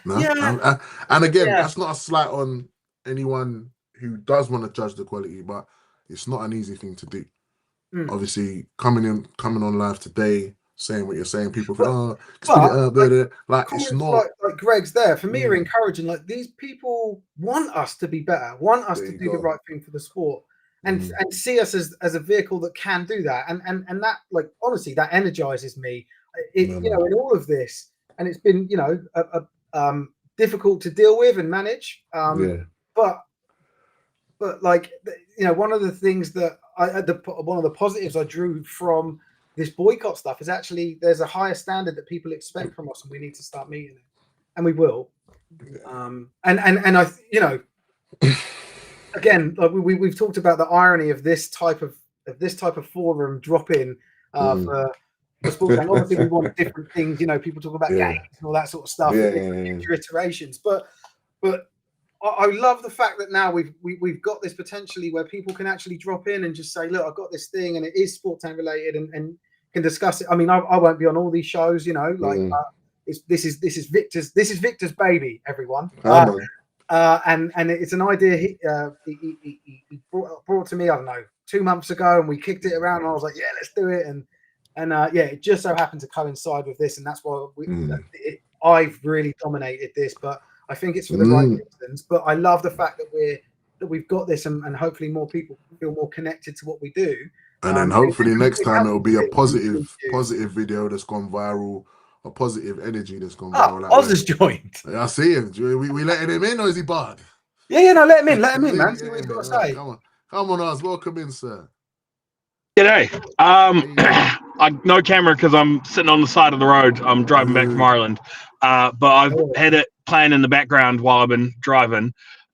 [SPEAKER 1] No?
[SPEAKER 2] Yeah.
[SPEAKER 1] And again, that's not a slight on anyone who does want to judge the quality, but it's not an easy thing to do. Obviously, coming on live today, saying what you're saying, people go, speed it up, like it's not
[SPEAKER 2] like Greg's there. For me, are encouraging. Like, these people want us to be better, want us to do the right thing for the sport, and see us as a vehicle that can do that. And that, like, honestly, that energizes me. In all of this, and it's been difficult to deal with and manage. But like, one of the things that one of the positives I drew from this boycott stuff is actually there's a higher standard that people expect from us, and we need to start meeting it, and we will. And I, again, like we've talked about the irony of this type of forum drop-in for sports. And obviously, we want different things. People talk about games and all that sort of stuff, future iterations. But I love the fact that now we've got this potentially where people can actually drop in and just say, look, I've got this thing, and it is Sport Tank related, and can discuss it. I mean, I won't be on all these shows, this is Victor's baby, everyone. And it's an idea he brought to me, I don't know, 2 months ago, and we kicked it around, and I was like, yeah, let's do it. And it just so happened to coincide with this, and that's why I've really dominated this, but I think it's for the right reasons. But I love the fact that we've got this, and hopefully more people feel more connected to what we do.
[SPEAKER 1] And then hopefully next time it'll be a positive video that's gone viral, a positive energy that's gone viral.
[SPEAKER 2] Oz has joined.
[SPEAKER 1] I see him. We letting him in, or is he barred?
[SPEAKER 2] Yeah, no, let him in, man. See what he's got to say.
[SPEAKER 1] Come on, Oz. Welcome in, sir.
[SPEAKER 7] G'day. I no camera because I'm sitting on the side of the road. I'm driving back from Ireland, but I've had it playing in the background while I've been driving.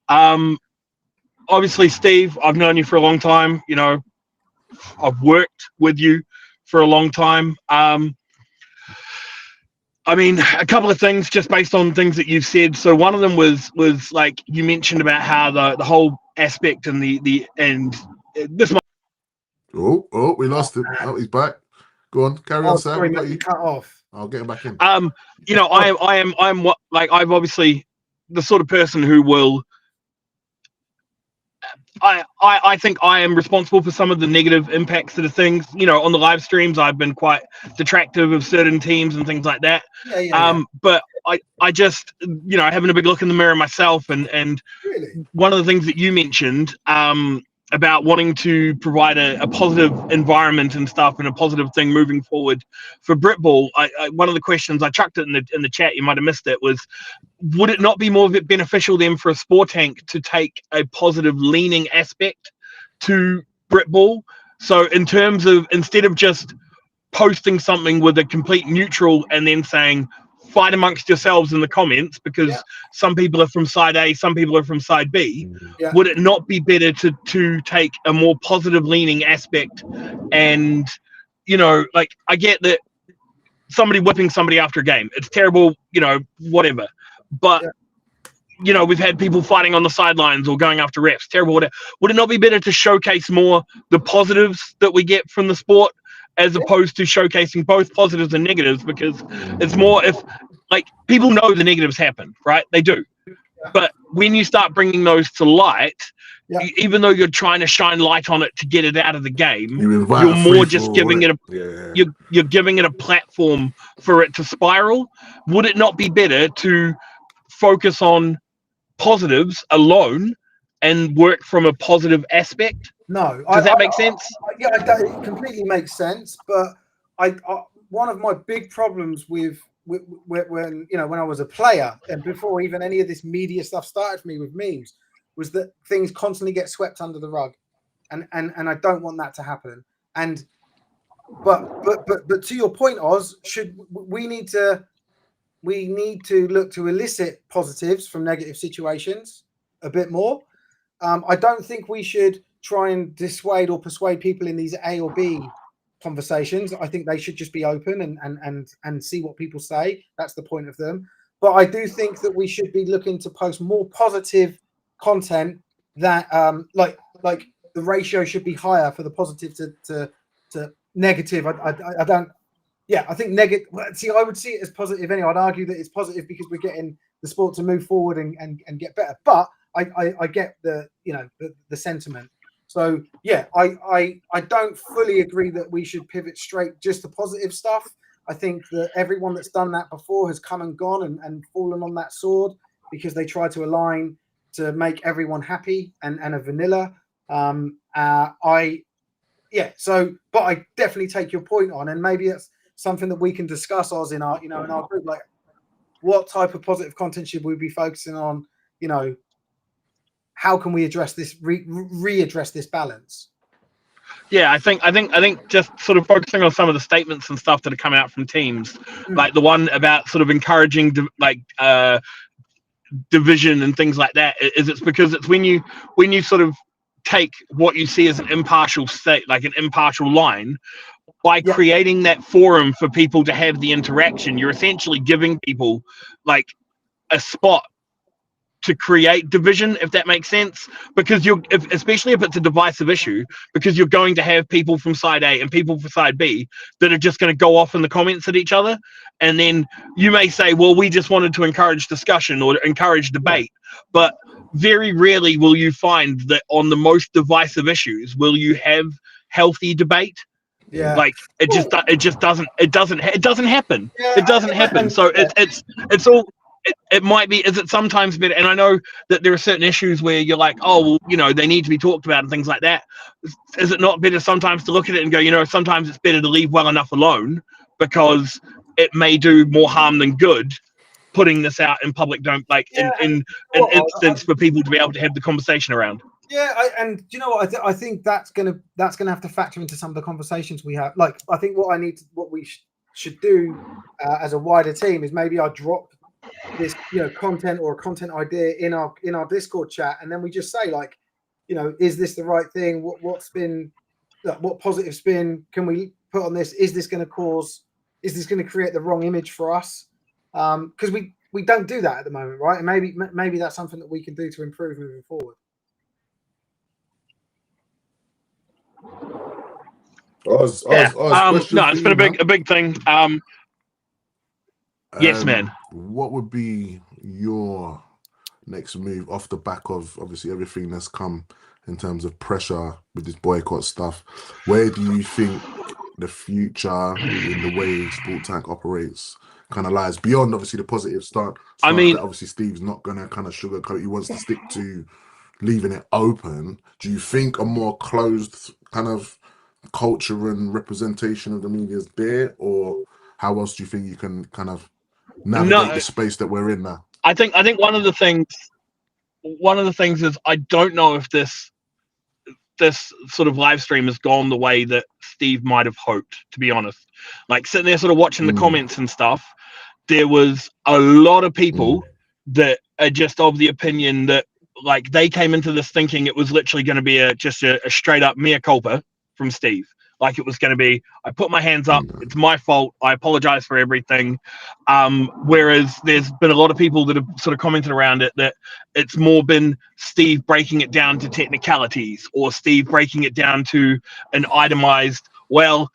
[SPEAKER 7] Obviously, Steve, I've known you for a long time. I've worked with you for a long time. I mean, a couple of things just based on things that you've said. So one of them was like you mentioned about how the whole aspect and this.
[SPEAKER 1] Oh, we lost him. Oh, he's back. Go on, carry on, Sam.
[SPEAKER 2] Sorry, mate, you cut off.
[SPEAKER 1] I'll get him back in.
[SPEAKER 7] I'm obviously the sort of person who will. I think I am responsible for some of the negative impacts of the things. On the live streams, I've been quite detractive of certain teams and things like that. But I just, having a big look in the mirror myself, and
[SPEAKER 2] really?
[SPEAKER 7] One of the things that you mentioned, about wanting to provide a positive environment and stuff, and a positive thing moving forward for Britball. One of the questions I chucked it in the chat, you might have missed it, was would it not be more beneficial then for a Sport Tank to take a positive leaning aspect to Britball, So in terms of, instead of just posting something with a complete neutral and then saying fight amongst yourselves in the comments because some people are from side A, some people are from side B, would it not be better to take a more positive leaning aspect? And you know, like, I get that somebody whipping somebody after a game, it's terrible, you know, whatever, but you know, we've had people fighting on the sidelines or going after refs, terrible, whatever. Would it not be better to showcase more the positives that we get from the sport, as opposed to showcasing both positives and negatives? Because it's more, if, like, people know the negatives happen, right? They do. But when you start bringing those to light, even though you're trying to shine light on it to get it out of the game, you're more just giving it a you're giving it a platform for it to spiral. Would it not be better to focus on positives alone and work from a positive aspect?
[SPEAKER 2] No,
[SPEAKER 7] does that make sense?
[SPEAKER 2] It completely makes sense. But I one of my big problems with when, you know, when I was a player and before even any of this media stuff started for me with memes, was that things constantly get swept under the rug, and I don't want that to happen. And but to your point, Oz, we need to look to elicit positives from negative situations a bit more. I don't think we should try and dissuade or persuade people in these A or B conversations. I think they should just be open and see what people say. That's the point of them. But I do think that we should be looking to post more positive content that like the ratio should be higher for the positive to negative. I don't. Yeah, I think negative. See, I would see it as positive anyway. I'd argue that it's positive because we're getting the sport to move forward and get better. But I get the, you know, the sentiment. So yeah, I don't fully agree that we should pivot straight just to positive stuff. I think that everyone that's done that before has come and gone and fallen on that sword because they try to align to make everyone happy and a vanilla. So, but I definitely take your point on, and maybe it's something that we can discuss, Oz, in our, you know, in our group, like what type of positive content should we be focusing on? You know, how can we address this, readdress this balance?
[SPEAKER 7] Yeah, I think just sort of focusing on some of the statements and stuff that are coming out from teams, like the one about sort of encouraging division and things like that, it's because it's when you sort of take what you see as an impartial state, like an impartial line, by creating that forum for people to have the interaction, you're essentially giving people like a spot to create division, if that makes sense, because especially if it's a divisive issue, because you're going to have people from side A and people from side B that are just going to go off in the comments at each other, and then you may say, well, we just wanted to encourage discussion or encourage debate, but very rarely will you find that on the most divisive issues will you have healthy debate. Like it just doesn't happen. It doesn't happen. So it's all. It might be, is it sometimes better? And I know that there are certain issues where you're like, oh, well, you know, they need to be talked about and things like that. Is it not better sometimes to look at it and go, you know, sometimes it's better to leave well enough alone because it may do more harm than good putting this out in public, in an instance for people to be able to have the conversation around.
[SPEAKER 2] Yeah, and you know what? I think that's gonna have to factor into some of the conversations we have. Like, I think what we should do as a wider team is maybe I drop this, you know, content or a content idea in our Discord chat, and then we just say, like, you know, is this the right thing? What positive spin can we put on this? Is this going to create the wrong image for us? Because we don't do that at the moment, right? And maybe that's something that we can do to improve moving forward.
[SPEAKER 1] Oz,
[SPEAKER 7] no, it's been a big thing. Yes, man.
[SPEAKER 1] What would be your next move off the back of obviously everything that's come in terms of pressure with this boycott stuff? Where do you think the future in the way Sport Tank operates kind of lies beyond obviously the positive start?
[SPEAKER 7] I mean,
[SPEAKER 1] that obviously Steve's not gonna kind of sugarcoat. He wants to stick to leaving it open. Do you think a more closed kind of culture and representation of the media is there, or how else do you think you can kind of navigate the space that we're in now?
[SPEAKER 7] I think one of the things is I don't know if this this sort of live stream has gone the way that Steve might have hoped, to be honest. Like sitting there sort of watching the comments and stuff, there was a lot of people that are just of the opinion that like they came into this thinking it was literally going to be just a straight up mea culpa from Steve. Like it was going to be, I put my hands up, it's my fault, I apologize for everything. Whereas there's been a lot of people that have sort of commented around it that it's more been Steve breaking it down to technicalities, or Steve breaking it down to an itemized, well,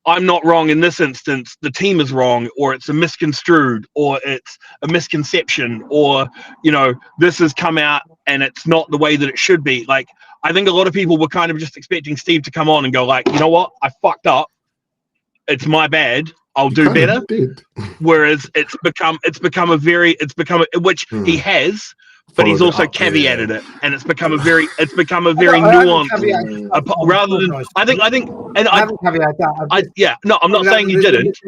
[SPEAKER 7] I'm not wrong in this instance, the team is wrong, or it's a misconstrued, or it's a misconception, or, you know, this has come out and it's not the way that it should be. Like, I think a lot of people were kind of just expecting Steve to come on and go like, you know what, I fucked up. It's my bad. I'll do better. Whereas it's become which he has, but he's also caveated it, and it's become a very nuanced. Rather than I think, and I haven't caveated that. I'm not saying you didn't.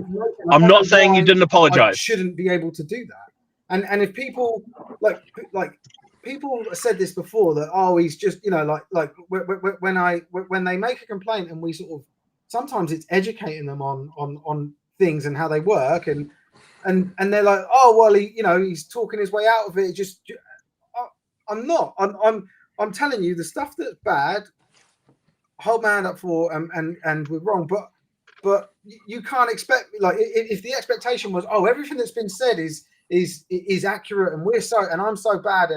[SPEAKER 7] I'm not saying you didn't apologize.
[SPEAKER 2] I shouldn't be able to do that. And if people like people said this before that he's just like when they make a complaint and we sort of sometimes it's educating them on things and how they work and they're like, oh well, he's talking his way out of it. I'm not. I'm telling you the stuff that's bad. Hold my hand up for and we're wrong, but you can't expect like if the expectation was everything that's been said is accurate and I'm so bad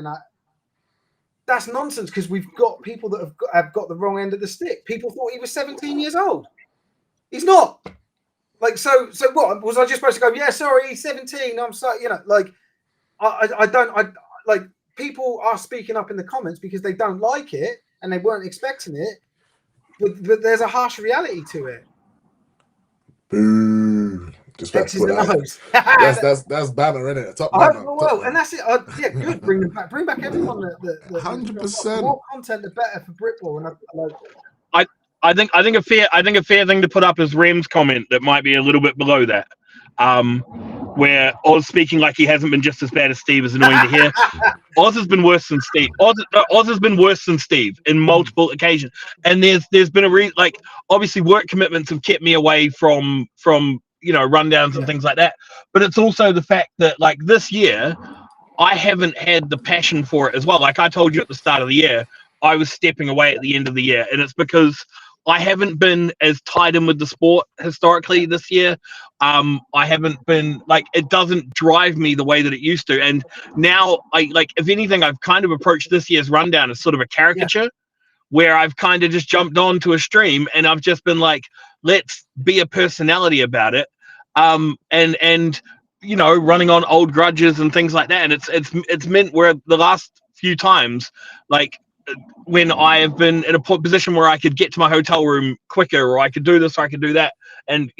[SPEAKER 2] that's nonsense because we've got people that have got the wrong end of the stick. People thought he was 17 years old. He's not. Like so what was I just supposed to go? Yeah, sorry, he's 17. I'm sorry. I don't like. People are speaking up in the comments because they don't like it and they weren't expecting it, but there's a harsh reality to it.
[SPEAKER 1] Boo! Just
[SPEAKER 2] X's and O's.
[SPEAKER 1] That's banner, isn't it? Top banner.
[SPEAKER 2] And that's it. Good. Bring them back. Bring back everyone.
[SPEAKER 1] 100%.
[SPEAKER 2] More content, the better for Britball. And
[SPEAKER 7] I think a fair thing to put up is Rem's comment that might be a little bit below that. Where Oz speaking like he hasn't been just as bad as Steve is annoying to hear. Oz has been worse than Steve. Oz has been worse than Steve in multiple occasions. And there's been obviously work commitments have kept me away from rundowns and things like that. But it's also the fact that like this year I haven't had the passion for it as well. Like I told you at the start of the year, I was stepping away at the end of the year, and it's because I haven't been as tied in with the sport historically this year. I haven't been like, it doesn't drive me the way that it used to. And now if anything, I've kind of approached this year's rundown as sort of a caricature where I've kind of just jumped onto a stream and I've just been like, let's be a personality about it. And running on old grudges and things like that. And it's meant where the last few times, like, when I have been in a position where I could get to my hotel room quicker, or I could do this, or I could do that, and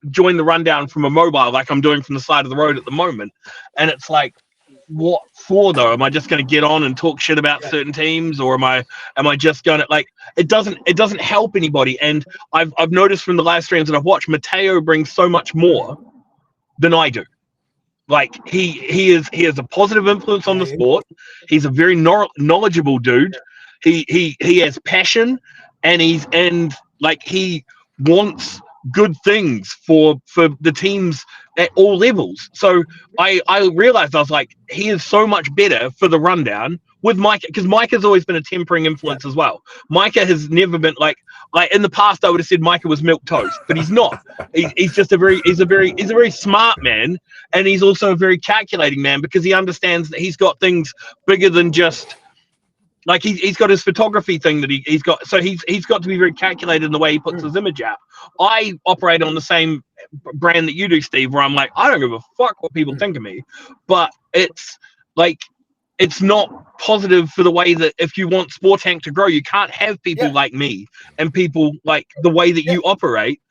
[SPEAKER 7] join the rundown from a mobile, like I'm doing from the side of the road at the moment. And it's like, what for though? Am I just going to get on and talk shit about certain teams, or am I just going to like? It doesn't help anybody. And I've noticed from the live streams that I've watched, Mateo brings so much more than I do. Like he has a positive influence on the sport. He's a very knowledgeable dude. He has passion, and he wants good things for the teams at all levels. So I realized, I was like, he is so much better for the rundown with Micah, because Micah's always been a tempering influence as well. Micah has never been like in the past I would have said Micah was milk toast, but he's not. He's just a very smart man, and he's also a very calculating man, because he understands that he's got things bigger than just like he's got his photography thing that he's got. So he's got to be very calculated in the way he puts his image out. I operate on the same brand that you do, Steve, where I'm like, I don't give a fuck what people think of me, but it's like, it's not positive for the way that if you want Sport Tank to grow, you can't have people like me and people like the way that you operate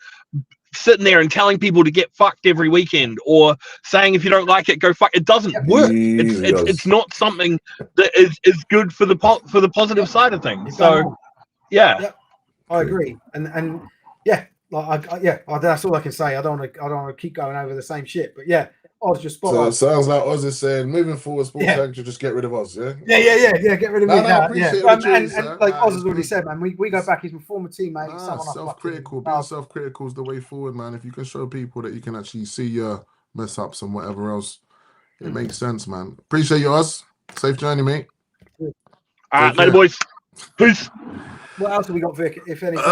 [SPEAKER 7] sitting there and telling people to get fucked every weekend, or saying if you don't like it, go fuck. It doesn't work. It's not something that is good for the positive side of things. So I
[SPEAKER 2] agree. And that's all I can say. I don't want to keep going over the same shit, but Oz just spot
[SPEAKER 1] So
[SPEAKER 2] on.
[SPEAKER 1] it sounds like Oz is saying, moving forward, Sports
[SPEAKER 2] Yeah.
[SPEAKER 1] Tank should just get rid of Oz, yeah?
[SPEAKER 2] Yeah. Get rid of me.
[SPEAKER 1] No, I appreciate the truth,
[SPEAKER 2] and
[SPEAKER 1] sir.
[SPEAKER 2] like
[SPEAKER 1] Nah,
[SPEAKER 2] Oz
[SPEAKER 1] it's
[SPEAKER 2] has already
[SPEAKER 1] good.
[SPEAKER 2] said, man, we go back. He's my former teammate.
[SPEAKER 1] Nah,
[SPEAKER 2] Someone I
[SPEAKER 1] self-critical.
[SPEAKER 2] fucking
[SPEAKER 1] Being
[SPEAKER 2] love.
[SPEAKER 1] self-critical is the way forward, man. If you can show people that you can actually see your mess ups and whatever else, it makes sense, man. Appreciate you, Oz. Safe journey, mate.
[SPEAKER 7] All right,
[SPEAKER 1] Take
[SPEAKER 7] later,
[SPEAKER 1] care.
[SPEAKER 7] boys. Peace.
[SPEAKER 2] What else have we got, Vic? If anything.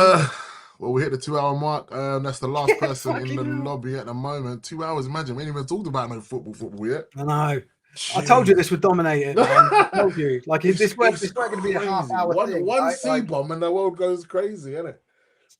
[SPEAKER 1] Well, we hit the 2-hour mark. That's the last
[SPEAKER 2] Yeah,
[SPEAKER 1] person in the
[SPEAKER 2] fucking hell.
[SPEAKER 1] lobby at the moment. 2 hours, imagine. We ain't even talked about no football yet.
[SPEAKER 2] I know. I told you this would dominate it, man. I told you. Like, this weren't going to be a half-hour thing.
[SPEAKER 1] One
[SPEAKER 2] right?
[SPEAKER 1] C-bomb and the world goes crazy, isn't it?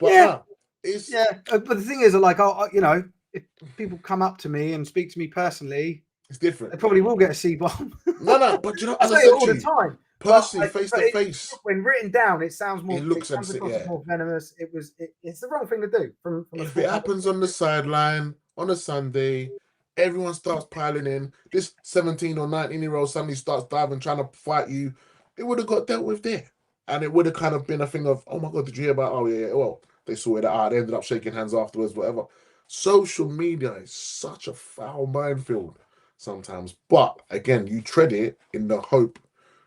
[SPEAKER 1] But
[SPEAKER 2] Yeah.
[SPEAKER 1] nah, it's...
[SPEAKER 2] Yeah, but the thing is, like, you know, if people come up to me and speak to me personally,
[SPEAKER 1] it's different.
[SPEAKER 2] they probably will get a C-bomb.
[SPEAKER 1] No, but you know,
[SPEAKER 2] I
[SPEAKER 1] as I
[SPEAKER 2] say it
[SPEAKER 1] said
[SPEAKER 2] all
[SPEAKER 1] to
[SPEAKER 2] the
[SPEAKER 1] you,
[SPEAKER 2] time.
[SPEAKER 1] personally, face to face,
[SPEAKER 2] when written down, it sounds more.
[SPEAKER 1] it looks
[SPEAKER 2] comes across as
[SPEAKER 1] yeah.
[SPEAKER 2] more venomous. It's the wrong thing to do. From
[SPEAKER 1] if it happens on the sideline on a Sunday, everyone starts piling in. This 17 or 19-year-old suddenly starts diving, trying to fight you. It would have got dealt with there, and it would have kind of been a thing of, oh my god, did you hear about? Oh yeah. Well, they sorted it out. They ended up shaking hands afterwards, whatever. Social media is such a foul minefield sometimes, but again, you tread it in the hope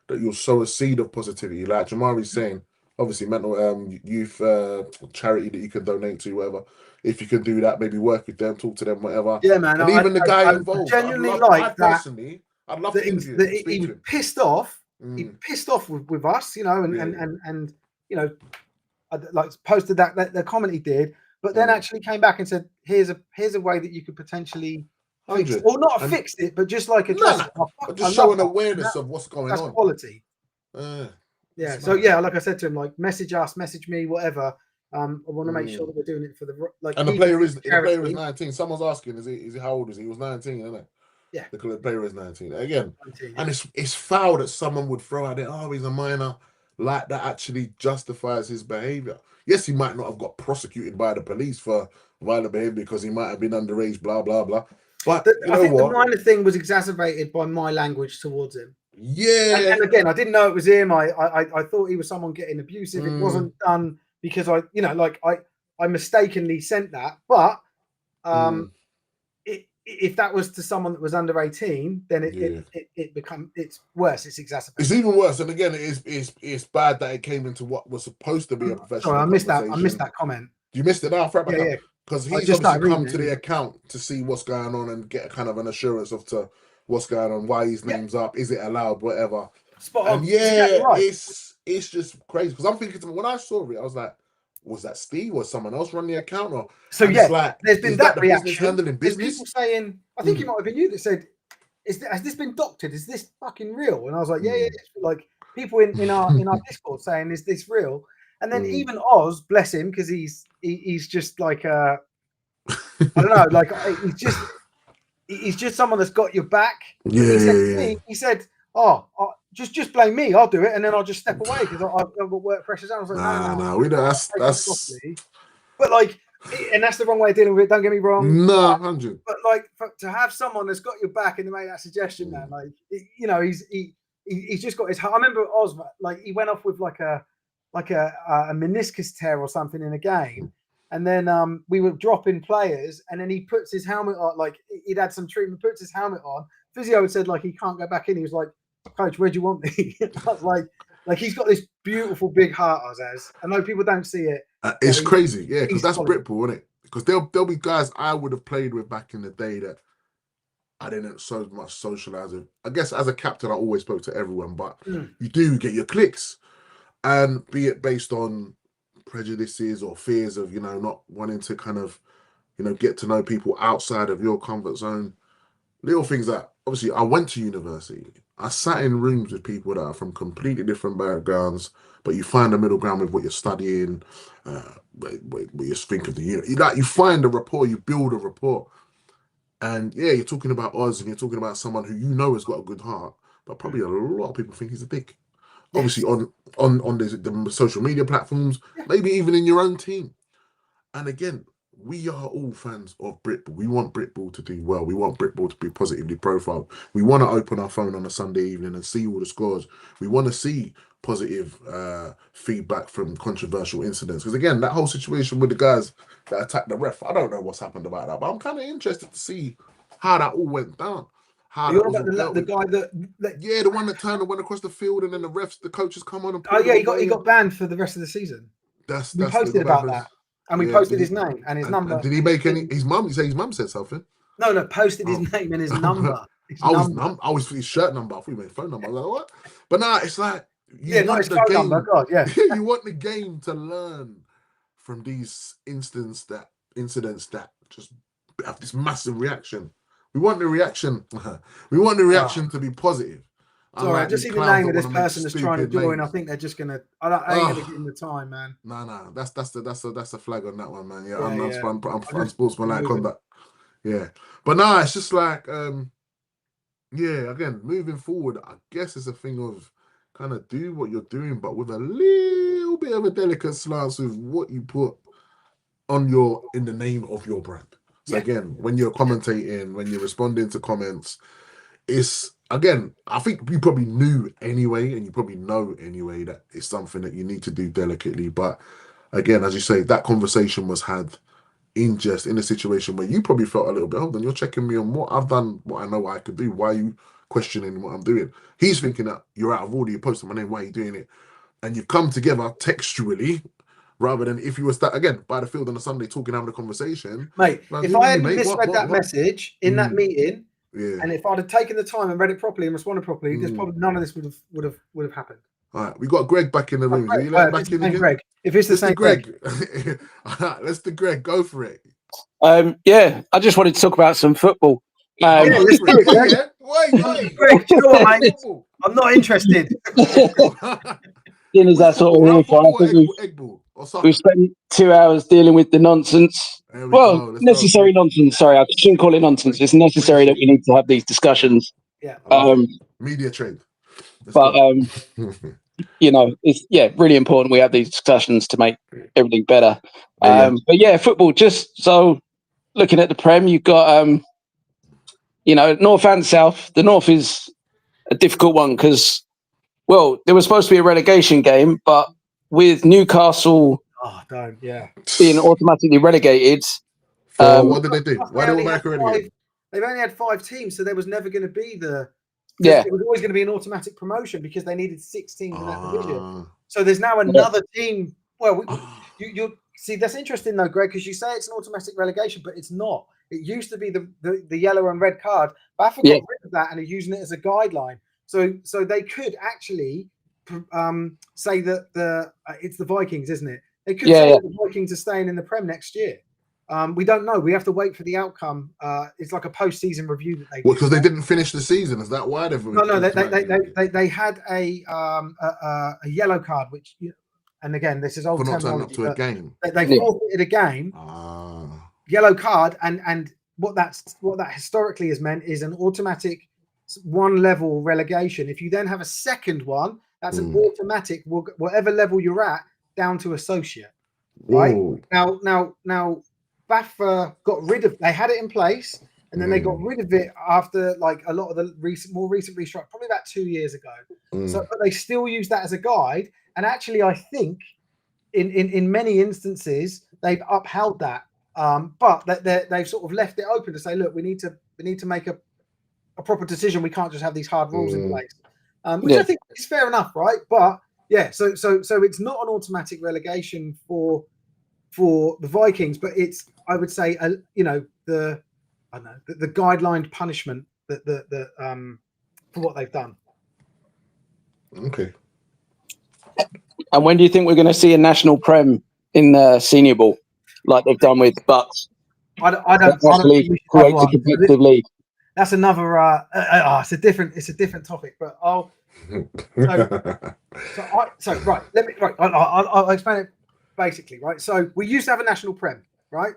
[SPEAKER 1] that you'll sow a seed of positivity. Like Jamari's saying, obviously mental youth charity that you can donate to, whatever. If you can do that, maybe work with them, talk to them, whatever.
[SPEAKER 2] Yeah, man.
[SPEAKER 1] And even the guy involved,
[SPEAKER 2] I'd love
[SPEAKER 1] to interview him,
[SPEAKER 2] he was
[SPEAKER 1] to him.
[SPEAKER 2] pissed off. He pissed off with us, you know, and you know, like posted that the comment he did, but then actually came back and said, here's a way that you could potentially fix it, or not fix it, but just like address it.
[SPEAKER 1] Just showing awareness of what's going on.
[SPEAKER 2] That's quality. Yeah. So yeah, like I said to him, like message us, message me, whatever. I want to make sure that we're doing it for the like.
[SPEAKER 1] And the player is 19. Someone's asking, is he how old is he? He was 19, isn't it?
[SPEAKER 2] Yeah.
[SPEAKER 1] The player is 19 again,
[SPEAKER 2] 19,
[SPEAKER 1] and it's foul that someone would throw out there. Oh, he's a minor. Like that actually justifies his behavior. Yes, he might not have got prosecuted by the police for violent behavior because he might have been underage, blah blah blah. But
[SPEAKER 2] I think the minor thing was exacerbated by my language towards him.
[SPEAKER 1] Yeah,
[SPEAKER 2] and again, I didn't know it was him. I thought he was someone getting abusive. It wasn't done because I mistakenly sent that. But if that was to someone that was under 18, then it's worse. It's exacerbated.
[SPEAKER 1] It's even worse. And again, it's bad that it came into what was supposed to be a professional.
[SPEAKER 2] Sorry, I missed that comment.
[SPEAKER 1] You missed it now,
[SPEAKER 2] yeah.
[SPEAKER 1] Because he's obviously come to the account to see what's going on and get kind of an assurance of what's going on, why his name's up, is it allowed, whatever.
[SPEAKER 2] Spot on.
[SPEAKER 1] And yeah,
[SPEAKER 2] exactly right.
[SPEAKER 1] it's just crazy because I'm thinking when I saw it, I was like, was that Steve or someone else run the account? Or
[SPEAKER 2] so yeah,
[SPEAKER 1] like,
[SPEAKER 2] there's been that reaction.
[SPEAKER 1] Handling business.
[SPEAKER 2] There's people saying, I think it might have been you that said, has this been doctored? Is this fucking real? And I was like, yeah. Like people in our Discord saying, is this real? And then even Oz, bless him, because he's just like I don't know, like he's just someone that's got your back.
[SPEAKER 1] Yeah.
[SPEAKER 2] He said, just blame me. I'll do it, and then I'll just step away because I've got work pressures. I was like,
[SPEAKER 1] no, we don't. That's.
[SPEAKER 2] But like, and that's the wrong way of dealing with it. Don't get me wrong.
[SPEAKER 1] No, 100.
[SPEAKER 2] But like, to have someone that's got your back and to make that suggestion, man, like, you know, he's just got his. I remember Oz, like, he went off with like a meniscus tear or something in a game, and then we were dropping players, and then he puts his helmet on. Like, he'd had some treatment, puts his helmet on. Physio had said like he can't go back in. He was like, Coach, where do you want me? I was like he's got this beautiful big heart, as I know people don't see it.
[SPEAKER 1] It's crazy, yeah, because that's Britball, isn't it? Because there'll be guys I would have played with back in the day that I didn't so much socialize with. I guess as a captain, I always spoke to everyone, but you do get your clicks, and be it based on prejudices or fears of not wanting to kind of get to know people outside of your comfort zone. Little things that obviously I went to university. I sat in rooms with people that are from completely different backgrounds, but you find a middle ground with what you're studying, what you think of the unit. You find a rapport, you build a rapport. And yeah, you're talking about Oz and you're talking about someone who has got a good heart, but probably a lot of people think he's a dick. Obviously on the social media platforms, maybe even in your own team. And again, we are all fans of Britball. We want Britball to do well. We want Britball to be positively profiled. We want to open our phone on a Sunday evening and see all the scores. We want to see positive feedback from controversial incidents. Because again, that whole situation with the guys that attacked the ref, I don't know what's happened about that, but I'm kind of interested to see how that all went down. How
[SPEAKER 2] You're
[SPEAKER 1] that was
[SPEAKER 2] about
[SPEAKER 1] all dealt
[SPEAKER 2] the
[SPEAKER 1] with.
[SPEAKER 2] guy that
[SPEAKER 1] Yeah, the one that turned and went across the field, and then the coaches come on and.
[SPEAKER 2] oh yeah,
[SPEAKER 1] pulled
[SPEAKER 2] he
[SPEAKER 1] him
[SPEAKER 2] got
[SPEAKER 1] away.
[SPEAKER 2] banned for the rest of the season.
[SPEAKER 1] That's
[SPEAKER 2] We
[SPEAKER 1] the
[SPEAKER 2] posted
[SPEAKER 1] what
[SPEAKER 2] about
[SPEAKER 1] happens.
[SPEAKER 2] that, and we
[SPEAKER 1] Yeah,
[SPEAKER 2] posted
[SPEAKER 1] did
[SPEAKER 2] his
[SPEAKER 1] he-
[SPEAKER 2] name and his
[SPEAKER 1] and
[SPEAKER 2] number.
[SPEAKER 1] did he make any? His mum? You say his mum said something?
[SPEAKER 2] No, posted his
[SPEAKER 1] Oh.
[SPEAKER 2] name and his number. His
[SPEAKER 1] I was
[SPEAKER 2] number.
[SPEAKER 1] I was his shirt number. I thought he meant phone number. I was like, what? But nah, it's like you
[SPEAKER 2] Yeah, not
[SPEAKER 1] want
[SPEAKER 2] his
[SPEAKER 1] the
[SPEAKER 2] phone
[SPEAKER 1] game.
[SPEAKER 2] number. God, yeah.
[SPEAKER 1] You want the game to learn from these incidents that just have this massive reaction. We want the reaction. We want the reaction to be positive.
[SPEAKER 2] Sorry, I
[SPEAKER 1] Unlike
[SPEAKER 2] just
[SPEAKER 1] these
[SPEAKER 2] see the
[SPEAKER 1] clowns
[SPEAKER 2] name
[SPEAKER 1] that
[SPEAKER 2] of this
[SPEAKER 1] wanna make
[SPEAKER 2] person that's trying to
[SPEAKER 1] stupid
[SPEAKER 2] join. I
[SPEAKER 1] names.
[SPEAKER 2] think they're just gonna. I ain't gonna give him the time, man.
[SPEAKER 1] Nah. That's a flag on that one, man. Yeah,
[SPEAKER 2] Yeah,
[SPEAKER 1] I'm
[SPEAKER 2] just
[SPEAKER 1] sportsmanlike
[SPEAKER 2] moving.
[SPEAKER 1] conduct. Yeah, but nah, it's just like yeah. Again, moving forward, I guess it's a thing of kind of do what you're doing, but with a little bit of a delicate slant with what you put on in the name of your brand. So
[SPEAKER 2] Yeah.
[SPEAKER 1] again, when you're commentating, when you're responding to comments, it's again, I think you probably knew anyway, and you probably know anyway that it's something that you need to do delicately. But again, as you say, that conversation was had in a situation where you probably felt a little bit, hold on, you're checking me on what I've done, what I know what I could do. Why are you questioning what I'm doing? He's thinking that you're out of order, you posted my name, why are you doing it? And you've come together textually rather than if you were again by the field on a Sunday talking, having a conversation.
[SPEAKER 2] Mate,
[SPEAKER 1] like,
[SPEAKER 2] if
[SPEAKER 1] who are
[SPEAKER 2] I
[SPEAKER 1] you,
[SPEAKER 2] hadn't
[SPEAKER 1] mate?
[SPEAKER 2] misread that
[SPEAKER 1] What?
[SPEAKER 2] message in that meeting,
[SPEAKER 1] Yeah.
[SPEAKER 2] and if I'd have taken the time and read it properly and responded properly, there's probably none of this would have happened.
[SPEAKER 1] All right, we got Greg back in the room.
[SPEAKER 2] Greg,
[SPEAKER 1] Will you let him back in again?
[SPEAKER 2] Greg. If it's the same
[SPEAKER 1] Greg. Let's the Greg. Go for it.
[SPEAKER 6] Yeah, I just wanted to talk about some football.
[SPEAKER 2] Yeah, let's do it, Greg.
[SPEAKER 1] Wait.
[SPEAKER 2] Greg, do you know what, mate? I'm not interested.
[SPEAKER 6] Seeing as that's what we're here for, I think we've spent 2 hours dealing with the nonsense. Well, necessary nonsense. Sorry, I shouldn't call it nonsense. It's necessary that we need to have these discussions.
[SPEAKER 2] Yeah.
[SPEAKER 1] Media trade.
[SPEAKER 6] But you know, it's really important we have these discussions to make everything better. But yeah, football. Just so looking at the Prem, you've got you know, North and South. The North is a difficult one because, well, there was supposed to be a relegation game, but with Newcastle being automatically relegated.
[SPEAKER 1] What did they do? Why did America relegate?
[SPEAKER 2] They've only had 5 teams, so there was never going to be
[SPEAKER 6] it
[SPEAKER 2] was always going to be an automatic promotion because they needed 6 teams in that division. So there's now another team. Well, you see, that's interesting though, Greg, because you say it's an automatic relegation, but it's not. It used to be the yellow and red card. BAFA got rid of that and are using it as a guideline. So they could actually say that it's the Vikings, isn't it? They could say that the Vikings are staying in the Prem next year. We don't know. We have to wait for the outcome. It's like a post-season review that they do.
[SPEAKER 1] Because they didn't finish the season. Is that why they've?
[SPEAKER 2] No. They had a yellow card, which, and again, this is old
[SPEAKER 1] for not turning up
[SPEAKER 2] terminology.
[SPEAKER 1] to a game.
[SPEAKER 2] They forfeited a game. Yellow card, and what that historically has meant is an automatic 1-level relegation. If you then have a second one, that's an automatic, whatever level you're at, down to associate. Right. Now. BAFA got rid of. They had it in place, and then they got rid of it after like a lot of the more recent restructure, probably about 2 years ago. So, but they still use that as a guide. And actually, I think in many instances they've upheld that, but they've sort of left it open to say, look, we need to make a proper decision. We can't just have these hard rules in place, which I think is fair enough, right? But yeah, so it's not an automatic relegation for the Vikings, but it's, I would say, the guideline punishment that for what they've done.
[SPEAKER 1] Okay.
[SPEAKER 6] And when do you think we're going to see a national Prem in the Senior Ball, like they've done with Bucks?
[SPEAKER 2] I don't
[SPEAKER 6] create a competitive league.
[SPEAKER 2] That's another. It's a different topic, but I'll explain it basically. Right, so we used to have a national Prem, right?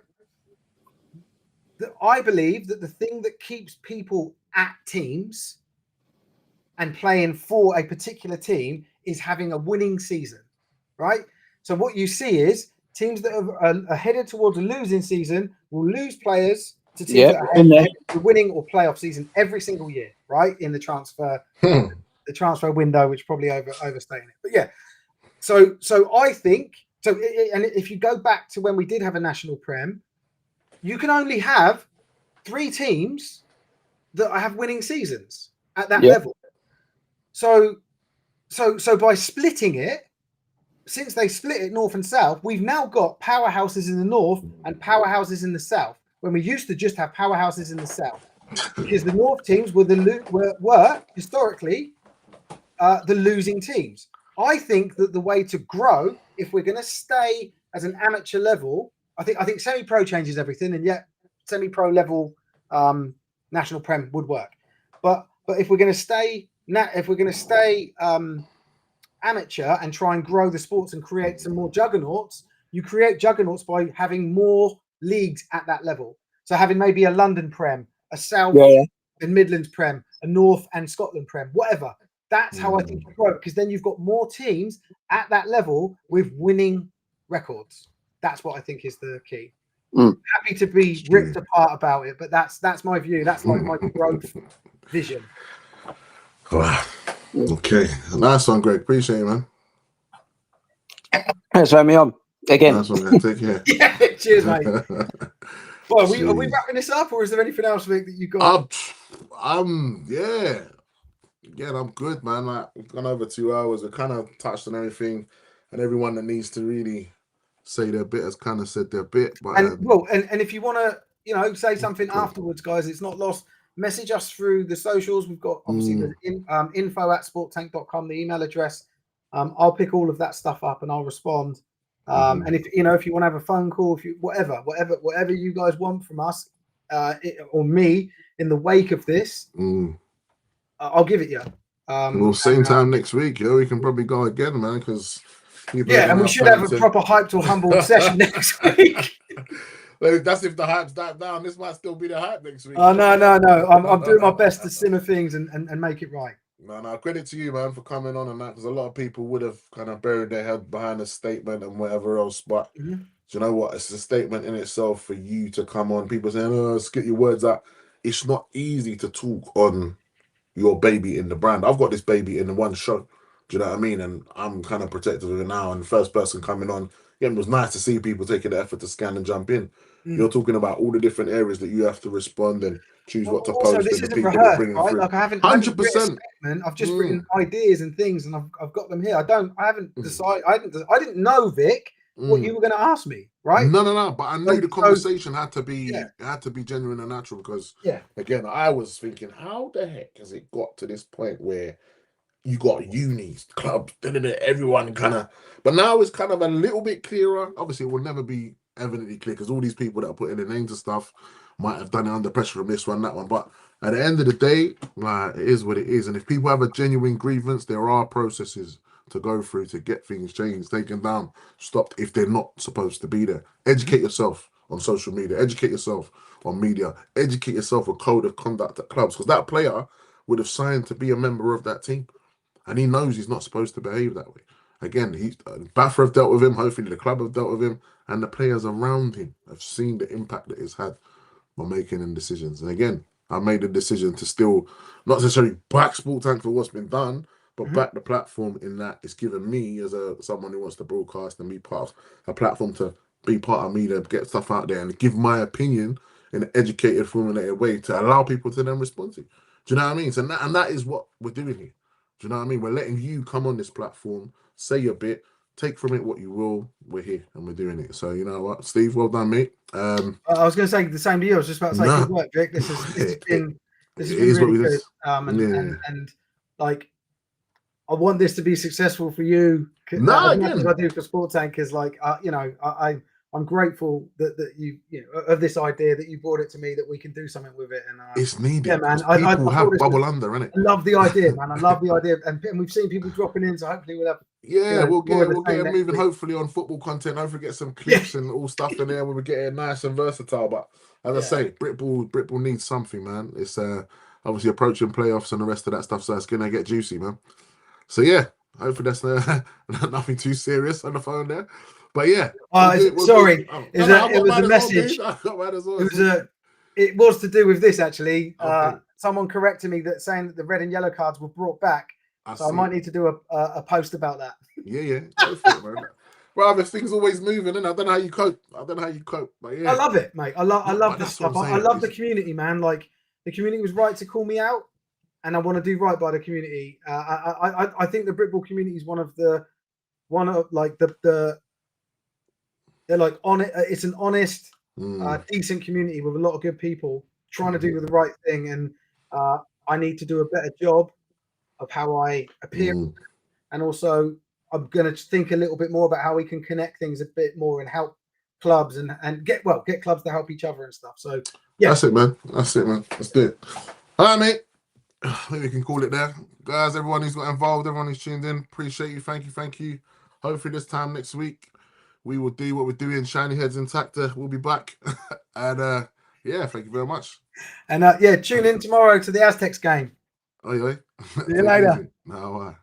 [SPEAKER 2] I believe that the thing that keeps people at teams and playing for a particular team is having a winning season, right? So what you see is teams that are headed towards a losing season will lose players to teams that are headed to winning or playoff season every single year, right? In the transfer window, which probably overstating it, but yeah. So I think so. And if you go back to when we did have a national Prem, you can only have 3 teams that have winning seasons at that
[SPEAKER 6] Yeah.
[SPEAKER 2] level. So by splitting it, since they split it north and south, we've now got powerhouses in the north and powerhouses in the south. When we used to just have powerhouses in the south, because the north teams were historically the losing teams. I think that the way to grow, if we're going to stay as an amateur level, I think semi-pro changes everything, and yet semi-pro level national prem would work. But if we're going to stay amateur and try and grow the sports and create some more juggernauts, you create juggernauts by having more leagues at that level. So having maybe a London Prem, a South and Midlands Prem, a North and Scotland Prem, whatever. That's how I think you grow, because then you've got more teams at that level with winning records. That's what I think is the key. Happy to be ripped apart about it, but that's my view. That's like my growth vision.
[SPEAKER 1] Wow. Okay. Nice one, Greg. Appreciate it, man.
[SPEAKER 6] Thanks for having me on again.
[SPEAKER 1] Nice one, man. Take care.
[SPEAKER 2] Yeah, cheers, mate. Well, are we wrapping this up, or is there anything else, Vic, that you got?
[SPEAKER 1] Yeah. Again, I'm good, man. Like, we've gone over 2 hours. We kind of touched on everything, and everyone that needs to really say their bit has kind of said their bit. But
[SPEAKER 2] and if you want to, say something afterwards, guys, it's not lost. Message us through the socials. We've got obviously the info@sporttank.com, the email address. I'll pick all of that stuff up and I'll respond. And if you want to have a phone call, if you whatever you guys want from us or me in the wake of this, I'll give it you.
[SPEAKER 1] Well, same time next week, we can probably go again, man, because
[SPEAKER 2] and we should have a proper hyped or humbled session next week.
[SPEAKER 1] That's if the hype's died down. This might still be the hype next week.
[SPEAKER 2] Oh no! I'm doing my best to simmer things and make it right.
[SPEAKER 1] No, credit to you, man, for coming on and that, because a lot of people would have kind of buried their head behind a statement and whatever else. But do you know what? It's a statement in itself for you to come on. People saying, "Oh, get your words out." It's not easy to talk on your baby in the brand. I've got this baby in the one show. Do you know what I mean? And I'm kind of protective of it now. And the first person coming on, it was nice to see people taking the effort to scan and jump in. You're talking about all the different areas that you have to respond and choose what to post.
[SPEAKER 2] This
[SPEAKER 1] and the
[SPEAKER 2] isn't
[SPEAKER 1] people
[SPEAKER 2] rehearsed,
[SPEAKER 1] that bring
[SPEAKER 2] right?
[SPEAKER 1] through.
[SPEAKER 2] Like I haven't
[SPEAKER 1] 100%.
[SPEAKER 2] I've just written ideas and things, and I've got them here. I haven't decided. I didn't know, Vic, what you were going to ask me, right?
[SPEAKER 1] No. But I knew the conversation had to be genuine and natural, because again, I was thinking, how the heck has it got to this point where you got unis, clubs, everyone kind of, but now it's kind of a little bit clearer. Obviously, it will never be evidently clear, because all these people that are putting their names and stuff might have done it under pressure from this one, that one. But at the end of the day, it is what it is. And if people have a genuine grievance, there are processes to go through to get things changed, taken down, stopped if they're not supposed to be there. Educate yourself on social media, educate yourself on media, educate yourself with code of conduct at clubs, because that player would have signed to be a member of that team. And he knows he's not supposed to behave that way. Again, Bafra have dealt with him. Hopefully the club have dealt with him. And the players around him have seen the impact that it's had by making them decisions. And again, I made the decision to still not necessarily back Sport Tank for what's been done, but back the platform in that it's given me as someone who wants to broadcast and be part of a platform to be part of media, get stuff out there and give my opinion in an educated, formulated way to allow people to then respond to. Do you know what I mean? So that is what we're doing here. Do you know what I mean? We're letting you come on this platform, say your bit, take from it what you will. We're here and we're doing it. So you know what, Steve, well done, mate.
[SPEAKER 2] I was going to say the same to you. I was just about to say good work, Vic. This has been really good. And like, I want this to be successful for you. As much as I do for Sport Tank, because like I'm grateful that you of this idea, that you brought it to me, that we can do something with it. And
[SPEAKER 1] it's needed.
[SPEAKER 2] Yeah, man.
[SPEAKER 1] People have bubble under, innit?
[SPEAKER 2] I love the idea, man. I love the idea, and we've seen people dropping in, so hopefully we'll have.
[SPEAKER 1] We'll get it moving. Hopefully on football content. Hopefully get some clips and all stuff in there. We get it nice and versatile. But as I say, Britball needs something, man. It's obviously approaching playoffs and the rest of that stuff, so it's gonna get juicy, man. So yeah, hopefully that's nothing too serious on the phone there. But yeah,
[SPEAKER 2] it was a message. It was to do with this actually. Someone corrected me that saying that the red and yellow cards were brought back. So I might need to do a post about that.
[SPEAKER 1] Yeah. Go for it, man. Well, this thing's always moving, and I don't know how you cope. But yeah,
[SPEAKER 2] I love it, mate. I love this stuff. I love the community, man. Like the community was right to call me out, and I want to do right by the community. I think the Britball community is one of they're like on it. It's an honest, decent community with a lot of good people trying to do the right thing, and I need to do a better job of how I appear, and also I'm going to think a little bit more about how we can connect things a bit more and help clubs and get clubs to help each other and stuff. So yeah,
[SPEAKER 1] that's it, man. Let's do it. All right, mate. I think we can call it there, guys. Everyone who's got involved, everyone who's tuned in, appreciate you. Thank you. Hopefully this time next week we will do what we're doing. Shiny Heads Intact. We'll be back, and yeah, thank you very much.
[SPEAKER 2] And yeah, tune in tomorrow to the Aztecs game.
[SPEAKER 1] Oh yeah.
[SPEAKER 2] See you later.
[SPEAKER 1] No.